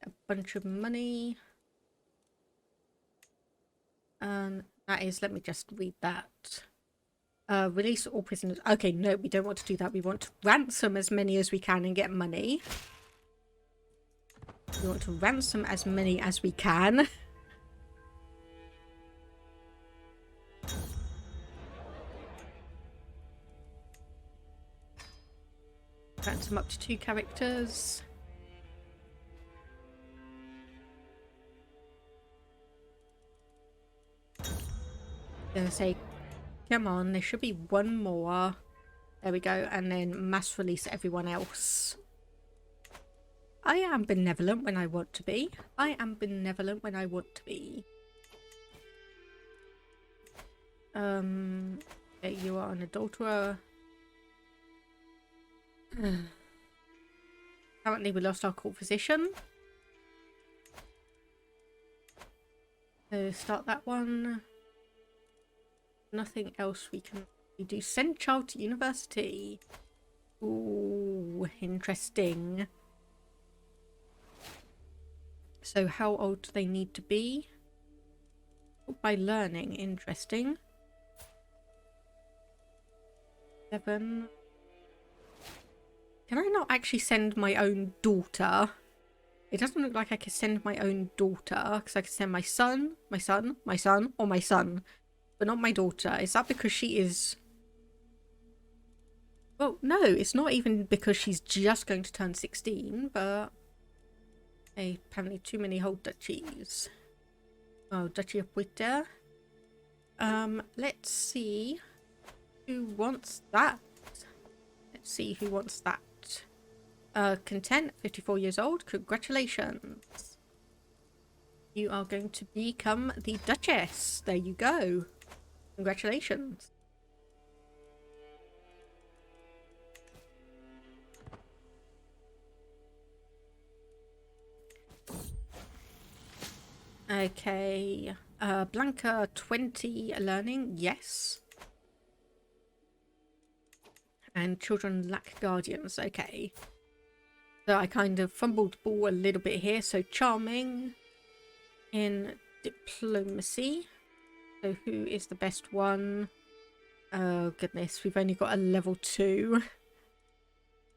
A bunch of money. And that is, let me just read that. Release all prisoners. Okay, no, we don't want to do that. We want to ransom as many as we can and get money. We want to ransom as many as we can. Ransom up to 2 characters. Gonna say, come on, there should be one more. There we go, and then mass release everyone else. I am benevolent when I want to be. I am benevolent when I want to be. Okay, you are an adulterer. Apparently we lost our court physician. So start that one. Nothing else we can do. Send child to university. Ooh, interesting. So how old do they need to be? By learning, interesting. 7. Can I not actually send my own daughter? It doesn't look like I can send my own daughter, because I can send my son, my son, my son, or my son. But not my daughter. Is that because she is... Well, no, it's not even because she's just going to turn 16, but... Hey, apparently too many whole duchies. Oh, Duchy of Puerta. Let's see who wants that. Let's see who wants that. Content, 54 years old. Congratulations. You are going to become the Duchess. There you go. Congratulations. Okay. Blanca, 20 learning. Yes. And children lack guardians. Okay. So I kind of fumbled the ball a little bit here. So charming in diplomacy. So who is the best one? Oh goodness, we've only got a level 2.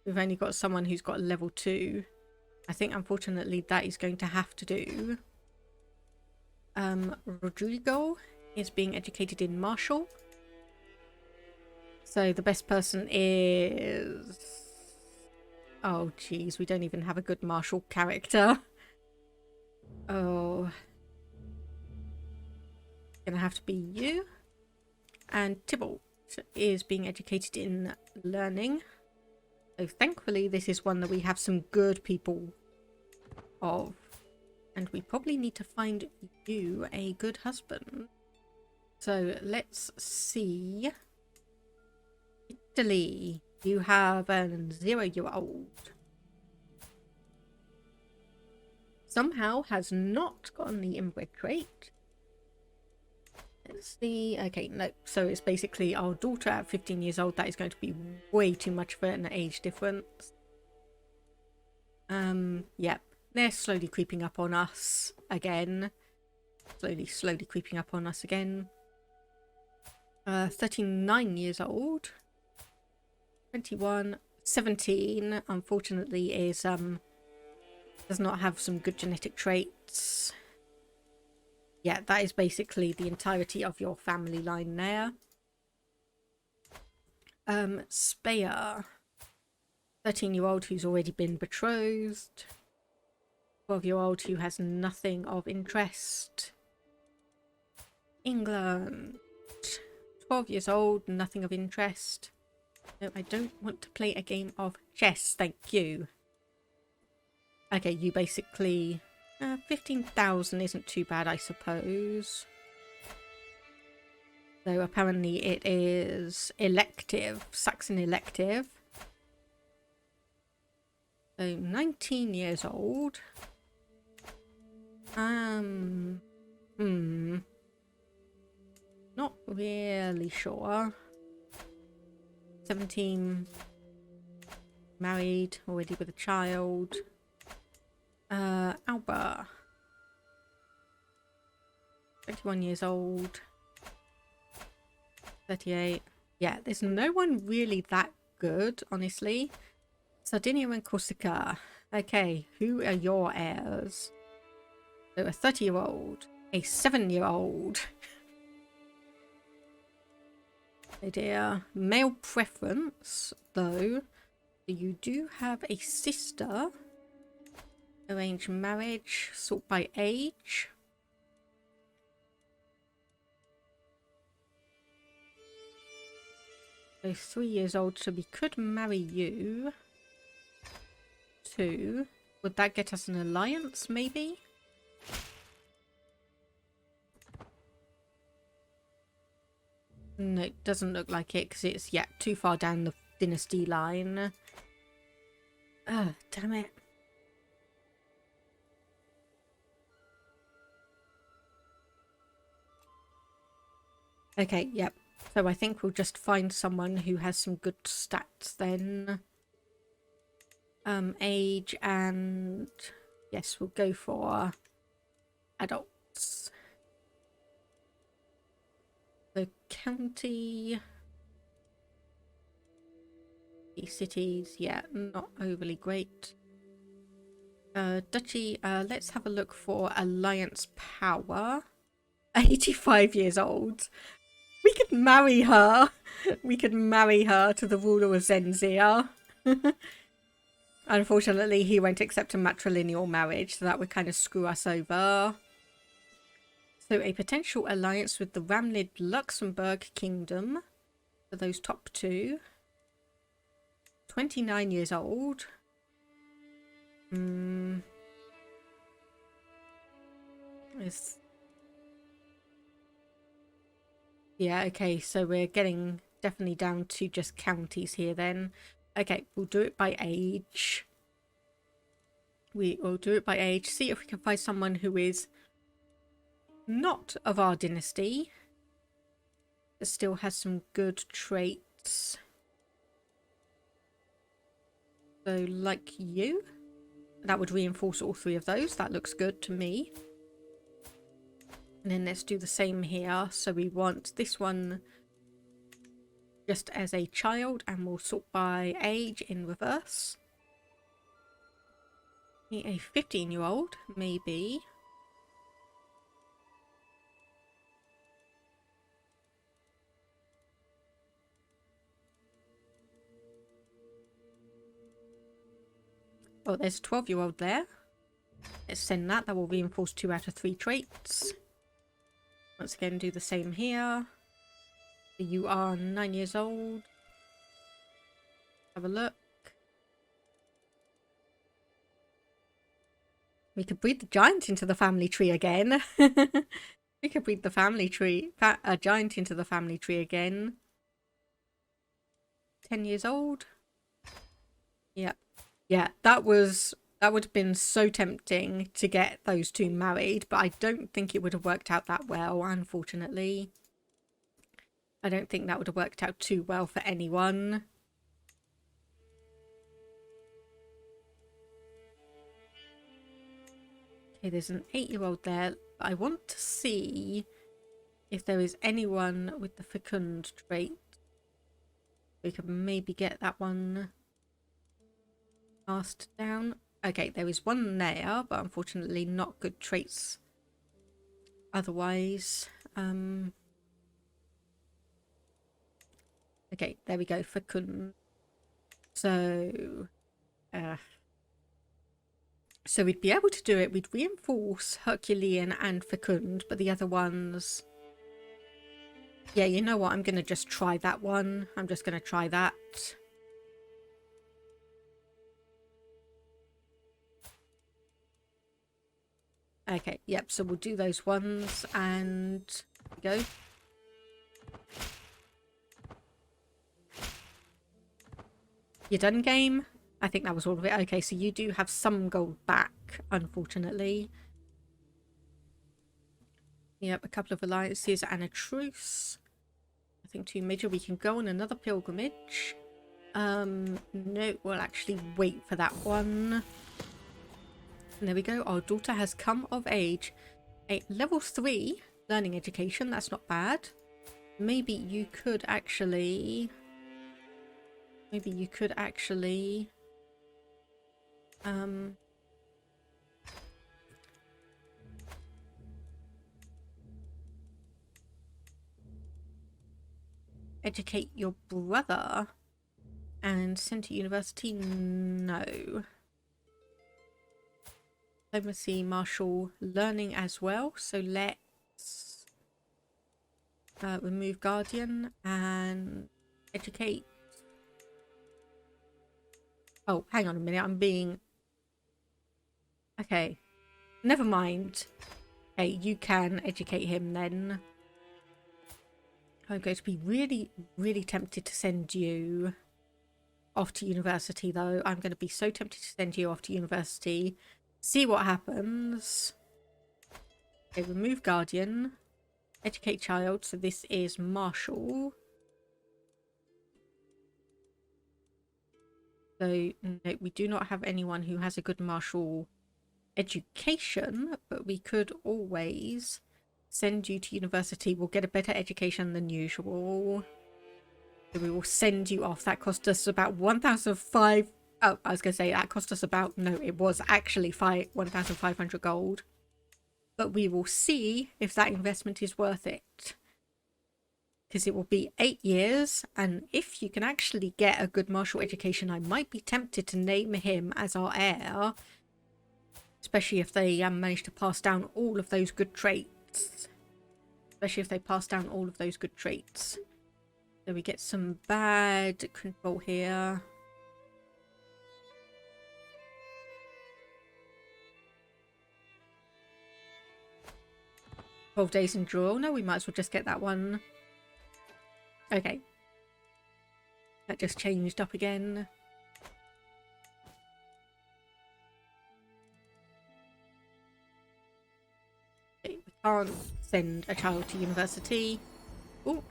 We've only got someone who's got a level 2. I think unfortunately that is going to have to do. Rodrigo is being educated in martial. So the best person is... Oh geez, we don't even have a good martial character. Oh... Gonna have to be you. And Tybalt is being educated in learning. So thankfully this is one that we have some good people of. And we probably need to find you a good husband. So let's see. Italy. You have a 0-year-old. Somehow has not gotten the inbred trait. Let's see. Okay, no. So it's basically our daughter at 15 years old. That is going to be way too much for an age difference. Yep. They're slowly creeping up on us again. Slowly creeping up on us again. 39 years old. 21. 17, unfortunately, is, does not have some good genetic traits. Yeah, that is basically the entirety of your family line there. Speyer. 13-year-old who's already been betrothed. 12-year-old who has nothing of interest. England. 12 years old, nothing of interest. No, I don't want to play a game of chess, thank you. Okay, you basically... 15,000 isn't too bad, I suppose. So apparently it is elective, Saxon elective. So 19 years old. Not really sure. 17, married, already with a child. Alba. 21 years old. 38. Yeah, there's no one really that good, honestly. Sardinia and Corsica. Okay, who are your heirs? So a 30-year-old. A 7-year-old. Oh dear. Male preference, though. You do have a sister. Arranged marriage. Sort by age. So 3 years old, so we could marry you. 2. Would that get us an alliance, maybe? No, it doesn't look like it, because it's, yeah, too far down the dynasty line. Ah, damn it. Okay, yep. So I think we'll just find someone who has some good stats then. Age and... yes, we'll go for adults. The county... the cities, yeah, not overly great. Duchy, let's have a look for alliance power. 85 years old. We could marry her. We could marry her to the ruler of Zenzia. Unfortunately, he won't accept a matrilineal marriage, so that would kind of screw us over. So a potential alliance with the Ramlid Luxembourg Kingdom. For those top two. 29 years old. Yeah, okay, so we're getting definitely down to just counties here then. Okay, we'll do it by age. We will do it by age. See if we can find someone who is not of our dynasty. That still has some good traits. So, like you. That would reinforce all 3 of those. That looks good to me. And then let's do the same here. So we want this one just as a child, and we'll sort by age in reverse. A 15-year-old, maybe. Oh, there's a 12-year-old there. Let's send that. That will reinforce 2 out of 3 traits. Once again, do the same here. You are 9 years old. Have a look. We could breed the giant into the family tree again. We could breed the family tree, a giant into the family tree again. 10 years old. Yeah. Yeah, that would have been so tempting to get those two married, but I don't think it would have worked out that well, unfortunately. I don't think that would have worked out too well for anyone. Okay, there's an 8-year-old there. I want to see if there is anyone with the fecund trait. We could maybe get that one passed down. Okay, there is one there, but unfortunately not good traits otherwise. Okay, there we go, fecund. So we'd be able to do it. We'd reinforce Herculean and fecund, but the other ones... Yeah, you know what? I'm going to just try that one. I'm just going to try that. Okay, yep, so we'll do those ones, and there we go. You're done, game? I think that was all of it. Okay, so you do have some gold back, unfortunately. Yep, a couple of alliances and a truce. Nothing too major. We can go on another pilgrimage. No, we'll actually wait for that one. And there we go. Our daughter has come of age. A level 3 learning education. That's not bad. Maybe you could actually... educate your brother and send to university? No. Diplomacy, martial, learning as well. So let's remove guardian and educate. Oh, hang on a minute. I'm being... Okay. Never mind. Okay, you can educate him then. I'm going to be really, really tempted to send you off to university, though. I'm going to be so tempted to send you off to university. See what happens. Okay, remove guardian. Educate child. So this is martial. So no, we do not have anyone who has a good martial education, but we could always send you to university. We'll get a better education than usual. So we will send you off. That cost us about 1,500. Oh, I was going to say that cost us about... No, it was actually 1,500 gold. But we will see if that investment is worth it. Because it will be 8 years. And if you can actually get a good martial education, I might be tempted to name him as our heir. Especially if they manage to pass down all of those good traits. Especially if they pass down all of those good traits. So we get some bad control here. "12 days in draw." No, we might as well just get that one. Okay. That just changed up again. Okay, we can't send a child to university. Oh,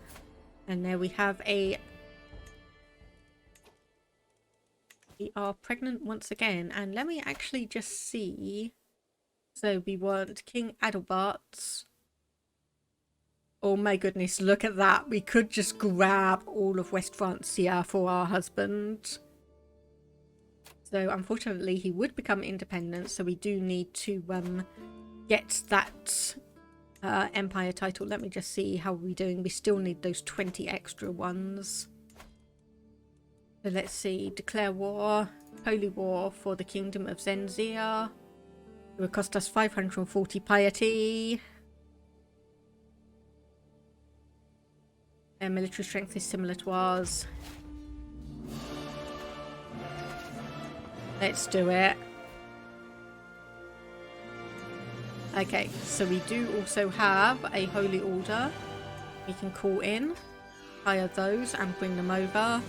and there we have a... We are pregnant once again. And let me actually just see. So we want King Adalbart's... Oh my goodness, look at that. We could just grab all of West Francia for our husband. So unfortunately he would become independent, so we do need to get that empire title. Let me just see how we're doing. We still need those 20 extra ones. So let's see. Declare war. Holy war for the kingdom of Zenzia. It would cost us 540 piety. Their military strength is similar to ours. Let's do it. Okay, so we do also have a holy order we can call in, hire those and bring them over.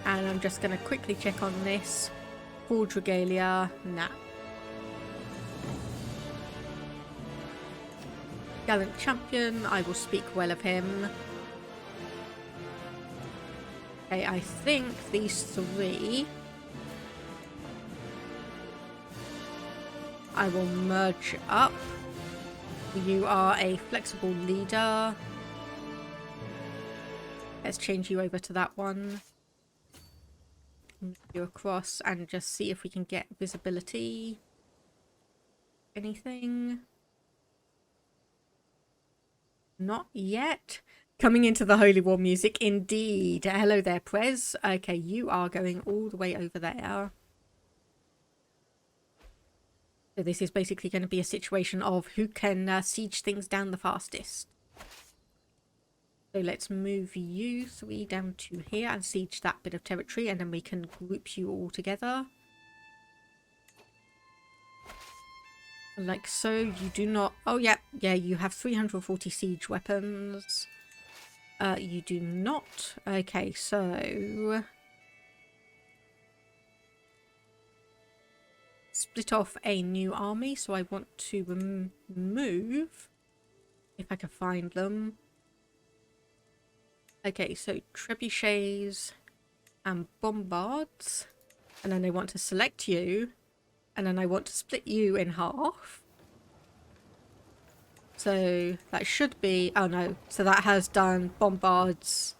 And I'm just going to quickly check on this. Forge Regalia, nah. Gallant Champion, I will speak well of him. Okay, I think these three I will merge up. You are a flexible leader. Let's change you over to that one. Move you across and just see if we can get visibility. Anything? Not yet. Coming into the Holy War music, indeed. Hello there, Prez. Okay, you are going all the way over there. So this is basically going to be a situation of who can siege things down the fastest. So let's move you three down to here and siege that bit of territory, and then we can group you all together. Like so. You do not... Oh, yeah, you have 340 siege weapons. You do not. Okay, so... Split off a new army, so I want to remove, if I can find them. Okay, so trebuchets and bombards, and then I want to select you, and then I want to split you in half. So that should be, oh no, so that has done bombards.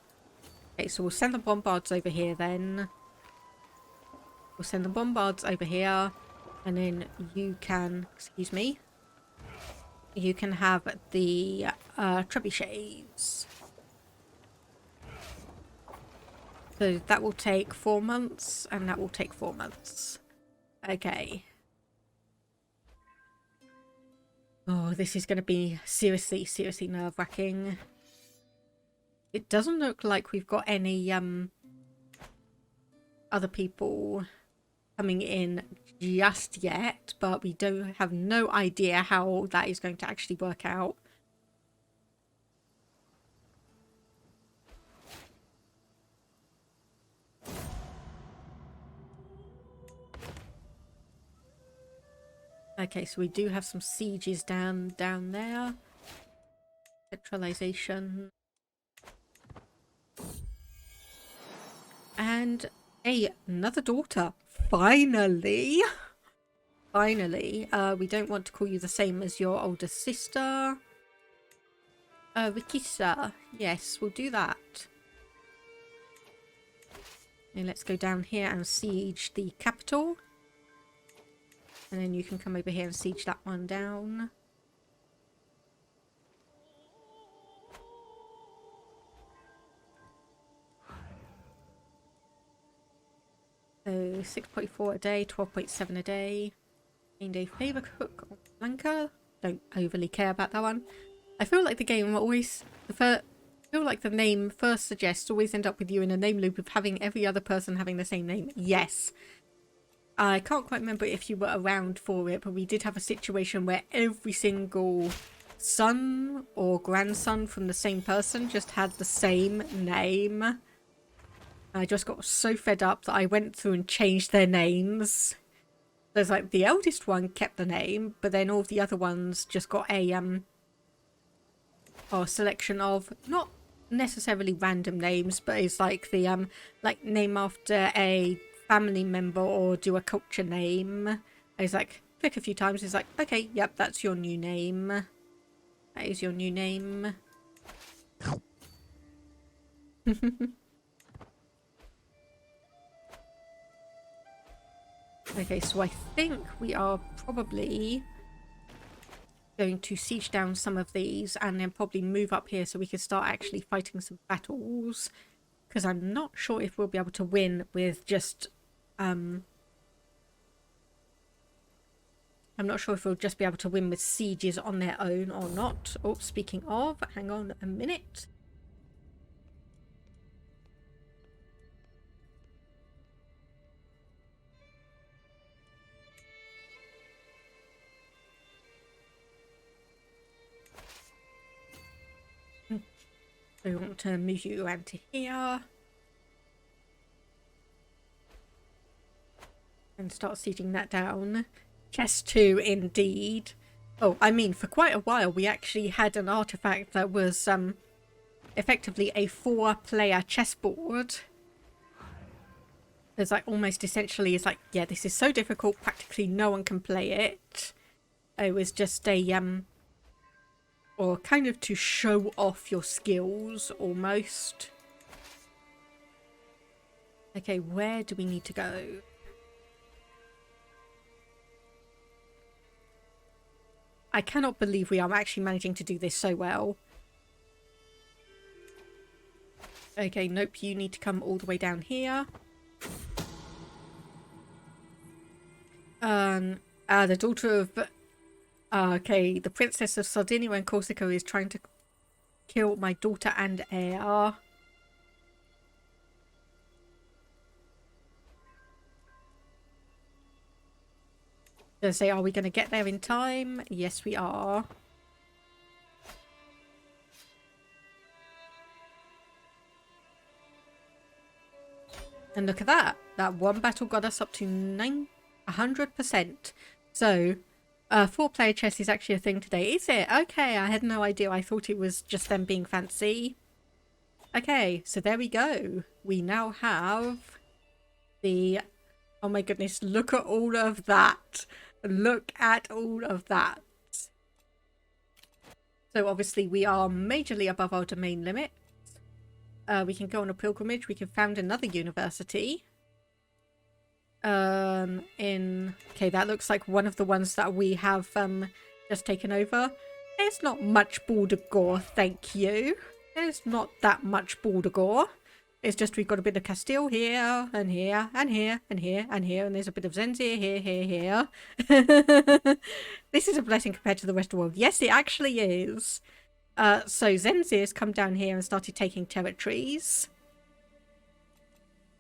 Okay, so we'll send the bombards over here then. We'll send the bombards over here. And then you can, excuse me, you can have the trebuchets. So that will take 4 months, and that will take 4 months. Okay. Oh, this is going to be seriously, seriously nerve-wracking. It doesn't look like we've got any other people coming in just yet, but we don't have no idea how that is going to actually work out. Okay, so we do have some sieges down there. Centralization. And another daughter. Finally! Finally. We don't want to call you the same as your older sister. Rikisa. Yes, we'll do that. And let's go down here and siege the capital. And then you can come over here and siege that one down. So 6.4 a day, 12.7 a day. Named a favour cook on Blanca. Don't overly care about that one. I feel like the game always... I feel like the name first suggests always end up with you in a name loop of having every other person having the same name. Yes. I can't quite remember if you were around for it, but we did have a situation where every single son or grandson from the same person just had the same name. I just got so fed up that I went through and changed their names. There's like the eldest one kept the name, but then all of the other ones just got a selection of not necessarily random names, but it's like the like name after a family member or do a culture name. And it's like click a few times, it's like, okay, yep, that's your new name. That is your new name. Okay, so I think we are probably going to siege down some of these and then probably move up here so we can start actually fighting some battles. Because I'm not sure if we'll be able to win with just... I'm not sure if we'll just be able to win with sieges on their own or not. Oh, speaking of, hang on a minute. So we want to move you around to here. And start sieging that down. Chest 2, indeed. Oh, I mean, for quite a while we actually had an artifact that was effectively a 4-player chessboard. There's like almost essentially, it's like, yeah, this is so difficult, practically no one can play it. It was just a or kind of to show off your skills almost. Okay, where do we need to go? I cannot believe we are actually managing to do this so well. Okay, nope, you need to come all the way down here. The daughter of... okay, the Princess of Sardinia and Corsica is trying to kill my daughter and heir. Gonna say, are we going to get there in time? Yes, we are. And look at that. That one battle got us up to 100%. So, 4-player chess is actually a thing today. Is it? Okay, I had no idea. I thought it was just them being fancy. Okay, so there we go. We now have the... Oh my goodness, look at all of that. Look at all of that. So obviously we are majorly above our domain limit. We can go on a pilgrimage. We can found another university. Okay, that looks like one of the ones that we have just taken over. There's not much border gore, thank you. There's not that much border gore. It's just we've got a bit of Castile here, and here, and here, and here, and here, and there's a bit of Zenzir here, here. This is a blessing compared to the rest of the world. Yes, it actually is. So Zenzir's come down here and started taking territories.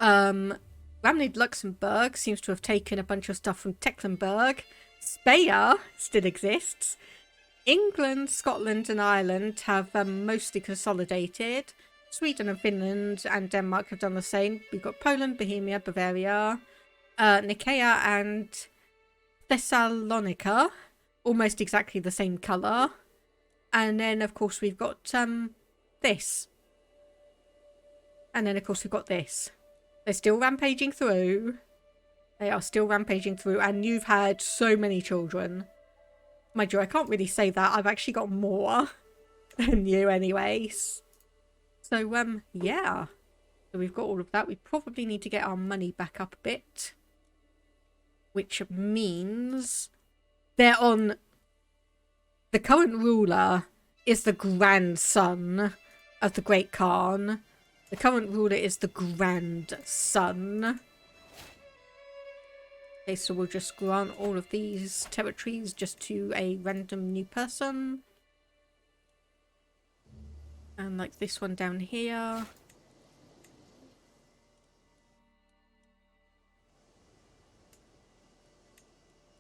Luxembourg seems to have taken a bunch of stuff from Tecklenburg. Speyer still exists. England, Scotland, and Ireland have mostly consolidated. Sweden and Finland and Denmark have done the same. We've got Poland, Bohemia, Bavaria, Nicaea and Thessalonica, almost exactly the same colour. And then, of course, we've got this. And then, of course, we've got this. They're still rampaging through. They are still rampaging through. And you've had so many children. Mind you, I can't really say that. I've actually got more than you anyways. So, yeah. So we've got all of that. We probably need to get our money back up a bit. Which means they're on... The current ruler is the grandson of the Great Khan. The current ruler is the grandson. Okay, so we'll just grant all of these territories just to a random new person. And like this one down here.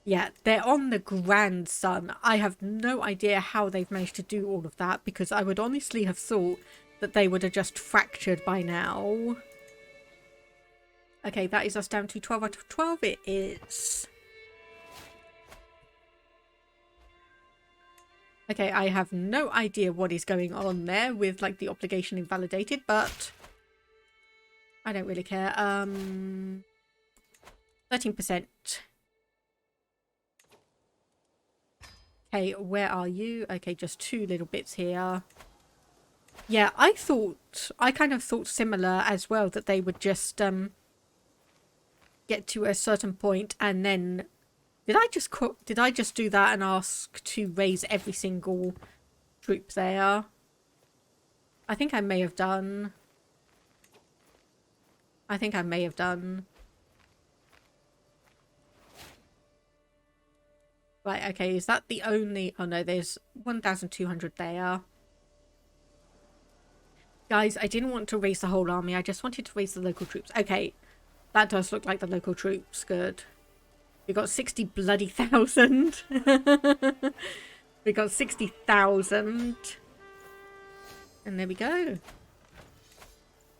Yeah, they're on the grandson. I have no idea how they've managed to do all of that, because I would honestly have thought that they would have just fractured by now. Okay, that is us down to 12 out of 12. It is. Okay, I have no idea what is going on there with, like, the obligation invalidated, but I don't really care. 13%. Okay, where are you? Okay, just 2 little bits here. Yeah, I kind of thought similar as well, that they would just get to a certain point and then... Did I just do that and ask to raise every single troop there? I think I may have done. I think I may have done. Right, okay, is that the only... Oh no, there's 1,200 there. Guys, I didn't want to raise the whole army. I just wanted to raise the local troops. Okay, that does look like the local troops. Good. We got 60 bloody thousand. We got 60,000. And there we go.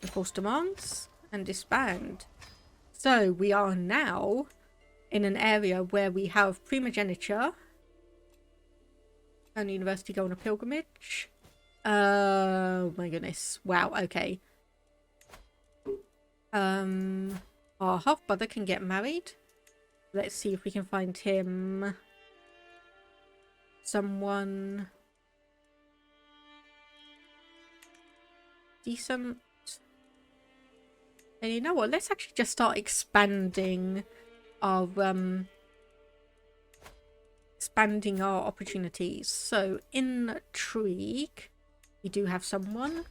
Enforce demands and disband. So we are now in an area where we have primogeniture. And university go on a pilgrimage. Oh my goodness. Wow, okay. Our half-brother can get married. Let's see if we can find him someone decent. And you know what? Let's actually just start expanding our opportunities. So intrigue, we do have someone,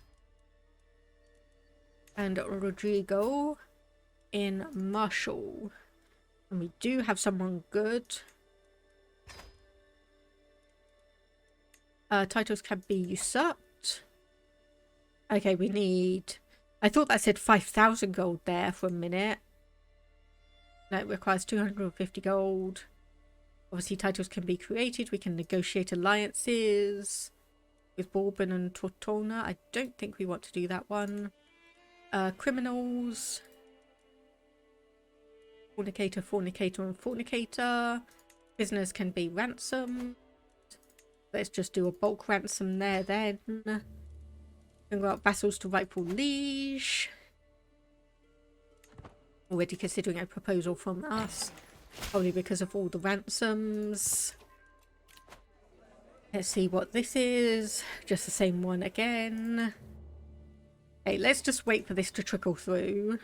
and Rodrigo in martial, and we do have someone good. Titles can be usurped. Okay, we need... I thought that said 5,000 gold there for a minute. No, it requires 250 gold. Obviously, titles can be created. We can negotiate alliances with Bourbon and Tortona. I don't think we want to do that one. Criminals. Fornicator, fornicator, and fornicator. Prisoners can be ransomed. Let's just do a bulk ransom there then. Convert vassals to rightful liege. Already considering a proposal from us. Probably because of all the ransoms. Let's see what this is. Just the same one again. Okay, let's just wait for this to trickle through.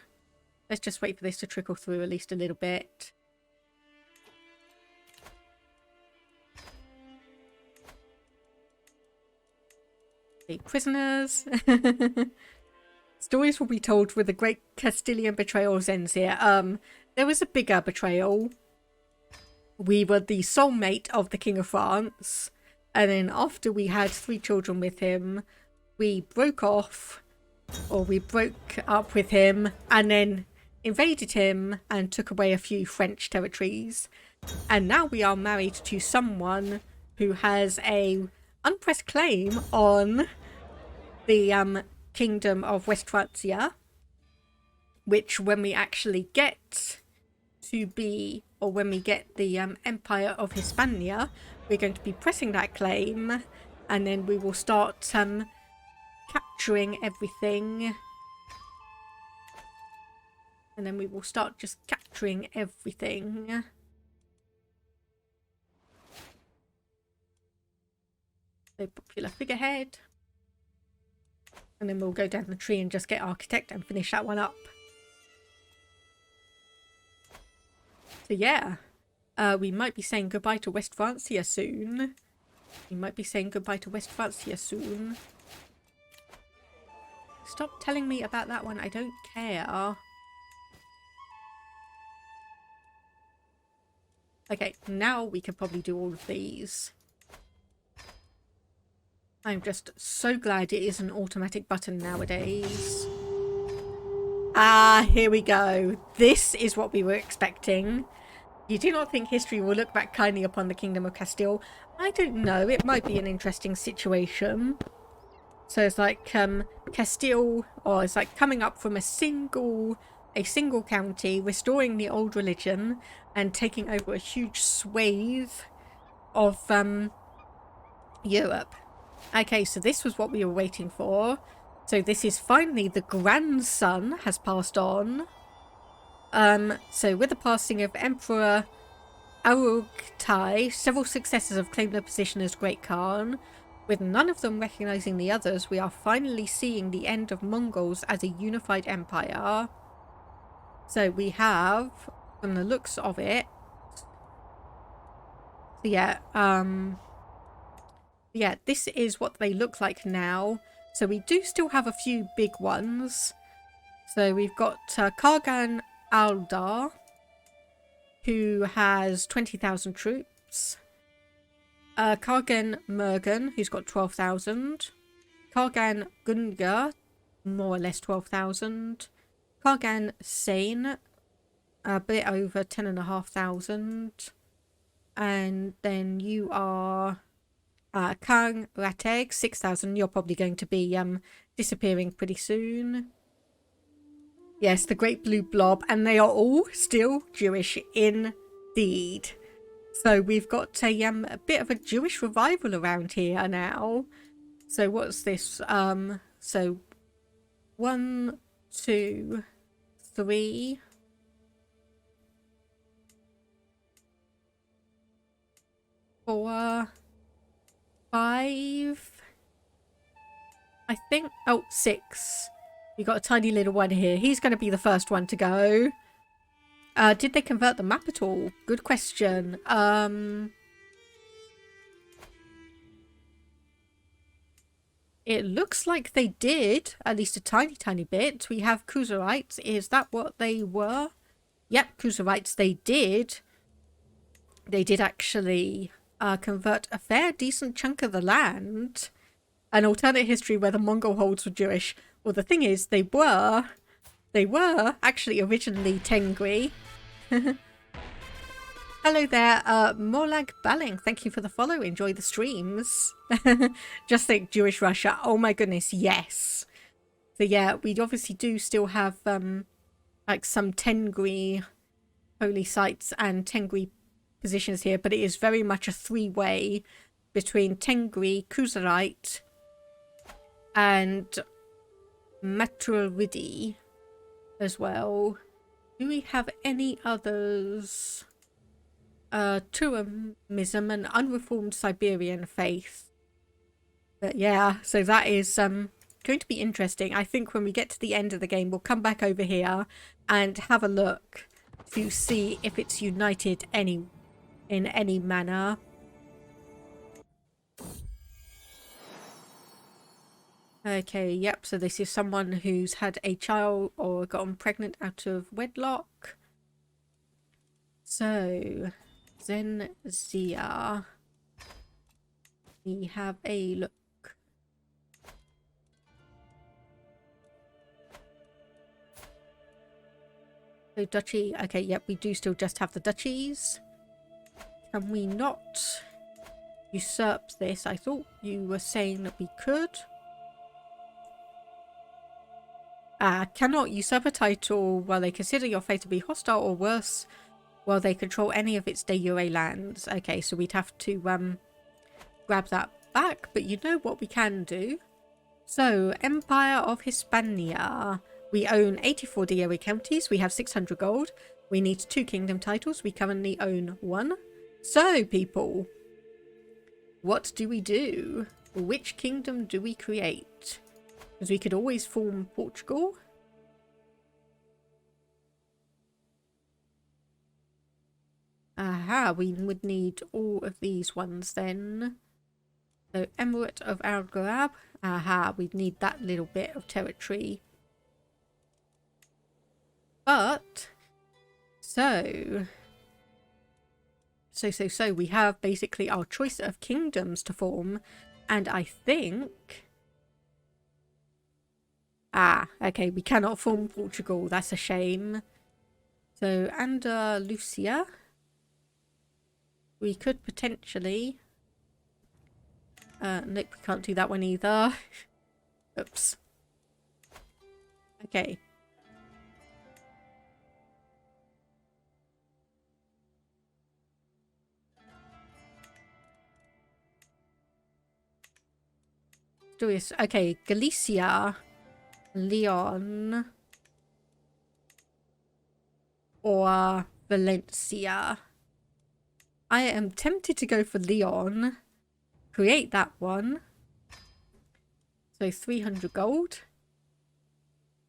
Let's just wait for this to trickle through at least a little bit. Prisoners. Stories will be told with the great Castilian betrayals ends here. There was a bigger betrayal. We were the soulmate of the King of France, and then after we had 3 children with him, we broke off, or we broke up with him, and then invaded him and took away a few French territories. And now we are married to someone who has a unpressed claim on the Kingdom of West Francia, which when we actually get to be, or when we get the Empire of Hispania, we're going to be pressing that claim, and then we will start capturing everything. And then we will start just capturing everything. So popular figurehead. And then we'll go down the tree and just get architect and finish that one up. So yeah, we might be saying goodbye to West Francia soon. We might be saying goodbye to West Francia soon. Stop telling me about that one, I don't care. Okay, now we can probably do all of these. I'm just so glad it is an automatic button nowadays. Ah, here we go. This is what we were expecting. You do not think history will look back kindly upon the Kingdom of Castile? I don't know. It might be an interesting situation. So it's like Castile, or it's like coming up from a single county, restoring the old religion, and taking over a huge swathe of Europe. Okay, so this was what we were waiting for. So this is finally the grandson has passed on. So with the passing of Emperor Uruk-tai, several successors have claimed their position as Great Khan. With none of them recognizing the others, we are finally seeing the end of Mongols as a unified empire. So we have, from the looks of it, so yeah, this is what they look like now. So we do still have a few big ones. So we've got Kargan Aldar, who has 20,000 troops. Kargan Mergan, who's got 12,000. Kargan Gunga, more or less 12,000. Kargan Sane, a bit over 10,500. And then you are Kang Rateg, 6,000. You're probably going to be disappearing pretty soon. Yes, the Great Blue Blob, and they are all still Jewish indeed. So we've got a bit of a Jewish revival around here now. So what's this? So 1, 2, 3, 4, 5. I think. Oh, 6. We got a tiny little one here. He's going to be the first one to go. Did they convert the map at all? Good question. It looks like they did, at least a tiny bit. We have Crusarites. Is that what they were? Yep, Crusarites, they did. They did actually convert a fair decent chunk of the land. An alternate history where the Mongol holds were Jewish. Well, the thing is, they were actually originally Tengri. Hello there, Molag Baling. Thank you for the follow. Enjoy the streams. Just think Jewish Russia. Oh my goodness, yes. So yeah, we obviously do still have like some Tengri holy sites and Tengri positions here, but it is very much a three-way between Tengri, Khuzarite, and Maturidi as well. Do we have any others? Tuamism and unreformed Siberian faith. But yeah, so that is going to be interesting. I think when we get to the end of the game, we'll come back over here and have a look to see if it's united in any manner. Okay, yep, so this is someone who's had a child or gotten pregnant out of wedlock. So, Zenzia. We have a look. So Duchy, okay, yep, we do still just have the duchies. Can we not usurp this? I thought you were saying that we could. Cannot usurp a title while they consider your fate to be hostile or worse, while they control any of its de jure lands. Okay, so we'd have to grab that back, but you know what we can do. So, Empire of Hispania. We own 84 de jure counties. We have 600 gold. We need 2 kingdom titles. We currently own 1. So, people, what do we do? Which kingdom do we create? Because we could always form Portugal. Aha, we would need all of these ones then. So, Emirate of Al-Garab. Aha, we'd need that little bit of territory. But, so we have basically our choice of kingdoms to form. And I think... okay, we cannot form Portugal. That's a shame. So, Andalusia. We could potentially... nope, we can't do that one either. Oops. Okay. Do this. Okay, Galicia. Leon or Valencia. I am tempted to go for Leon. Create that one. So 300 gold.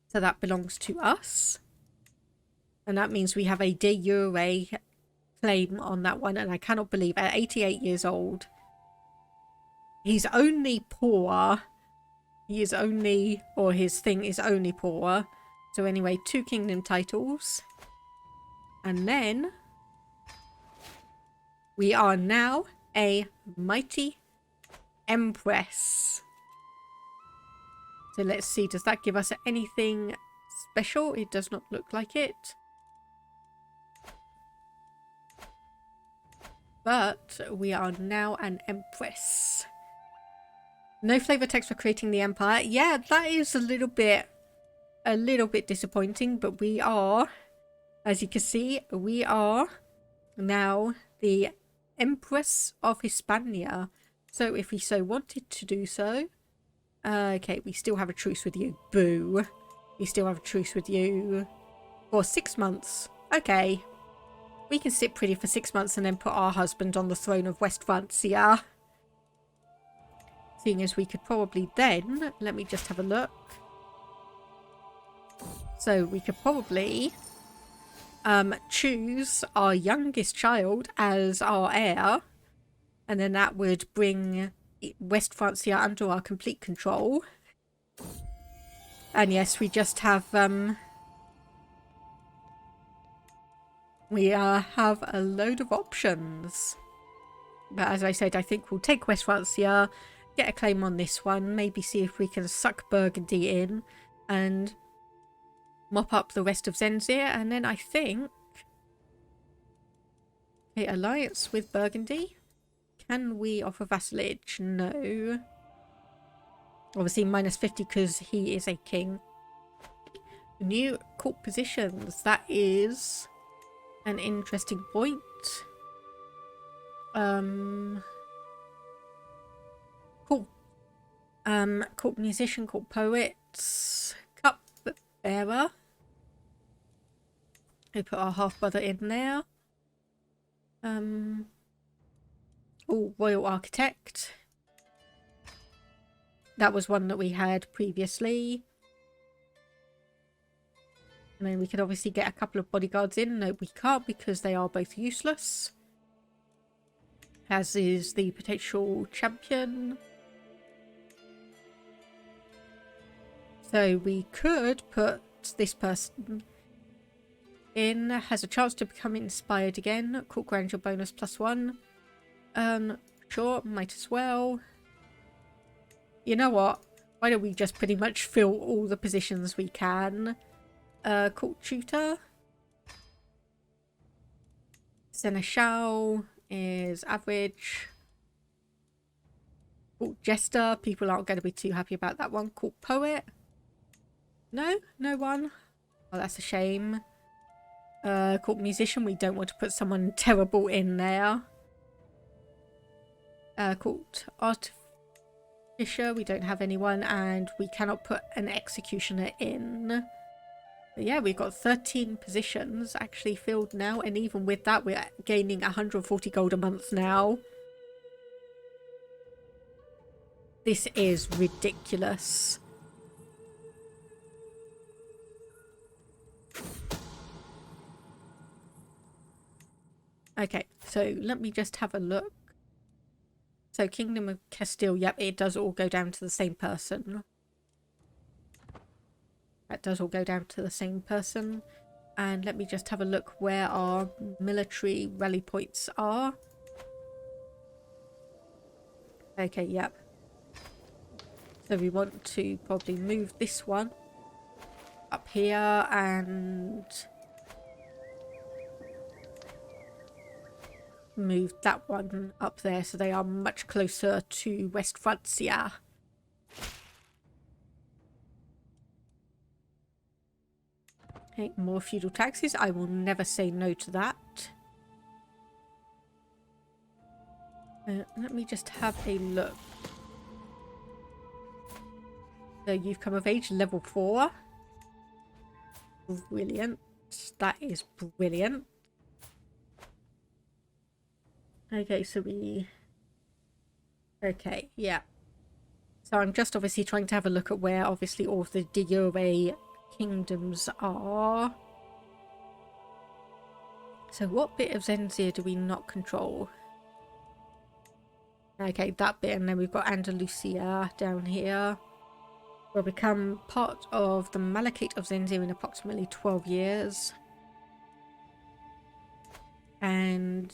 So that belongs to us. And that means we have a de jure claim on that one. And I cannot believe at 88 years old, he's only poor. He is only, or his thing is only poor. So anyway, 2 kingdom titles. And then we are now a mighty empress. So let's see, does that give us anything special? It does not look like it. but we are now an empress. No flavor text for creating the empire. Yeah, that is a little bit disappointing, but we are, as you can see, we are now the Empress of Hispania. So if we so wanted to do so, okay, we still have a truce with you. Boo. We still have a truce with you for 6 months. Okay. We can sit pretty for 6 months and then put our husband on the throne of West Francia. Seeing as we could probably then, let me just have a look. So we could probably choose our youngest child as our heir. And then that would bring West Francia under our complete control. And yes, we just have have a load of options. But as I said, I think we'll take West Francia, get a claim on this one, maybe see if we can suck Burgundy in and mop up the rest of Zenzir, and then I think a alliance with Burgundy. Can we offer vassalage? No. Obviously minus 50 because he is a king. New court positions. That is an interesting point. Cool. Court musician, court poets, cup bearer. We put our half brother in there. Oh, royal architect. That was one that we had previously. And then we could obviously get a couple of bodyguards in. No, we can't because they are both useless. As is the potential champion. So we could put this person in. Has a chance to become inspired again. Court grandeur bonus +1. Sure, might as well. You know what? Why don't we just pretty much fill all the positions we can? Court tutor. Seneschal is average. Court jester. People aren't going to be too happy about that one. Court poet. No? No one? Oh, that's a shame. Court musician. We don't want to put someone terrible in there. Court artificer. We don't have anyone. And we cannot put an executioner in. But yeah, we've got 13 positions actually filled now. And even with that, we're gaining 140 gold a month now. This is ridiculous. Okay, so let me just have a look. So Kingdom of Castile, yep, it does all go down to the same person. That does all go down to the same person. And let me just have a look where our military rally points are. Okay, yep. So we want to probably move this one up here and move that one up there so they are much closer to West Francia. Okay, more feudal taxes. I will never say no to that. Let me just have a look. So you've come of age, level 4. Brilliant. That is brilliant. Okay, so we... Okay, yeah. So I'm just obviously trying to have a look at where obviously all of the de jure kingdoms are. So what bit of Zenzir do we not control? Okay, that bit, and then we've got Andalusia down here. Will become part of the Malachite of Zenzir in approximately 12 years. And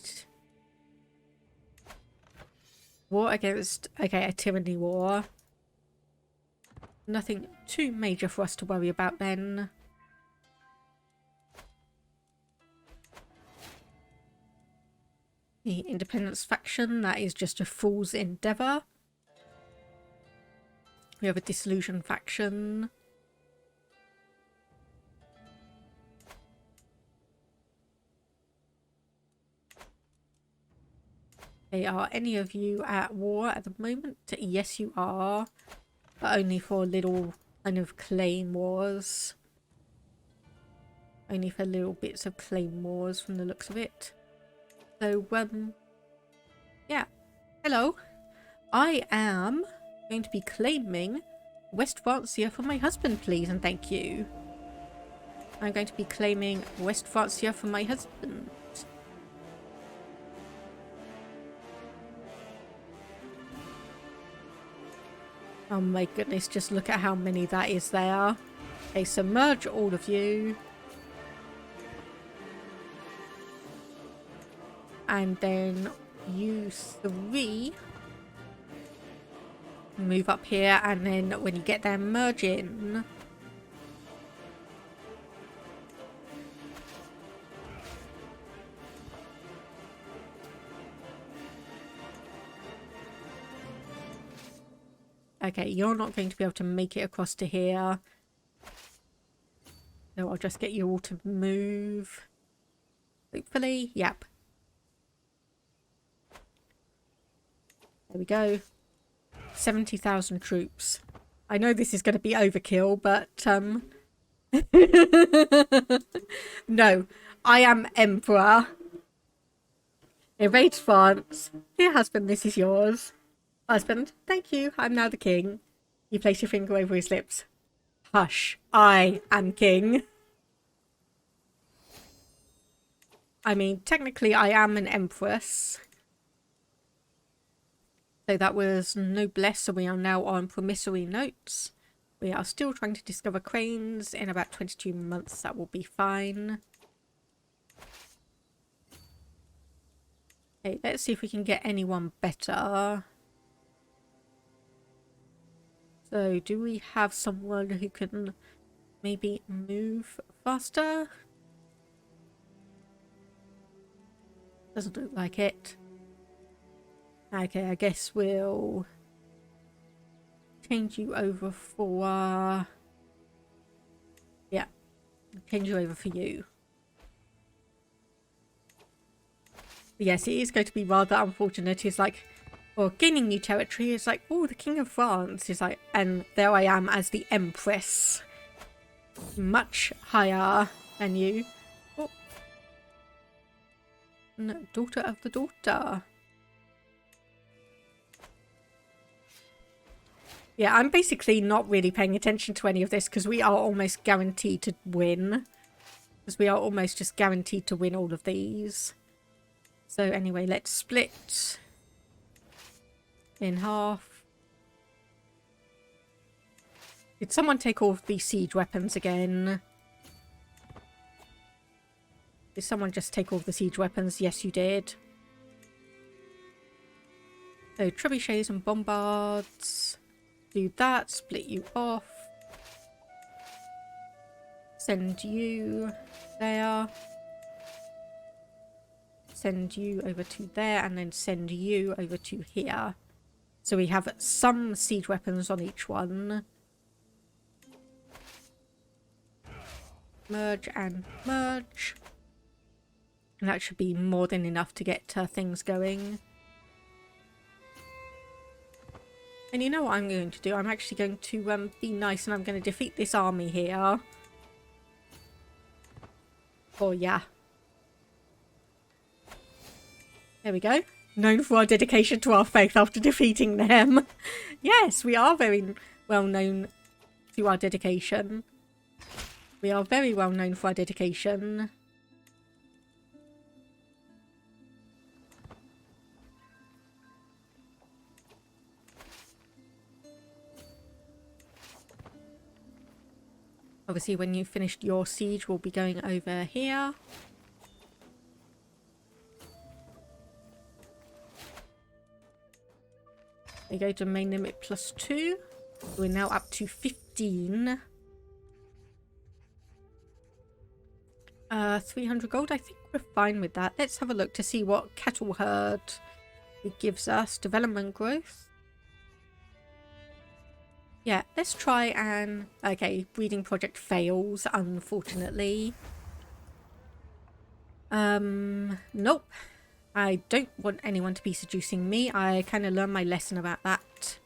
war against, okay, a tyranny war. Nothing too major for us to worry about then. The independence faction, that is just a fool's endeavour. We have a disillusion faction. Okay, are any of you at war at the moment? Yes, you are. But only for little kind of claim wars. Only for little bits of claim wars from the looks of it. So, yeah. Hello. I am going to be claiming West Francia for my husband, please, and thank you. I'm going to be claiming West Francia for my husband. Oh my goodness, just look at how many that is there. Okay, so merge all of you. And then you three move up here, and then when you get there, merge in. Okay, you're not going to be able to make it across to here. So I'll just get you all to move. Hopefully, yep. There we go. 70,000 troops. I know this is going to be overkill, but no, I am Emperor. Invade France. Dear husband, this is yours. Husband, thank you. I'm now the king. You place your finger over his lips. Hush, I am king. I mean, technically I am an empress. So that was noblesse, so we are now on promissory notes. We are still trying to discover cranes. In about 22 months, that will be fine. Okay, let's see if we can get anyone better. So, do we have someone who can maybe move faster? Doesn't look like it. Okay, I guess we'll change you over for... yeah, change you over for you. But yes, it is going to be rather unfortunate. It's like, well, gaining new territory is like, oh, the King of France is like, and there I am as the Empress. Much higher than you. Oh. No, daughter of the daughter. Yeah, I'm basically not really paying attention to any of this because we are almost guaranteed to win. Because we are almost just guaranteed to win all of these. So anyway, let's split in half. Did someone take all of the siege weapons again? Did someone just take all of the siege weapons? Yes, you did. So trebuchets and bombards. Do that, split you off. Send you there. Send you over to there, and then send you over to here. So we have some siege weapons on each one. Merge and merge. And that should be more than enough to get things going. And you know what I'm going to do? I'm actually going to be nice, and I'm going to defeat this army here. Oh, yeah. There we go. Known for our dedication to our faith after defeating them. Yes, we are very well known to our dedication. We are very well known for our dedication. Obviously, when you've finished your siege, we'll be going over here. We go to main limit +2. We're now up to 15. 300 gold. I think we're fine with that. Let's have a look to see what cattle herd it gives us. Development growth. Yeah, let's try and... Okay, breeding project fails, unfortunately. Nope. I don't want anyone to be seducing me. I kind of learned my lesson about that.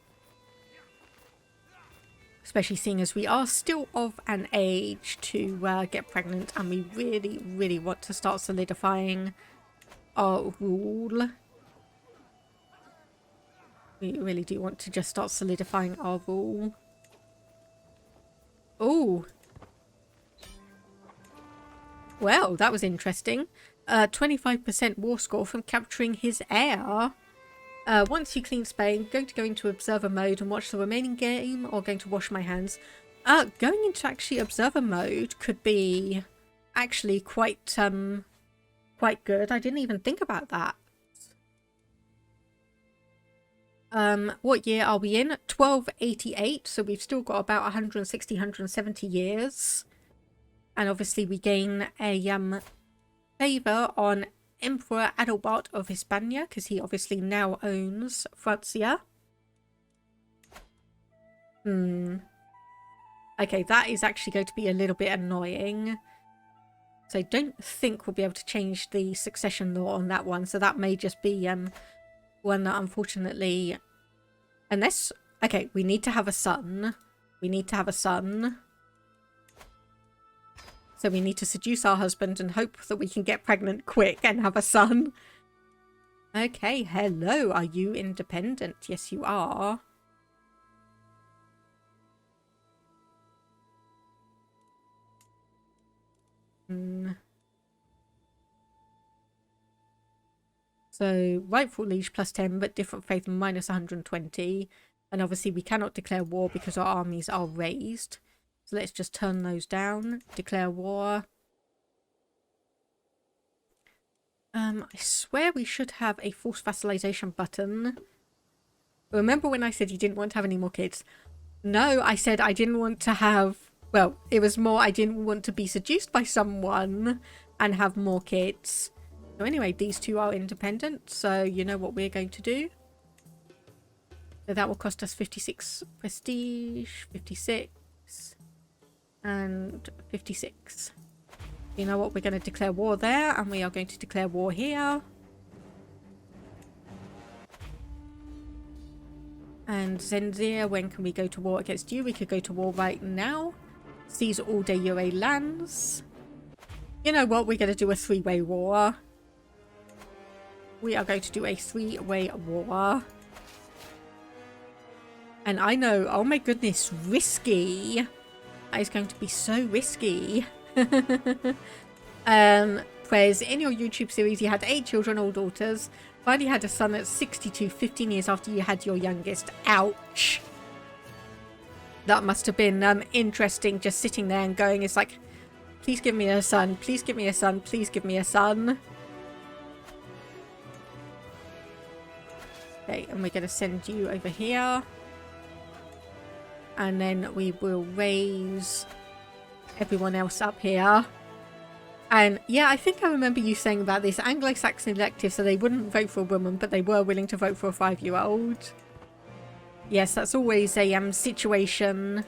Especially seeing as we are still of an age to get pregnant, and we really, really want to start solidifying our rule. We really do want to just start solidifying our rule. Oh. Well, that was interesting. 25% war score from capturing his heir. Once you clean Spain, going to go into observer mode and watch the remaining game, or going to wash my hands? Going into actually observer mode could be actually quite good. I didn't even think about that. What year are we in? 1288, so we've still got about 160, 170 years. And obviously we gain a favour on Emperor Adalbert of Hispania, because he obviously now owns Francia. Okay, that is actually going to be a little bit annoying. So I don't think we'll be able to change the succession law on that one. So that may just be one that unfortunately... Unless... Okay, we need to have a son. We need to have a son. So we need to seduce our husband and hope that we can get pregnant quick and have a son. Okay, hello. Are you independent? Yes, you are. So, rightful liege plus 10, but different faith minus 120. And obviously we cannot declare war because our armies are raised. So let's just turn those down. Declare war. I swear we should have a forced vassalization button. Remember when I said you didn't want to have any more kids? No, I said I didn't want to have... Well, it was more I didn't want to be seduced by someone and have more kids. So anyway, these two are independent. So you know what we're going to do? So that will cost us 56 prestige, 56... and 56. You know what? We're going to declare war there, and we are going to declare war here. And Zenzir, when can we go to war against you? We could go to war right now. Seize all de jure lands. You know what? We're going to do a three-way war. We are going to do a three-way war. And I know, oh my goodness, risky. That is going to be so risky. Prez, in your YouTube series, you had 8 children, all daughters. Finally had a son at 62, 15 years after you had your youngest. Ouch. That must have been interesting, just sitting there and going, it's like, please give me a son, please give me a son, please give me a son. Okay, and we're going to send you over here. And then we will raise everyone else up here. And yeah, I think I remember you saying about this Anglo-Saxon elective, so they wouldn't vote for a woman, but they were willing to vote for a 5-year-old. Yes, that's always a situation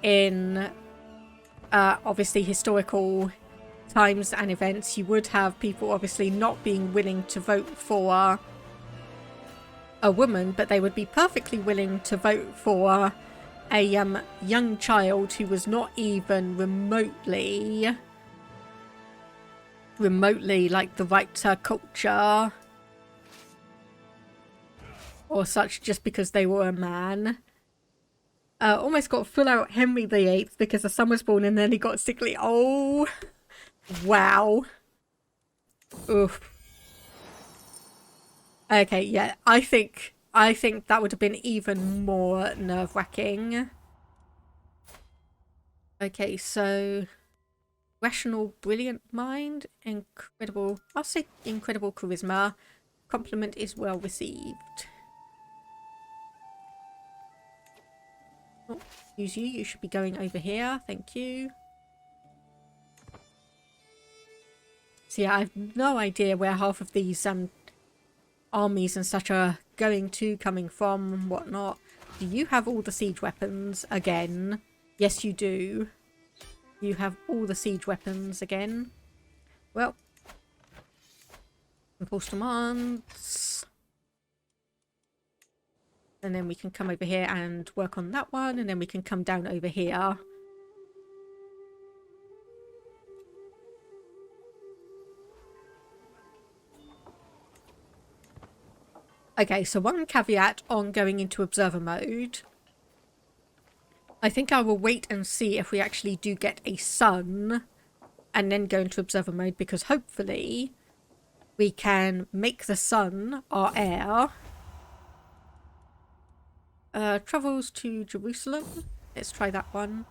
in obviously historical times and events. You would have people obviously not being willing to vote for a woman, but they would be perfectly willing to vote for a young child who was not even remotely like the right culture or such, just because they were a man. Almost got full out Henry VIII because the son was born and then he got sickly. Oh, wow. Oof. Okay, yeah, I think that would have been even more nerve-wracking. Okay, so rational, brilliant mind, incredible, I'll say incredible charisma. Compliment is well received. Oh, excuse you, you should be going over here, thank you. So yeah, I have no idea where half of these armies and such are going to, coming from, and whatnot. Do you have all the siege weapons again? Yes, you do. You have all the siege weapons again. Well, enforce demands. And then we can come over here and work on that one, and then we can come down over here. Okay, so one caveat on going into observer mode. I think I will wait and see if we actually do get a son and then go into observer mode, because hopefully we can make the son our heir. Travels to Jerusalem. Let's try that one.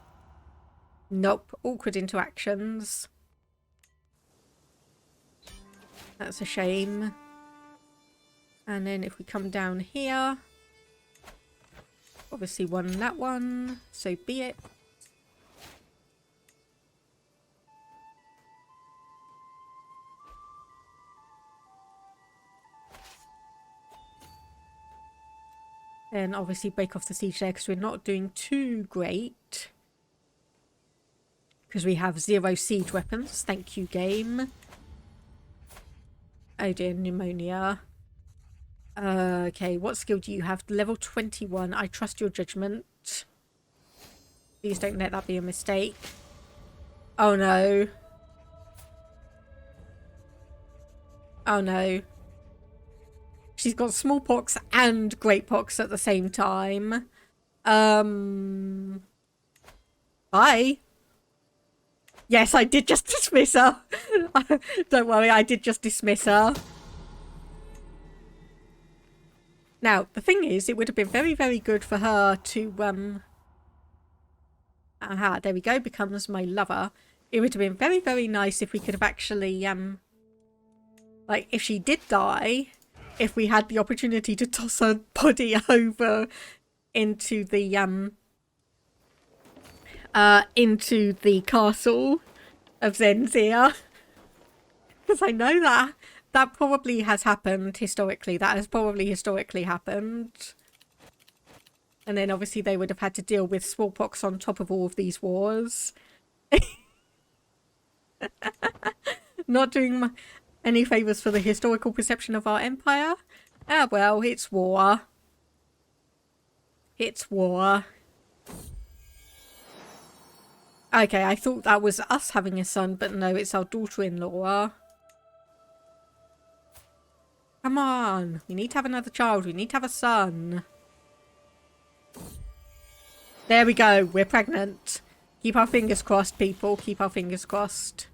Nope. Awkward interactions. That's a shame. And then if we come down here, obviously won that one, so be it. Then obviously break off the siege there because we're not doing too great. Because we have 0 siege weapons. Thank you, game. Oh dear, pneumonia. Okay, what skill do you have? Level 21. I trust your judgment. Please don't let that be a mistake. Oh no. Oh no. She's got smallpox and greatpox at the same time. Bye. Yes, I did just dismiss her. Don't worry, I did just dismiss her. Now, the thing is, it would have been very, very good for her to, aha, there we go, becomes my lover. It would have been very, very nice if we could have actually, like, if she did die, if we had the opportunity to toss her body over into the castle of Zenzia. Because I know that that probably has happened historically. That has probably historically happened. And then obviously they would have had to deal with smallpox on top of all of these wars. Not doing any favours for the historical perception of our empire. Ah, well, it's war. It's war. Okay, I thought that was us having a son, but no, it's our daughter-in-law. Come on, we need to have another child. We need to have a son. There we go, we're pregnant. Keep our fingers crossed, people. Keep our fingers crossed.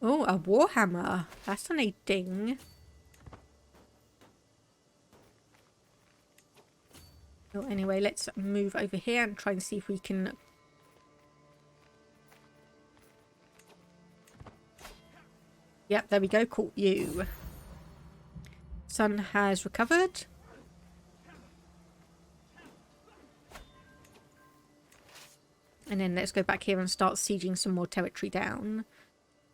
Oh, a warhammer. Fascinating. So anyway, let's move over here and try and see if we can... Yep, there we go. Caught you. Sun has recovered. And then let's go back here and start sieging some more territory down.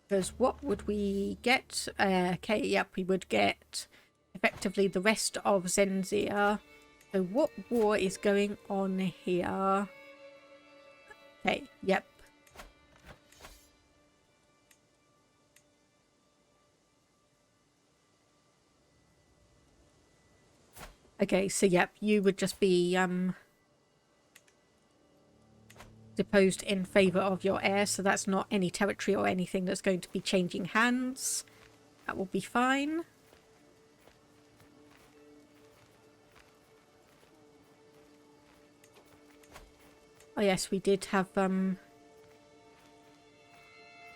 Because what would we get? Okay, yep, we would get effectively the rest of Zenzia. So what war is going on here? Okay, yep. Okay, so yep, you would just be deposed in favour of your heir, so that's not any territory or anything that's going to be changing hands. That will be fine. Oh yes, we did have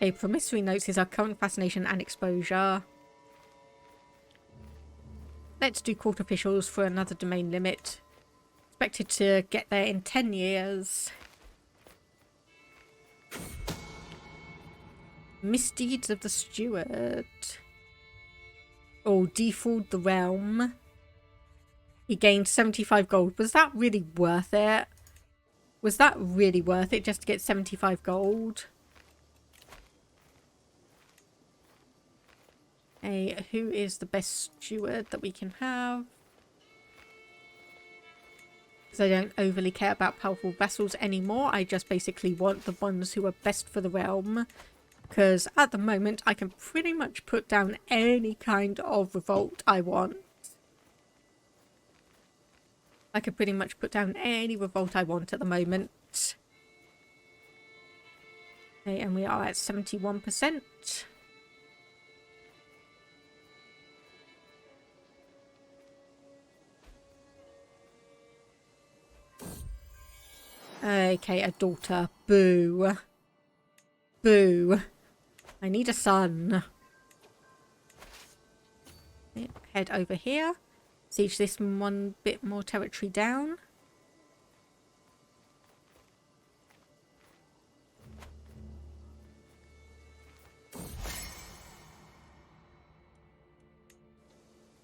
a promissory notes is our current fascination and exposure. Let's do court officials for another domain limit. Expected to get there in 10 years. Misdeeds of the Steward. Oh, defraud the realm. He gained 75 gold. Was that really worth it? Was that really worth it just to get 75 gold? Hey, who is the best steward that we can have? Because I don't overly care about powerful vassals anymore. I just basically want the ones who are best for the realm. Because at the moment, I can pretty much put down any kind of revolt I want. I can pretty much put down any revolt I want at the moment. Okay, and we are at 71%. Okay, a daughter. Boo. Boo. I need a son. Okay, head over here. Siege this one bit more territory down.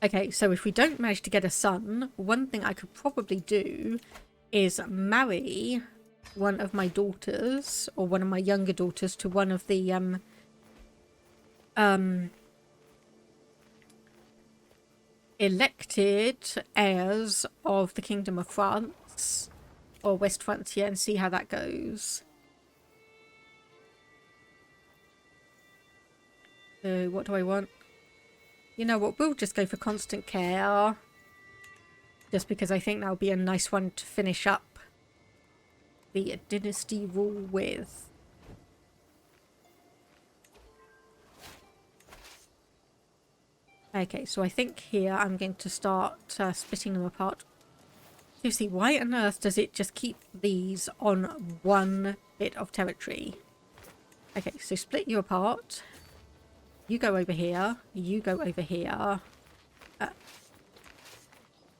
Okay, so if we don't manage to get a son, one thing I could probably do is marry one of my daughters, or one of my younger daughters, to one of the elected heirs of the Kingdom of France, or West Francia, and see how that goes. So what do I want? You know what, we'll just go for constant care. Just because I think that'll be a nice one to finish up the dynasty rule with. Okay, so I think here I'm going to start splitting them apart. Seriously, why on earth does it just keep these on one bit of territory? Okay, so split you apart. You go over here. You go over here.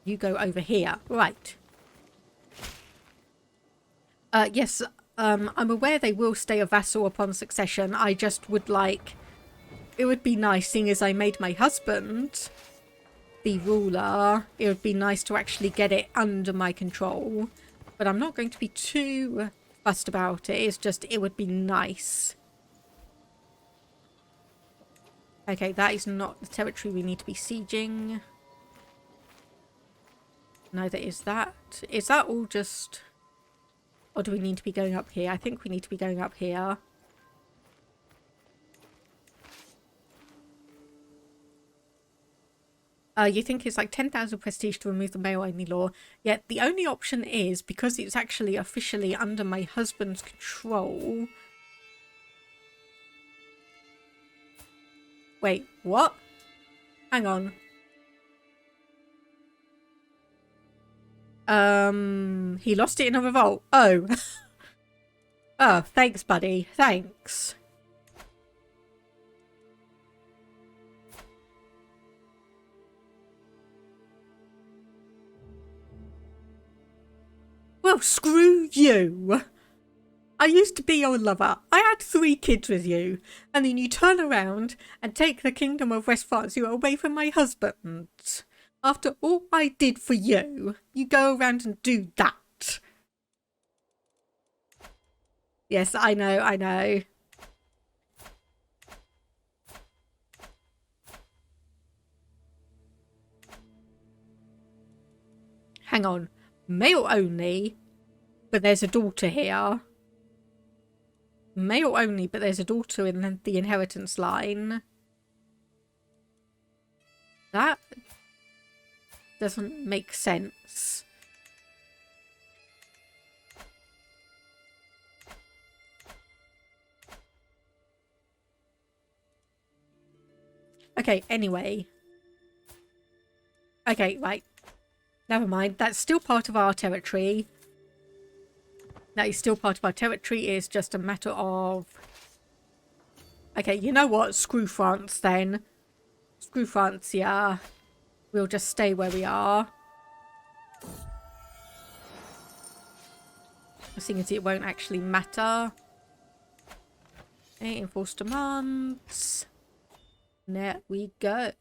You go over here. Right. Yes, I'm aware they will stay a vassal upon succession. I just would like... It would be nice, seeing as I made my husband the ruler, it would be nice to actually get it under my control. But I'm not going to be too fussed about it. It's just, it would be nice. Okay, that is not the territory we need to be sieging. Neither is that. Is that all just... Or do we need to be going up here? I think we need to be going up here. You think it's like 10,000 prestige to remove the male-only law. Yet the only option is, because it's actually officially under my husband's control... Wait, what? Hang on. He lost it in a revolt. Oh. Oh, thanks, buddy. Thanks. Well, screw you. I used to be your lover. I had 3 kids with you. And then you turn around and take the Kingdom of West Francia away from my husband. After all I did for you, you go around and do that. Yes, I know, I know. Hang on. Male only, but there's a daughter here. Male only, but there's a daughter in the inheritance line. That doesn't make sense. Okay, anyway. Okay, right. Never mind. That's still part of our territory. That is still part of our territory. It's just a matter of... Okay, you know what? Screw France then. Screw France, yeah. We'll just stay where we are. Seeing as it won't actually matter. Okay, enforce demands. There we go.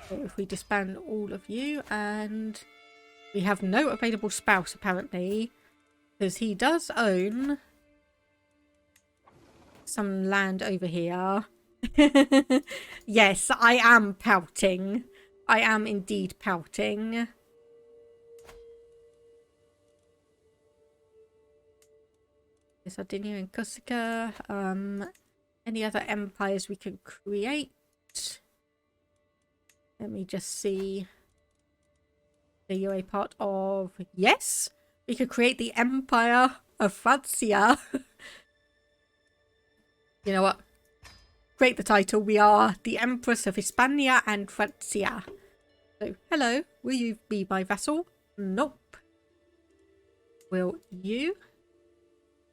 So if we disband all of you, and we have no available spouse apparently, because he does own some land over here. Yes, I am pouting. I am indeed pouting. Sardinia and Corsica. Any other empires we can create? Let me just see. Are you a part of... Yes! We could create the Empire of Francia. You know what? Create the title. We are the Empress of Hispania and Francia. So, hello. Will you be my vassal? Nope. Will you?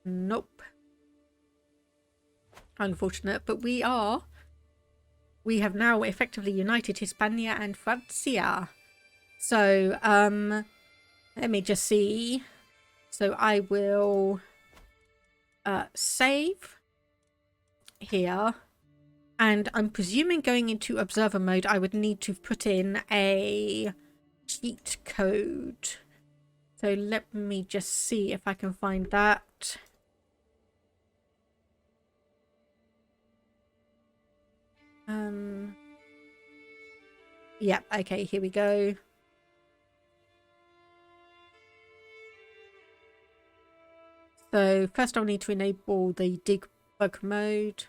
Nope. Unfortunate, but we have now effectively united Hispania and Francia. So, let me just see. So I will save here. And I'm presuming going into observer mode, I would need to put in a cheat code. So let me just see if I can find that. Yeah, okay, here we go. So first I'll need to enable the debug mode.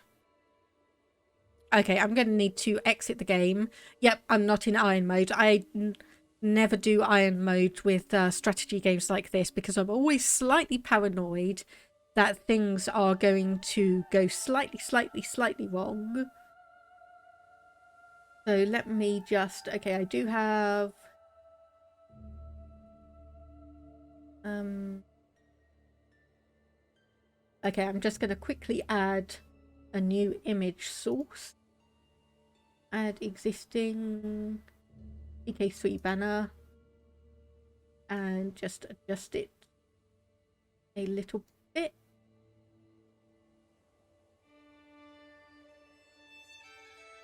Okay, I'm going to need to exit the game. Yep, I'm not in iron mode. I never do iron mode with strategy games like this because I'm always slightly paranoid that things are going to go slightly wrong. So let me just... Okay, I do have... Okay, I'm just going to quickly add a new image source. Add existing EK3 banner. And just adjust it a little bit.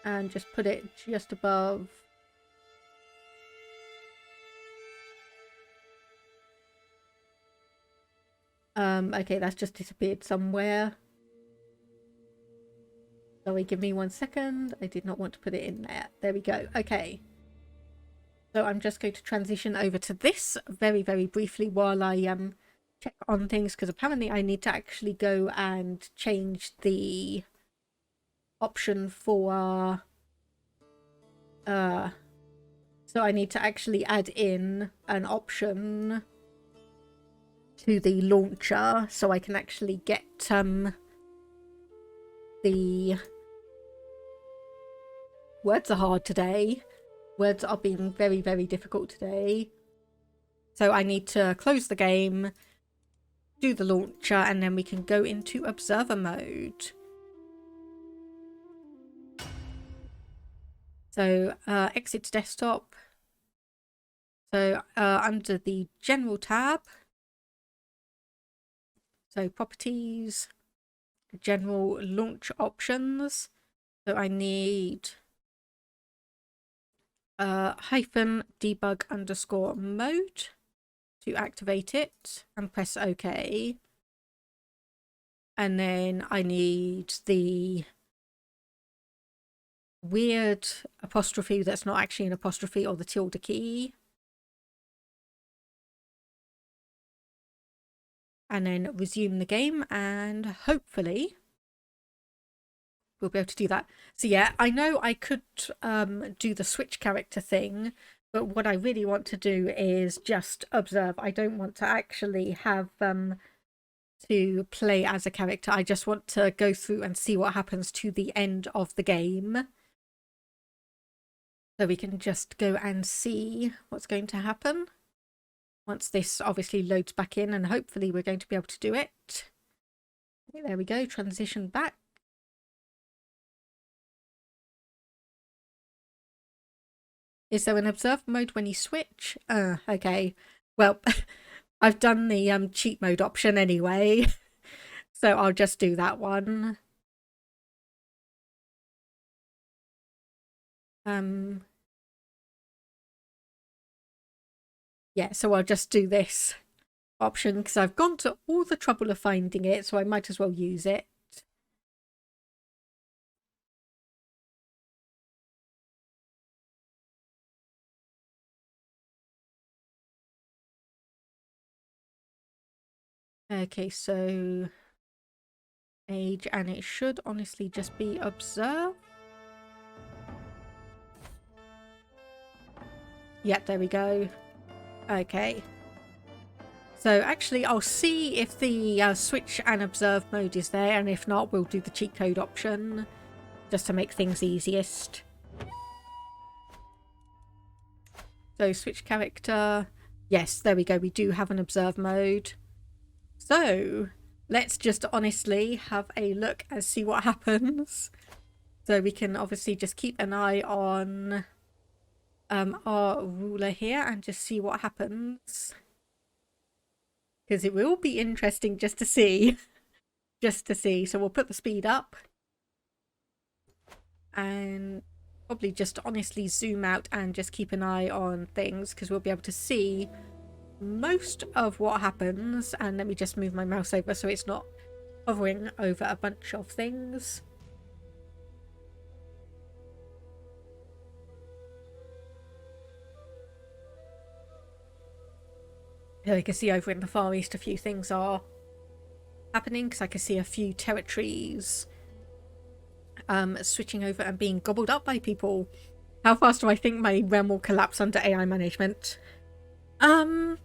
And just put it just above. Okay, that's just disappeared somewhere. Sorry, give me 1 second. I did not want to put it in there. There we go. Okay. So I'm just going to transition over to this very briefly while I check on things, because apparently I need to actually go and change the option for so I need to actually add in an option to the launcher so I can actually get the words are hard today. Words are being very difficult today. So I need to close the game, do the launcher, and then we can go into observer mode. So exit to desktop. So under the general tab, so properties, general launch options. So I need hyphen debug underscore mode to activate it and press OK. And then I need the weird apostrophe that's not actually an apostrophe, or the tilde key. And then resume the game, and hopefully we'll be able to do that. So yeah, I know I could do the switch character thing, but what I really want to do is just observe. I don't want to actually have to play as a character. I just want to go through and see what happens to the end of the game. So we can just go and see what's going to happen once this obviously loads back in, and hopefully we're going to be able to do it. There we go, transition back. Is there an observe mode when you switch? Okay. Well, I've done the cheat mode option anyway, so I'll just do that one. Yeah, so I'll just do this option because I've gone to all the trouble of finding it, so I might as well use it. Okay, so age, and it should honestly just be observe. Yep, there we go. Okay. So actually, I'll see if the switch and observe mode is there, and if not, we'll do the cheat code option just to make things easiest. So switch character. Yes, there we go. We do have an observe mode. So let's just honestly have a look and see what happens. So we can obviously just keep an eye on our ruler here and just see what happens. Because it will be interesting just to see. Just to see. So we'll put the speed up. And probably just honestly zoom out and just keep an eye on things. Because we'll be able to see most of what happens. And let me just move my mouse over so it's not hovering over a bunch of things. Here you can see over in the Far East a few things are happening because I can see a few territories switching over and being gobbled up by people. How fast do I think my realm will collapse under AI management? I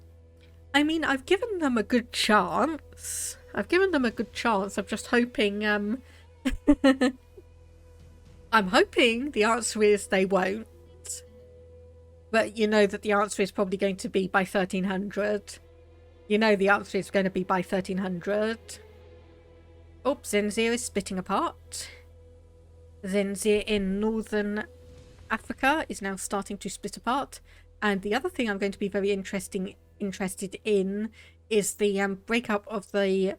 mean, I've given them a good chance. I'm just hoping, I'm hoping the answer is they won't. But you know that the answer is probably going to be by 1300. You know the answer is going to be by 1300. Oh, Zenzir is splitting apart. Zenzir in northern Africa is now starting to split apart. And the other thing I'm going to be very interested in is the breakup of the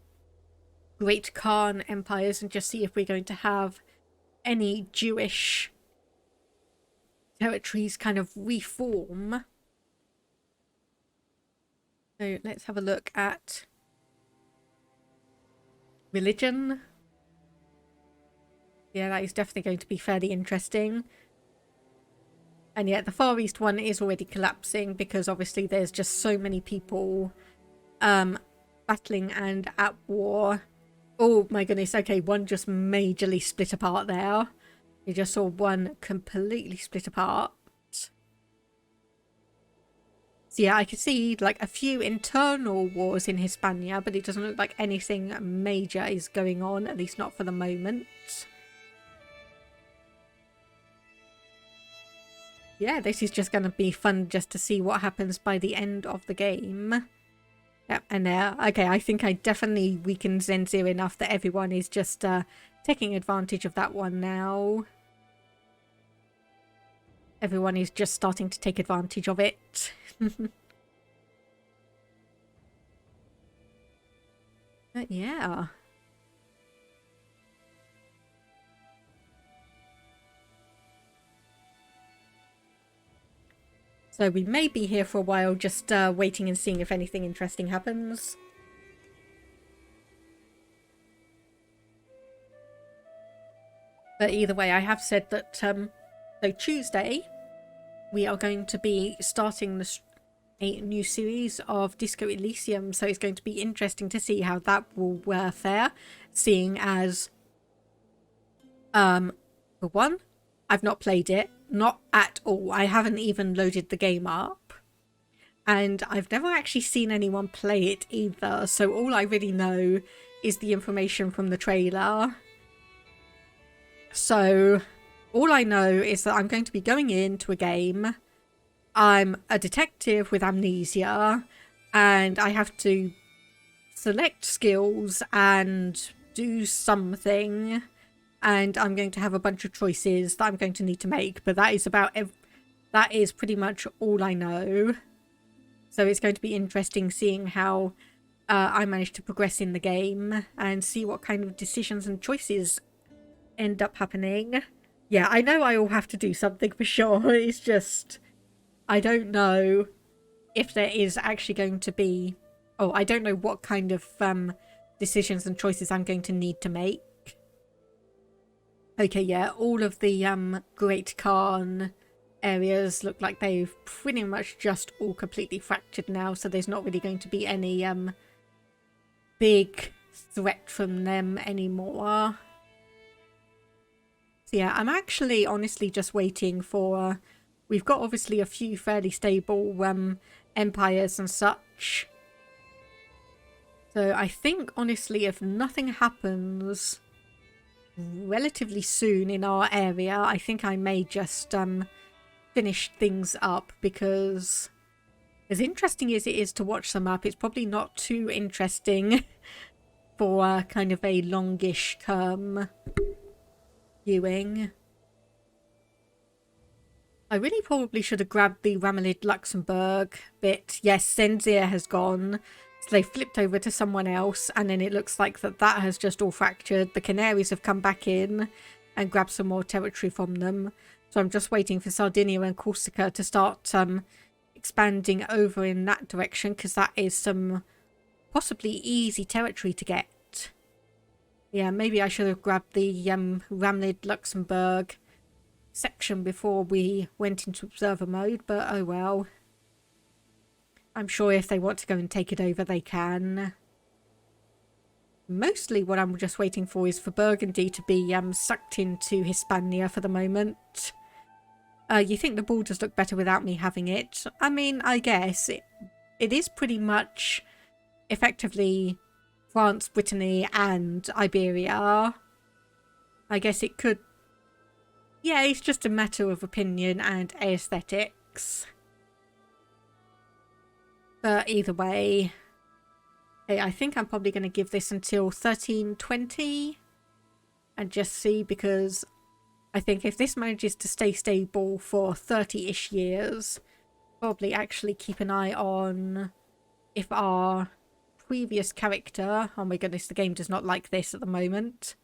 Great Khan empires, and just see if we're going to have any Jewish territories kind of reform. So let's have a look at religion. Yeah, that is definitely going to be fairly interesting. And yet the Far East one is already collapsing because obviously there's just so many people battling and at war. Oh my goodness, okay, one just majorly split apart there. You just saw one completely split apart. So yeah, I can see like a few internal wars in Hispania, but it doesn't look like anything major is going on, at least not for the moment. Yeah, this is just going to be fun just to see what happens by the end of the game. Yep, and there. Okay, I think I definitely weakened Zenzir enough that everyone is just taking advantage of that one now. Everyone is just starting to take advantage of it. But yeah. So we may be here for a while, just waiting and seeing if anything interesting happens. But either way, I have said that, so Tuesday, we are going to be starting a new series of Disco Elysium, so it's going to be interesting to see how that will fare, seeing as, for one, I've not played it. Not at all. I haven't even loaded the game up. And I've never actually seen anyone play it either. So all I really know is the information from the trailer. So all I know is that I'm going to be going into a game. I'm a detective with amnesia. And I have to select skills and do something. And I'm going to have a bunch of choices that I'm going to need to make, but that is pretty much all I know. So it's going to be interesting seeing how I manage to progress in the game and see what kind of decisions and choices end up happening. Yeah, I know I will have to do something for sure. It's just, I don't know if there is actually going to be... Oh, I don't know what kind of decisions and choices I'm going to need to make. Okay, yeah, all of the Great Khan areas look like they've pretty much just all completely fractured now, so there's not really going to be any big threat from them anymore. So yeah, I'm actually honestly just waiting for... we've got obviously a few fairly stable empires and such. So I think honestly if nothing happens relatively soon in our area, I think I may just finish things up, because as interesting as it is to watch them up, it's probably not too interesting for kind of a longish term viewing. I really probably should have grabbed the Ramelid Luxembourg bit. Yes, Senzir has gone. So they flipped over to someone else, and then it looks like that has just all fractured. The Canaries have come back in and grabbed some more territory from them. So I'm just waiting for Sardinia and Corsica to start expanding over in that direction, because that is some possibly easy territory to get. Yeah, maybe I should have grabbed the Ramelid Luxembourg section before we went into observer mode, but oh well. I'm sure if they want to go and take it over, they can. Mostly what I'm just waiting for is for Burgundy to be sucked into Hispania for the moment. You think the borders look better without me having it? I mean, I guess it is pretty much effectively France, Brittany and Iberia. I guess it could... yeah, it's just a matter of opinion and aesthetics. But either way, okay, I think I'm probably going to give this until 1320 and just see, because I think if this manages to stay stable for 30-ish years, probably actually keep an eye on if our previous character... oh my goodness, the game does not like this at the moment.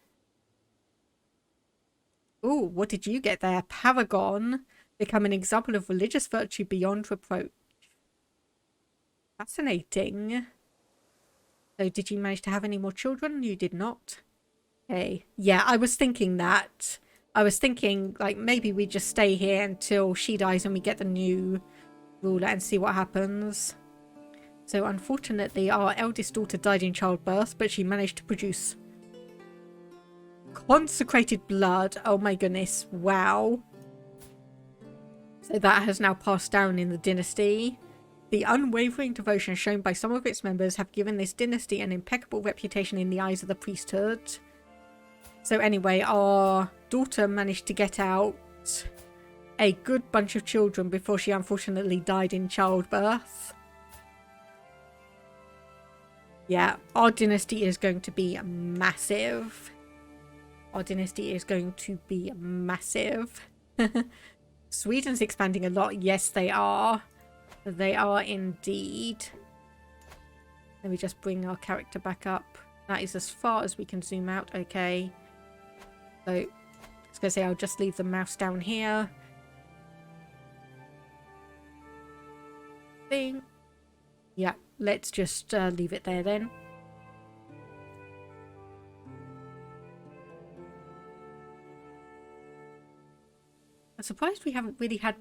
Ooh, what did you get there? Paragon. Become an example of religious virtue beyond reproach. Fascinating. So did you manage to have any more children? You did not. Okay. Yeah, I was thinking that. I was thinking, like, maybe we just stay here until she dies and we get the new ruler and see what happens. So unfortunately, our eldest daughter died in childbirth, but she managed to produce consecrated blood. Oh my goodness. Wow. So that has now passed down in the dynasty. The unwavering devotion shown by some of its members have given this dynasty an impeccable reputation in the eyes of the priesthood. So anyway, our daughter managed to get out a good bunch of children before she unfortunately died in childbirth. Yeah, our dynasty is going to be massive. Our dynasty is going to be massive. Sweden's expanding a lot. Yes, they are. They are indeed. Let me just bring our character back up. That is as far as we can zoom out. Okay. So, I was going to say I'll just leave the mouse down here. Thing. Yeah, let's just leave it there then. I'm surprised we haven't really had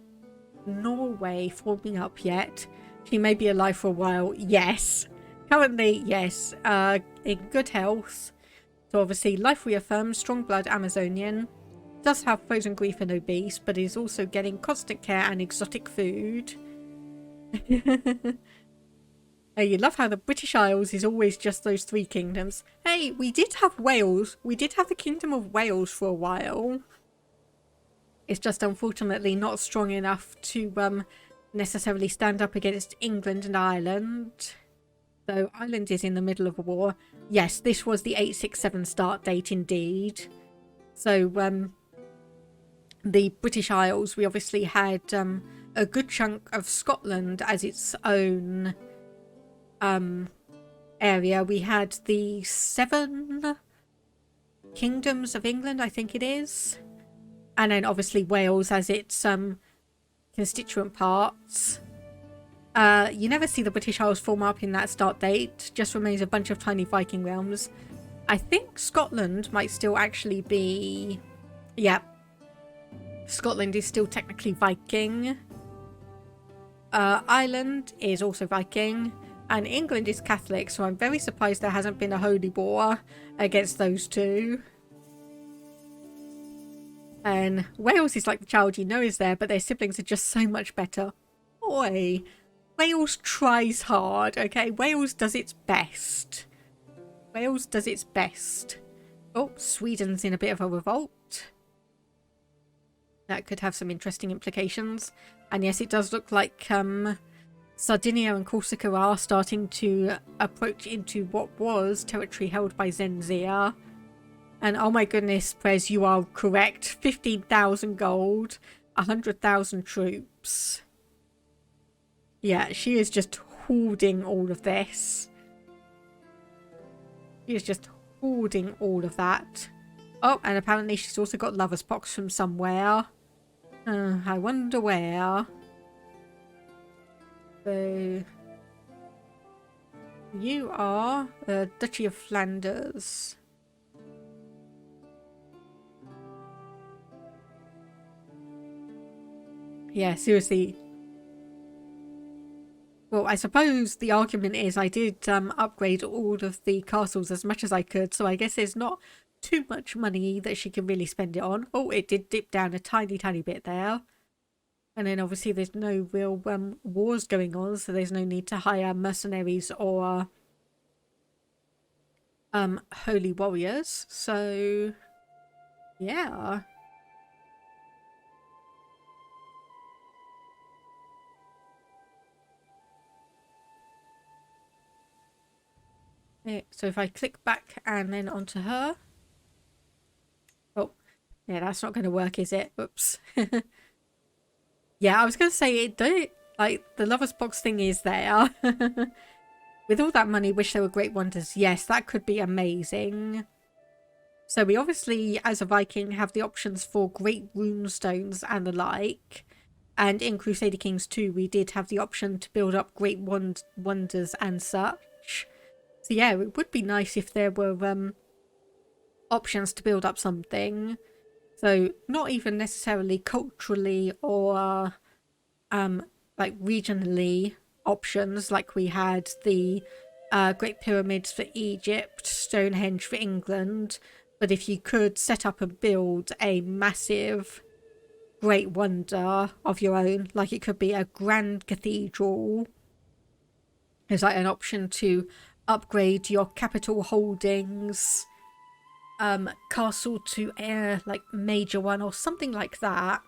Norway forming up yet. She may be alive for a while. Yes. Currently, yes. In good health. So obviously, life reaffirmed, strong blood Amazonian. Does have frozen grief and obese, but is also getting constant care and exotic food. Hey, you love how the British Isles is always just those three kingdoms. Hey, we did have Wales. We did have the Kingdom of Wales for a while. It's just unfortunately not strong enough to necessarily stand up against England and Ireland. So Ireland is in the middle of a war. Yes, this was the 867 start date indeed. So the British Isles, we obviously had a good chunk of Scotland as its own area. We had the 7 kingdoms of England, I think it is. And then obviously Wales as its constituent parts. You never see the British Isles form up in that start date, just remains a bunch of tiny Viking realms. I think Scotland might still actually be... Yeah. Scotland is still technically Viking. Ireland is also Viking. And England is Catholic, so I'm very surprised there hasn't been a holy war against those two. And Wales is like the child you know is there, but their siblings are just so much better. Oi. Wales tries hard, okay? Wales does its best. Wales does its best. Oh, Sweden's in a bit of a revolt. That could have some interesting implications. And yes, it does look like Sardinia and Corsica are starting to approach into what was territory held by Zenzia. And oh my goodness, Prez, you are correct. 15,000 gold, 100,000 troops. Yeah, she is just hoarding all of this. She is just hoarding all of that. Oh, and apparently she's also got lover's pox from somewhere. I wonder where. So, you are the Duchy of Flanders. Yeah, seriously. Well, I suppose the argument is I did upgrade all of the castles as much as I could, so I guess there's not too much money that she can really spend it on. Oh, it did dip down a tiny bit there. And then obviously there's no real wars going on, so there's no need to hire mercenaries or holy warriors. So, yeah. So if I click back and then onto her. Oh, yeah, that's not going to work, is it? Oops. Yeah, I was going to say, like, the lover's box thing is there. With all that money, wish there were great wonders. Yes, that could be amazing. So we obviously, as a Viking, have the options for great rune stones and the like. And in Crusader Kings 2, we did have the option to build up great wonders and such. So yeah, it would be nice if there were options to build up something. So not even necessarily culturally or like regionally options, like we had the Great Pyramids for Egypt, Stonehenge for England. But if you could set up and build a massive great wonder of your own, like it could be a grand cathedral, there's like an option to upgrade your capital holdings, castle to like major one or something like that.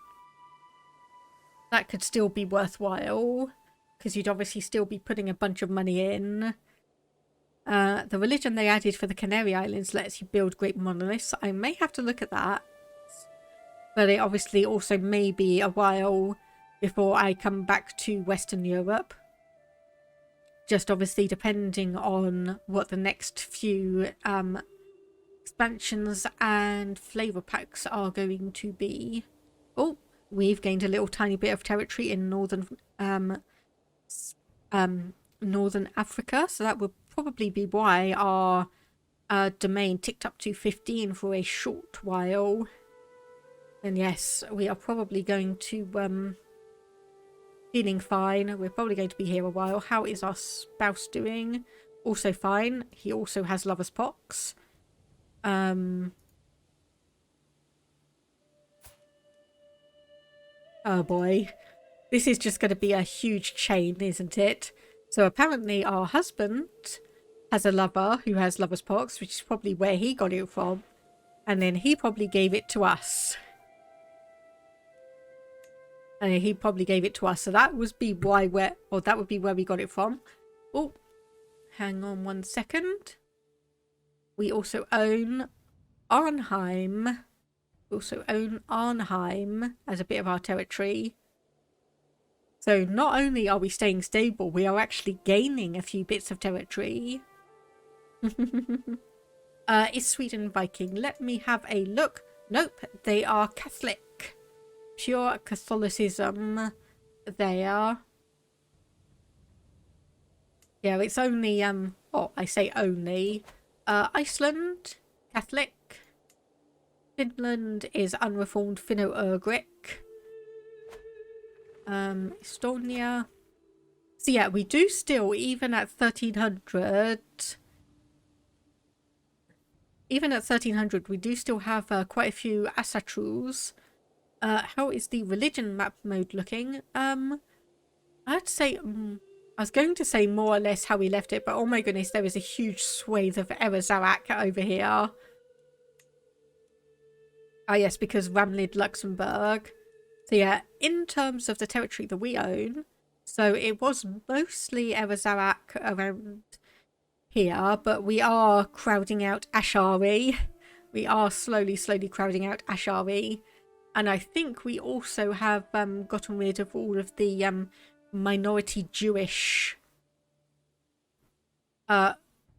That could still be worthwhile because you'd obviously still be putting a bunch of money in. The religion they added for the Canary Islands lets you build great monoliths. I may have to look at that, but it obviously also may be a while before I come back to Western Europe. Just obviously depending on what the next few expansions and flavour packs are going to be. Oh, we've gained a little tiny bit of territory in northern Africa, so that would probably be why our domain ticked up to 15 for a short while. And yes, we are probably going to feeling fine. We're probably going to be here a while. How is our spouse doing? Also fine. He also has lover's pox. Oh boy. This is just going to be a huge chain, isn't it? So apparently our husband has a lover who has lover's pox, which is probably where he got it from. And then he probably gave it to us. And he probably gave it to us. So that would be why that would be where we got it from. Oh, hang on 1 second. We also own Arnheim. We also own Arnheim as a bit of our territory. So not only are we staying stable, we are actually gaining a few bits of territory. Is Sweden Viking? Let me have a look. Nope, they are Catholic. Pure Catholicism there. Yeah, it's only, oh, I say only, Iceland, Catholic. Finland is unreformed Finno-Ugric. Estonia. So yeah, we do still, even at 1300, we do still have quite a few Asatrus. How is the religion map mode looking? I'd say, I was going to say more or less how we left it, but oh my goodness, there is a huge swathe of Erezarak over here. Ah yes, because Ramlid Luxembourg. So yeah, in terms of the territory that we own, so it was mostly Erezarak around here, but we are crowding out Ashari. We are slowly crowding out Ashari. And I think we also have gotten rid of all of the minority Jewish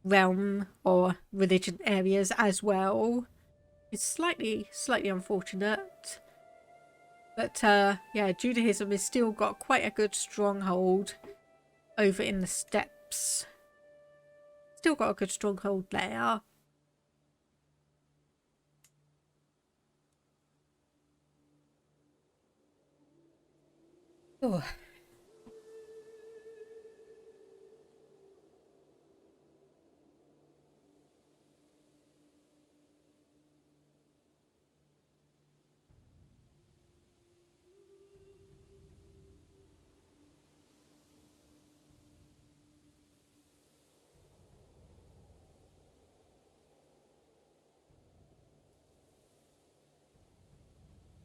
realm or religion areas as well. It's slightly unfortunate. But yeah, Judaism has still got quite a good stronghold over in the steppes. Still got a good stronghold there. Oh.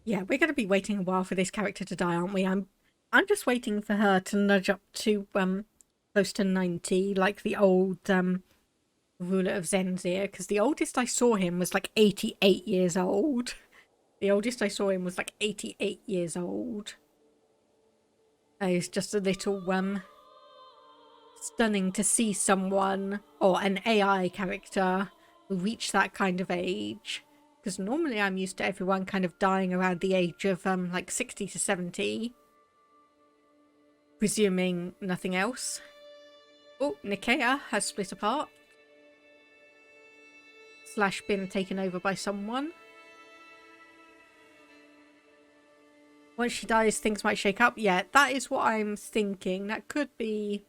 Yeah, we're going to be waiting a while for this character to die, aren't we? I'm just waiting for her to nudge up to close to 90, like the old ruler of Zenzir, because the oldest I saw him was like 88 years old. The oldest I saw him was like 88 years old. It's just a little stunning to see someone or an AI character reach that kind of age. Because normally I'm used to everyone kind of dying around the age of like 60 to 70. Presuming nothing else. Oh, Nicaea has split apart. / been taken over by someone. Once she dies, things might shake up. Yeah, that is what I'm thinking. That could be...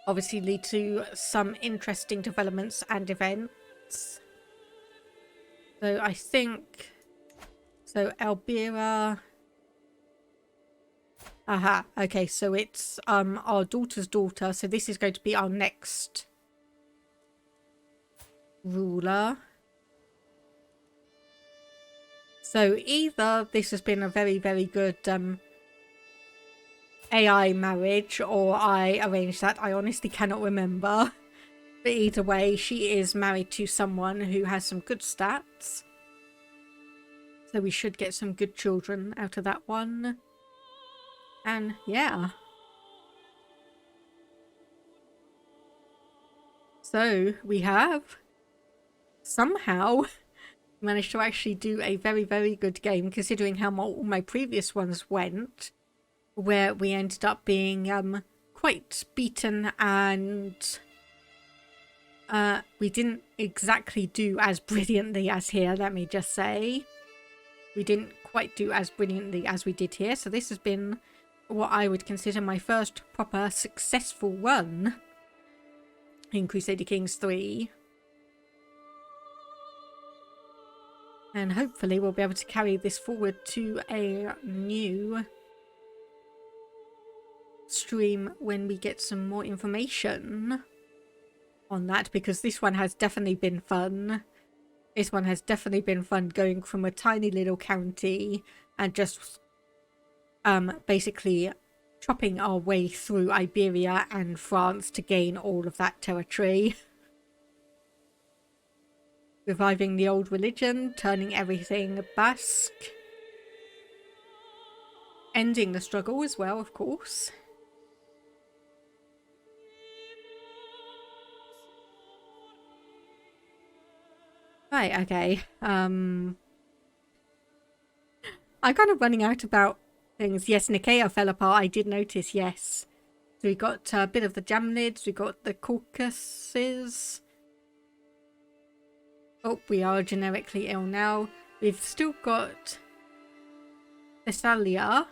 obviously lead to some interesting developments and events. So I think... so Iberia... aha, okay, so it's our daughter's daughter. So this is going to be our next ruler. So either this has been a very, very good AI marriage, or I arranged that. I honestly cannot remember. But either way, she is married to someone who has some good stats. So we should get some good children out of that one. And yeah. So we have somehow managed to actually do a very, very good game, considering how all my previous ones went, where we ended up being quite beaten, and we didn't exactly do as brilliantly as here, let me just say. We didn't quite do as brilliantly as we did here, so this has been what I would consider my first proper successful run in Crusader Kings 3. And hopefully we'll be able to carry this forward to a new stream when we get some more information on that, because this one has definitely been fun. This one has definitely been fun, going from a tiny little county and just basically chopping our way through Iberia and France to gain all of that territory. Reviving the old religion, turning everything Basque. Ending the struggle as well, of course. Right, okay. I'm kind of running out about things. Yes, Nicaea fell apart. I did notice, yes. So we got a bit of the Jamnids, we got the Caucasus. Oh, we are generically ill now. We've still got Thessalia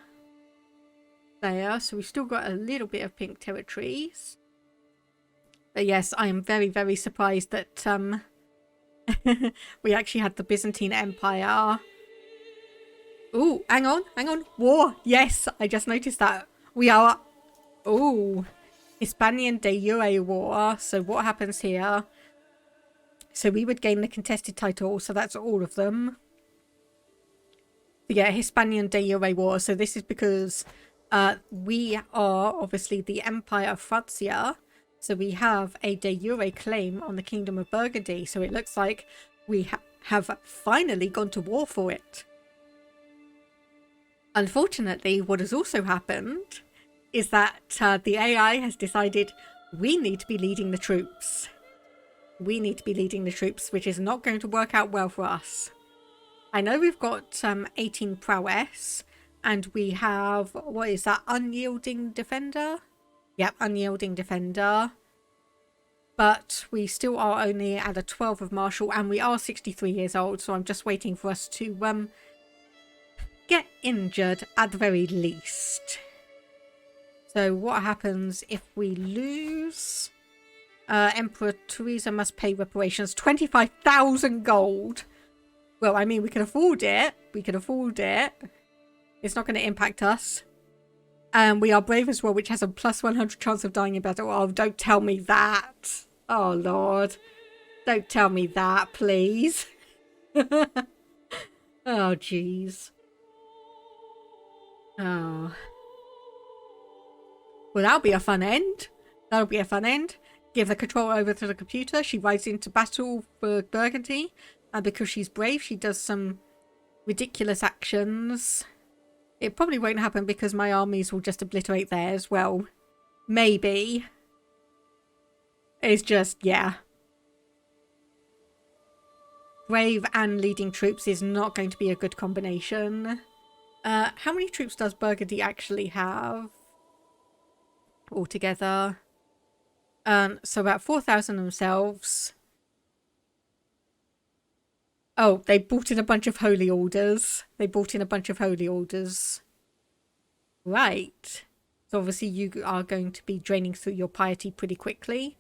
there, so we've still got a little bit of pink territories. But yes, I am very, very surprised that we actually had the Byzantine Empire. Oh, hang on. War. Yes, I just noticed that. We are... Oh, Hispanian de jure war. So what happens here? So we would gain the contested title, so that's all of them. Yeah, Hispanian de jure war. So this is because we are obviously the Empire of Francia. So we have a de jure claim on the Kingdom of Burgundy. So it looks like we have finally gone to war for it. Unfortunately, what has also happened is that the AI has decided we need to be leading the troops. We need to be leading the troops, which is not going to work out well for us. I know we've got 18 prowess, and we have, what is that, unyielding defender? Yep, unyielding defender. But we still are only at a 12 of martial, and we are 63 years old, so I'm just waiting for us to get injured at the very least. So what happens if we lose? Emperor Teresa must pay reparations. 25,000 gold. Well, I mean, we can afford it. We can afford it. It's not going to impact us. And we are brave as well, which has a plus 100 chance of dying in battle. Oh, don't tell me that. Oh, Lord. Don't tell me that, please. Oh, jeez. Oh. Well, that'll be a fun end. That'll be a fun end. Give the control over to the computer. She rides into battle for Burgundy. And because she's brave, she does some ridiculous actions. It probably won't happen because my armies will just obliterate theirs. Well, maybe. It's just, yeah. Brave and leading troops is not going to be a good combination. How many troops does Burgundy actually have altogether? So about 4,000 themselves. Oh, they brought in a bunch of holy orders. Right. So obviously you are going to be draining through your piety pretty quickly.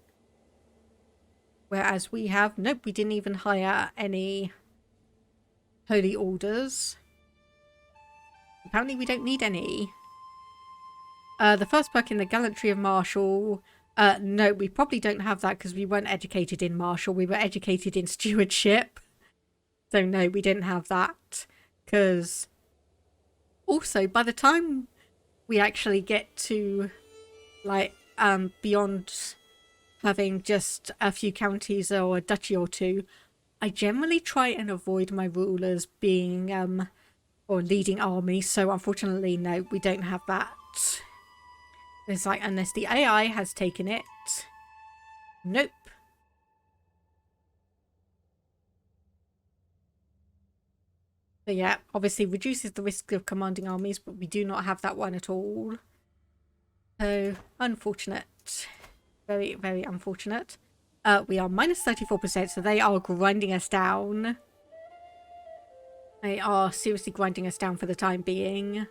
Whereas we have... Nope, we didn't even hire any holy orders. Apparently we don't need any. The first perk in the Gallantry of Martial... no, we probably don't have that because we weren't educated in Martial. We were educated in Stewardship. So no, we didn't have that. Because... Also, by the time we actually get to... Like, beyond having just a few counties or a duchy or two, I generally try and avoid my rulers being... or leading armies. So unfortunately, no, we don't have that. It's like, unless the AI has taken it. Nope. So yeah, obviously reduces the risk of commanding armies, but we do not have that one at all. So, unfortunate. Very, very unfortunate. We are minus 34%, so they are grinding us down. They are seriously grinding us down for the time being.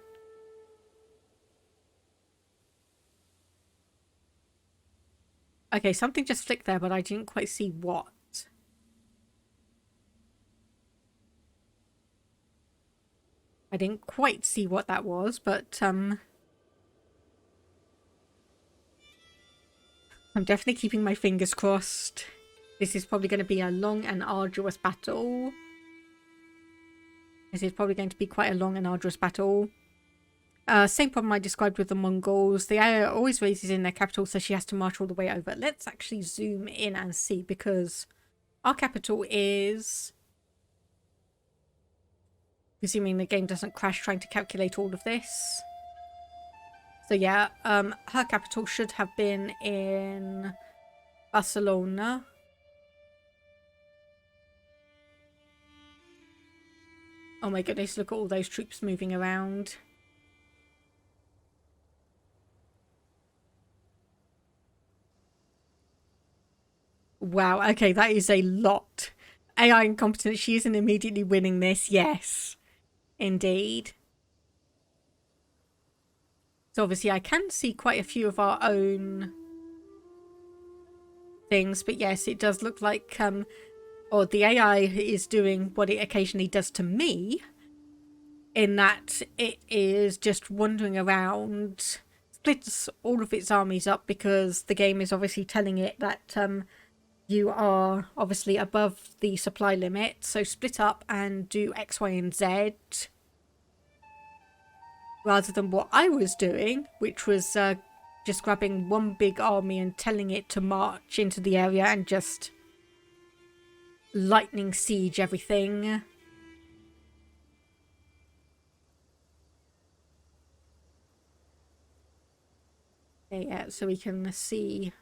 Okay, something just flicked there, but I didn't quite see what. I didn't quite see what that was, but I'm definitely keeping my fingers crossed. This is probably going to be a long and arduous battle. This is probably going to be quite a long and arduous battle. Same problem I described with the Mongols. The AI always raises in their capital, so she has to march all the way over. Let's actually zoom in and see, because our capital is... Presuming the game doesn't crash trying to calculate all of this. So yeah, her capital should have been in Barcelona. Oh my goodness, look at all those troops moving around. Wow, okay, that is a lot. AI incompetence, she isn't immediately winning this. Yes, indeed. So obviously I can see quite a few of our own things, but yes, it does look like or the AI is doing what it occasionally does to me, in that it is just wandering around, splits all of its armies up because the game is obviously telling it that you are obviously above the supply limit, so split up and do X, Y, and Z, rather than what I was doing, which was just grabbing one big army and telling it to march into the area and just lightning siege everything. Okay, yeah, so we can see,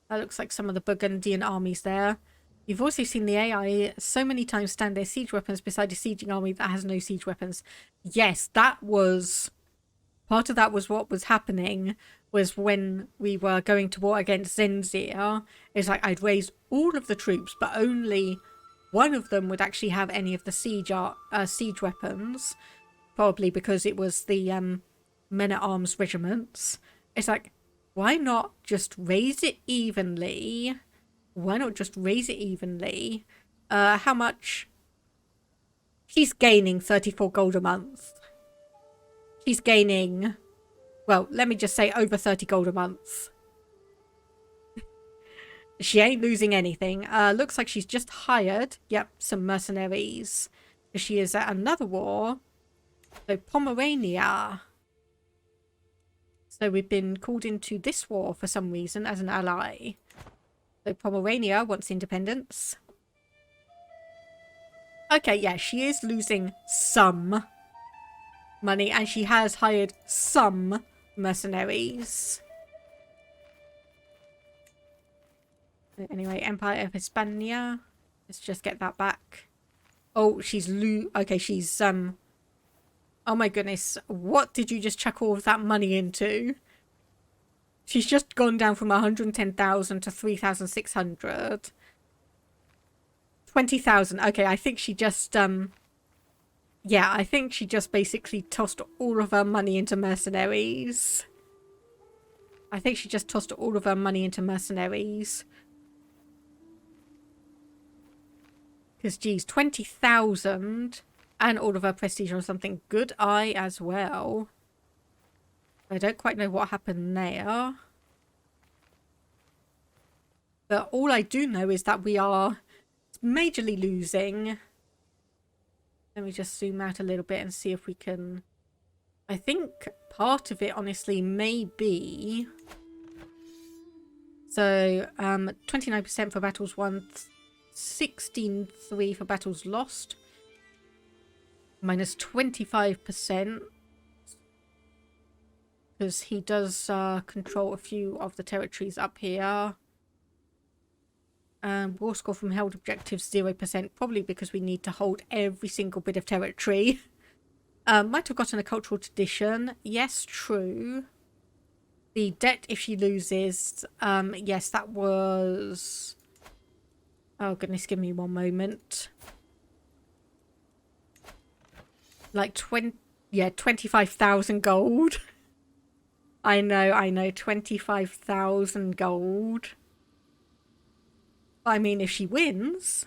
that looks like some of the Burgundian armies there. You've also seen the AI so many times stand their siege weapons beside a sieging army that has no siege weapons. Yes, that was... part of that was what was happening, was when we were going to war against Zenzia. It's like I'd raise all of the troops, but only one of them would actually have any of the siege weapons. Probably because it was the men-at-arms regiments. It's like, why not just raise it evenly? Why not just raise it evenly? How much? She's gaining 34 gold a month. She's gaining, well, let me just say over 30 gold a month. She ain't losing anything. Looks like she's just hired, yep, some mercenaries. She is at another war. So Pomerania. So we've been called into this war for some reason as an ally. So Pomerania wants independence. Okay, yeah, she is losing some money, and she has hired some mercenaries. Anyway, Empire of Hispania. Let's just get that back. Oh, she's okay, she's oh my goodness, what did you just chuck all of that money into? She's just gone down from 110,000 to 3,600. 20,000. Okay, I think she just yeah, I think she just basically tossed all of her money into mercenaries. I think she just tossed all of her money into mercenaries. Because, geez, 20,000 and all of her prestige or something. Good eye as well. I don't quite know what happened there. But all I do know is that we are majorly losing. Let me just zoom out a little bit and see if we can... I think part of it, honestly, may be... So, 29% for battles won, 16.3 for battles lost. Minus 25%. Because he does control a few of the territories up here. War score from held objectives 0%, probably because we need to hold every single bit of territory. Might have gotten a cultural tradition. Yes, true. The debt if she loses. Yes, that was... Oh goodness, give me one moment. Like 25,000 gold. I know, 25,000 gold. I mean, if she wins,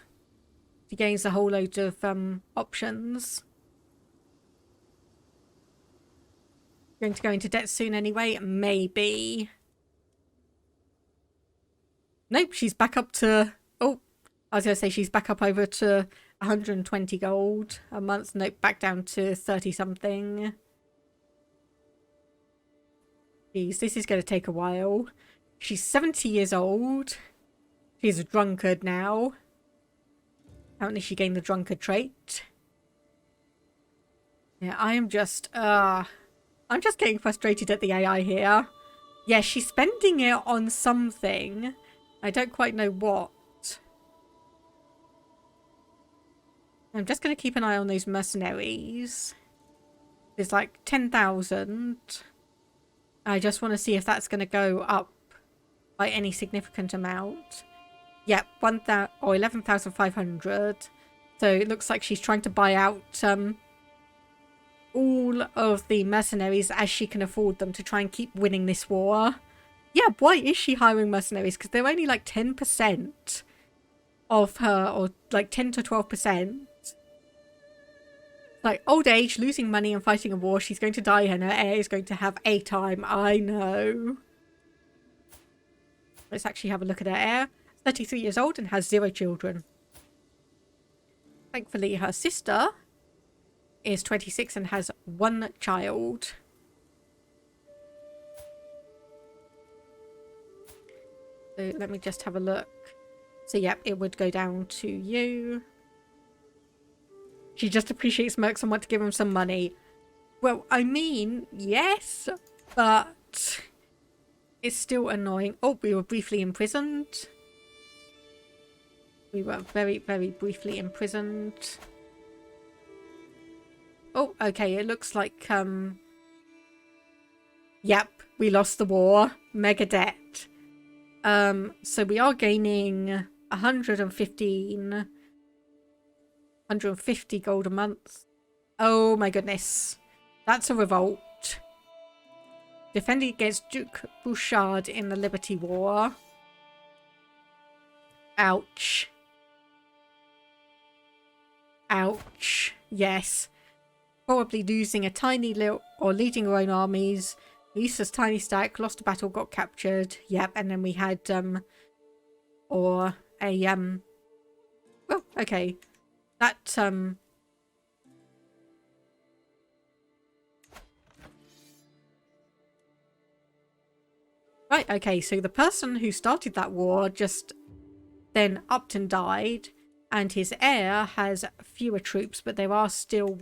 she gains a whole load of options. Going to go into debt soon anyway? Maybe. Nope, she's back up to... Oh, I was going to say she's back up over to 120 gold a month. Nope, back down to 30 something. Jeez, this is going to take a while. She's 70 years old. She's a drunkard now. Apparently she gained the drunkard trait. Yeah, I'm just getting frustrated at the AI here. Yeah, she's spending it on something. I don't quite know what. I'm just going to keep an eye on those mercenaries. There's like 10,000. I just want to see if that's going to go up by any significant amount. Yeah, 1,000 or 11,500. So it looks like she's trying to buy out all of the mercenaries as she can afford them to try and keep winning this war. Yeah, why is she hiring mercenaries? Because they're only like 10% of her, or like 10 to 12%. Like, old age, losing money and fighting a war, she's going to die and her heir is going to have a time. I know. Let's actually have a look at her heir. 33 years old and has 0 children. Thankfully, her sister is 26 and has 1 child. So let me just have a look. So, yep, it would go down to you. She just appreciates mercs and wants to give him some money. Well, I mean, yes, but it's still annoying. Oh, we were briefly imprisoned. We were very, very briefly imprisoned. Oh, okay, it looks like, yep, we lost the war. Mega debt. So we are gaining 150 gold a month. Oh my goodness. That's a revolt. Defending against Duke Bouchard in the Liberty War. Ouch. Ouch. Yes. Probably losing a tiny little, or leading her own armies. Lisa's tiny stack, lost a battle, got captured. Yep, and then we had, well, okay. That, right, okay, so the person who started that war just then upped and died, and his heir has fewer troops, but there are still,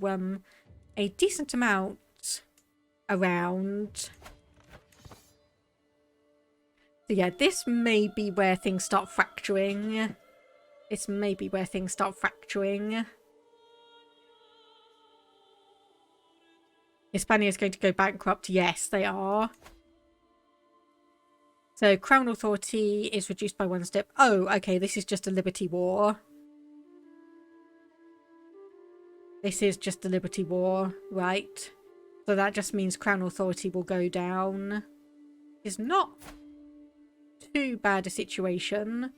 a decent amount around. So yeah, this may be where things start fracturing. This may be where things start fracturing. Hispania is going to go bankrupt. Yes, they are. So crown authority is reduced by 1 step. Oh, okay, this is just a liberty war. This is just a liberty war, right? So that just means crown authority will go down. It's not too bad a situation.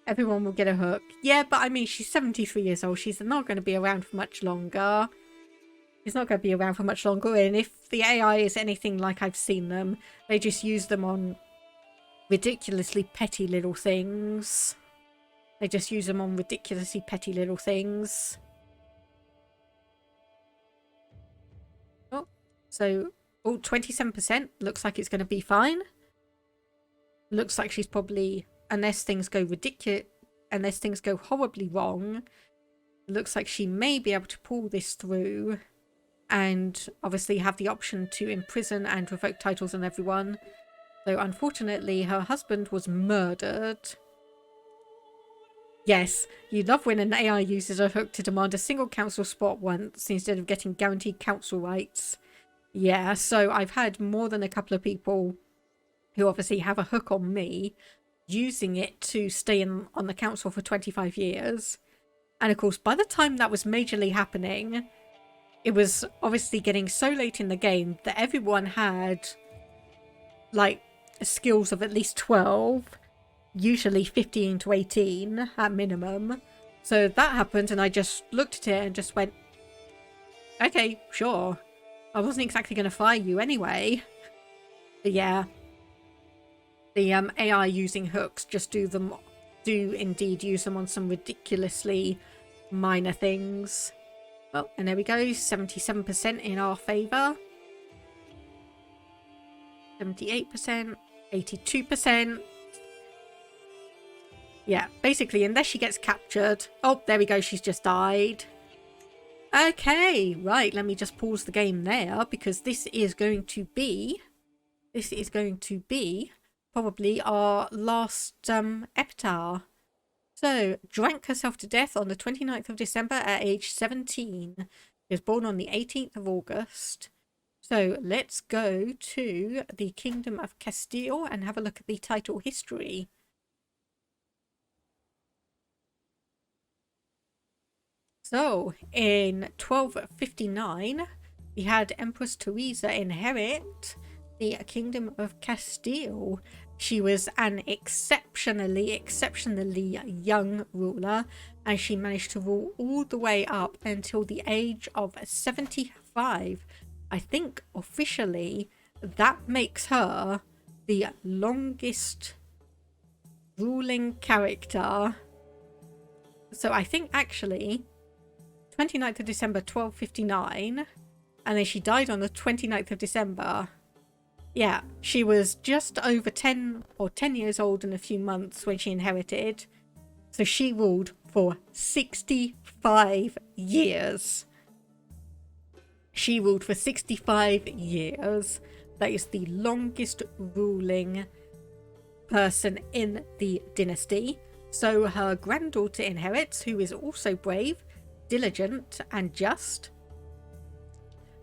Everyone will get a hook. Yeah, but I mean, she's 73 years old. She's not going to be around for much longer. She's not going to be around for much longer. And if the AI is anything like I've seen them, they just use them on ridiculously petty little things. They just use them on ridiculously petty little things. Oh, so, oh, 27%. Looks like it's going to be fine. Looks like she's probably, unless things go horribly wrong, looks like she may be able to pull this through and obviously have the option to imprison and revoke titles on everyone. So unfortunately, her husband was murdered. Yes, you love when an AI uses a hook to demand a single council spot once instead of getting guaranteed council rights. Yeah, so I've had more than a couple of people who obviously have a hook on me using it to stay on the council for 25 years. And of course, by the time that was majorly happening, it was obviously getting so late in the game that everyone had like skills of at least 12, usually 15 to 18 at minimum. So that happened and I just looked at it and just went, okay, sure. I wasn't exactly going to fire you anyway. But yeah, the AI using hooks just do indeed use them on some ridiculously minor things. Well, and there we go, 77% in our favour. 78%, 82%. Yeah, basically, unless she gets captured. Oh, there we go, she's just died. Okay, right, let me just pause the game there because this is going to be probably our last epitaph. So, drank herself to death on the 29th of December at age 17. She was born on the 18th of August. So, let's go to the Kingdom of Castile and have a look at the title history. So, in 1259, we had Empress Teresa inherit the Kingdom of Castile. She was an exceptionally young ruler, and she managed to rule all the way up until the age of 75. I think officially that makes her the longest ruling character. So I think actually 29th of December 1259, and then she died on the 29th of December. Yeah, she was just over 10 years old in a few months when she inherited. So she ruled for 65 years. She ruled for 65 years. That is the longest ruling person in the dynasty. So her granddaughter inherits, who is also brave, diligent and just.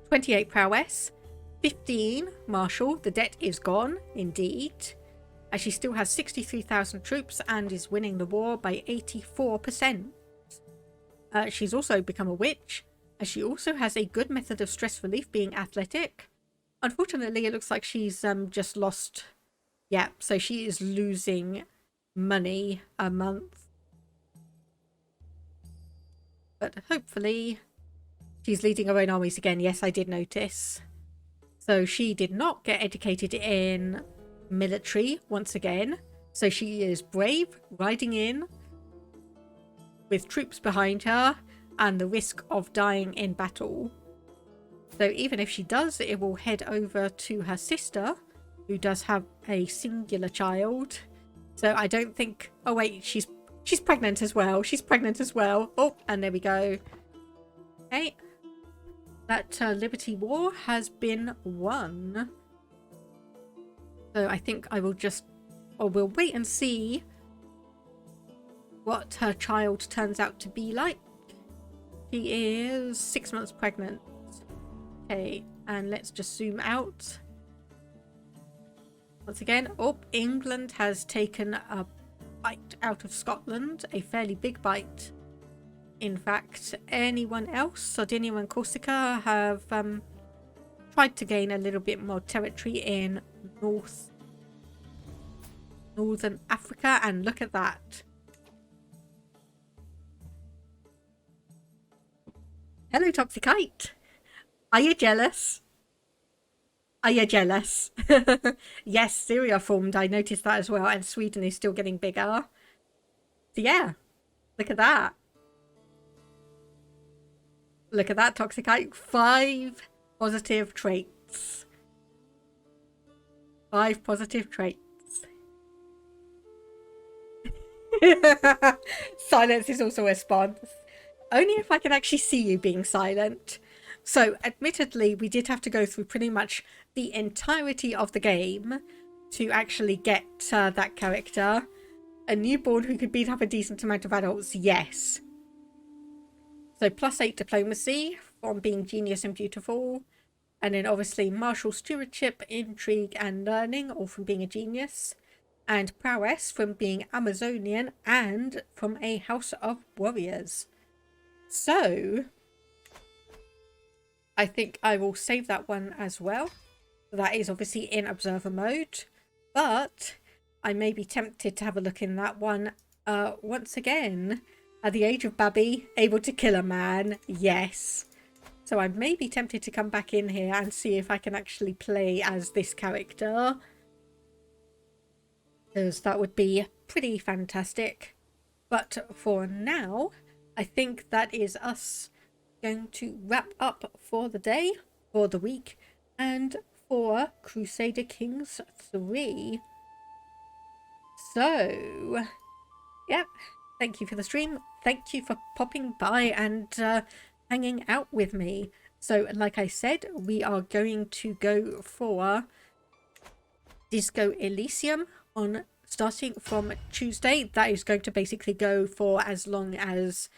28 prowess, 15 martial, the debt is gone indeed, as she still has 63,000 troops and is winning the war by 84%. She's also become a witch, as she also has a good method of stress relief, being athletic. Unfortunately, it looks like she's just lost. Yeah, so she is losing money a month. But hopefully she's leading her own armies again. Yes, I did notice. So she did not get educated in military once again. So she is brave, riding in with troops behind her and the risk of dying in battle. So even if she does, it will head over to her sister, who does have a singular child. So I don't think... Oh wait, she's pregnant as well. She's pregnant as well. Oh, and there we go. Okay. That Liberty War has been won. So I think I will just... Or we'll wait and see what her child turns out to be like. She is 6 months pregnant. Okay, and let's just zoom out. Once again, oh, England has taken a bite out of Scotland. A fairly big bite. In fact, anyone else, Sardinia and Corsica, have tried to gain a little bit more territory in northern Africa, and look at that. Hello, Toxicite. Are you jealous? Are you jealous? Yes, Syria formed. I noticed that as well, and Sweden is still getting bigger. So yeah, look at that. Look at that, Toxicite. 5 positive traits. 5 positive traits. Silence is also a response. Only if I can actually see you being silent. So, admittedly, we did have to go through pretty much the entirety of the game to actually get that character. A newborn who could beat up a decent amount of adults, yes. So, +8 diplomacy from being genius and beautiful. And then obviously martial stewardship, intrigue and learning, all from being a genius. And prowess from being Amazonian and from a house of warriors. So I think I will save that one as well. That is obviously in observer mode, but I may be tempted to have a look in that one once again. At the age of Babby, able to kill a man, yes. So I may be tempted to come back in here and see if I can actually play as this character, because that would be pretty fantastic. But for now, I think that is us going to wrap up for the day, for the week, and for Crusader Kings 3. So, yeah, thank you for the stream. Thank you for popping by and hanging out with me. So, like I said, we are going to go for Disco Elysium on starting from Tuesday. That is going to basically go for as long as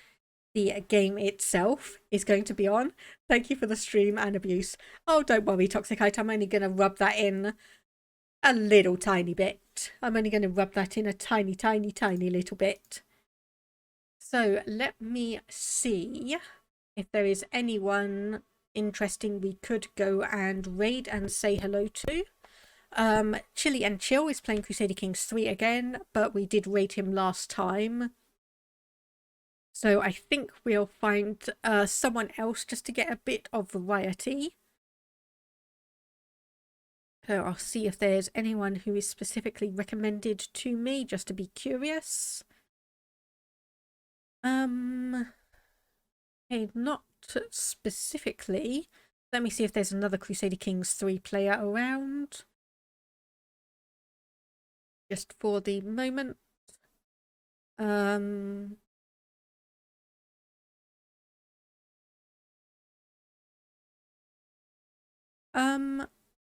the game itself is going to be on. Thank you for the stream and abuse. Oh, don't worry, Toxicite. I'm only going to rub that in a little tiny bit. I'm only going to rub that in a tiny little bit. So let me see if there is anyone interesting we could go and raid and say hello to. Chili and Chill is playing Crusader Kings 3 again, but we did raid him last time. So I think we'll find someone else just to get a bit of variety. So I'll see if there's anyone who is specifically recommended to me, just to be curious. Okay, not specifically. Let me see if there's another Crusader Kings 3 player around. Just for the moment.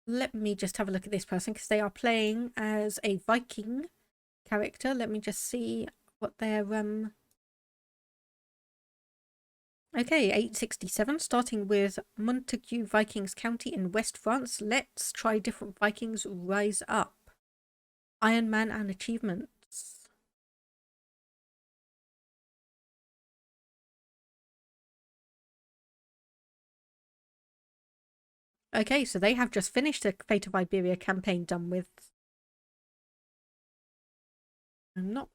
Let me just have a look at this person because they are playing as a Viking character. Let me just see what their Okay, 867, starting with Montague Vikings County in West France. Let's try different Vikings rise up. Iron Man and achievements. Okay, so they have just finished the Fate of Iberia campaign done with. I'm not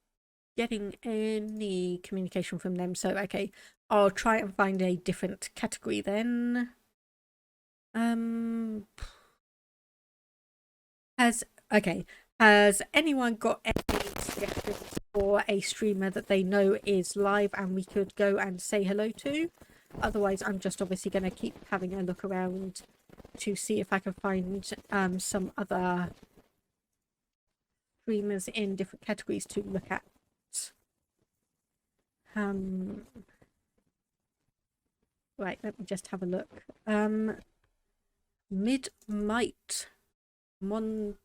getting any communication from them, so okay, I'll try and find a different category then. Has anyone got any suggestions for a streamer that they know is live and we could go and say hello to? Otherwise, I'm just obviously going to keep having a look around to see if I can find some other streamers in different categories to look at. Right, let me just have a look. Midnight Monty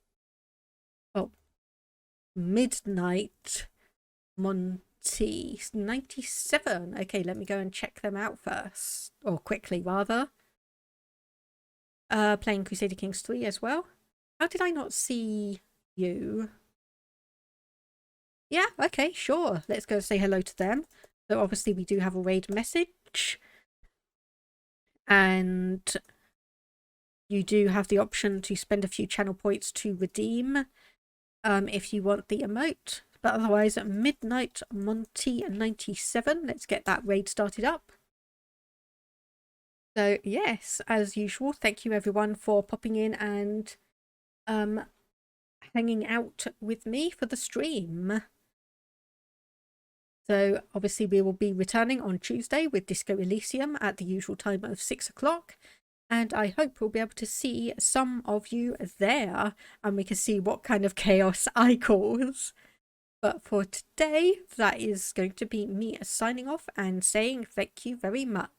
97. Okay, let me go and check them out first, or quickly rather. Playing Crusader Kings 3 as well. How did I not see you? Yeah, okay, sure. Let's go say hello to them. So obviously we do have a raid message. And you do have the option to spend a few channel points to redeem if you want the emote. But otherwise, Midnight Monty 97. Let's get that raid started up. So yes, as usual, thank you everyone for popping in and hanging out with me for the stream. So obviously we will be returning on Tuesday with Disco Elysium at the usual time of 6 o'clock. And I hope we'll be able to see some of you there and we can see what kind of chaos I cause. But for today, that is going to be me signing off and saying thank you very much.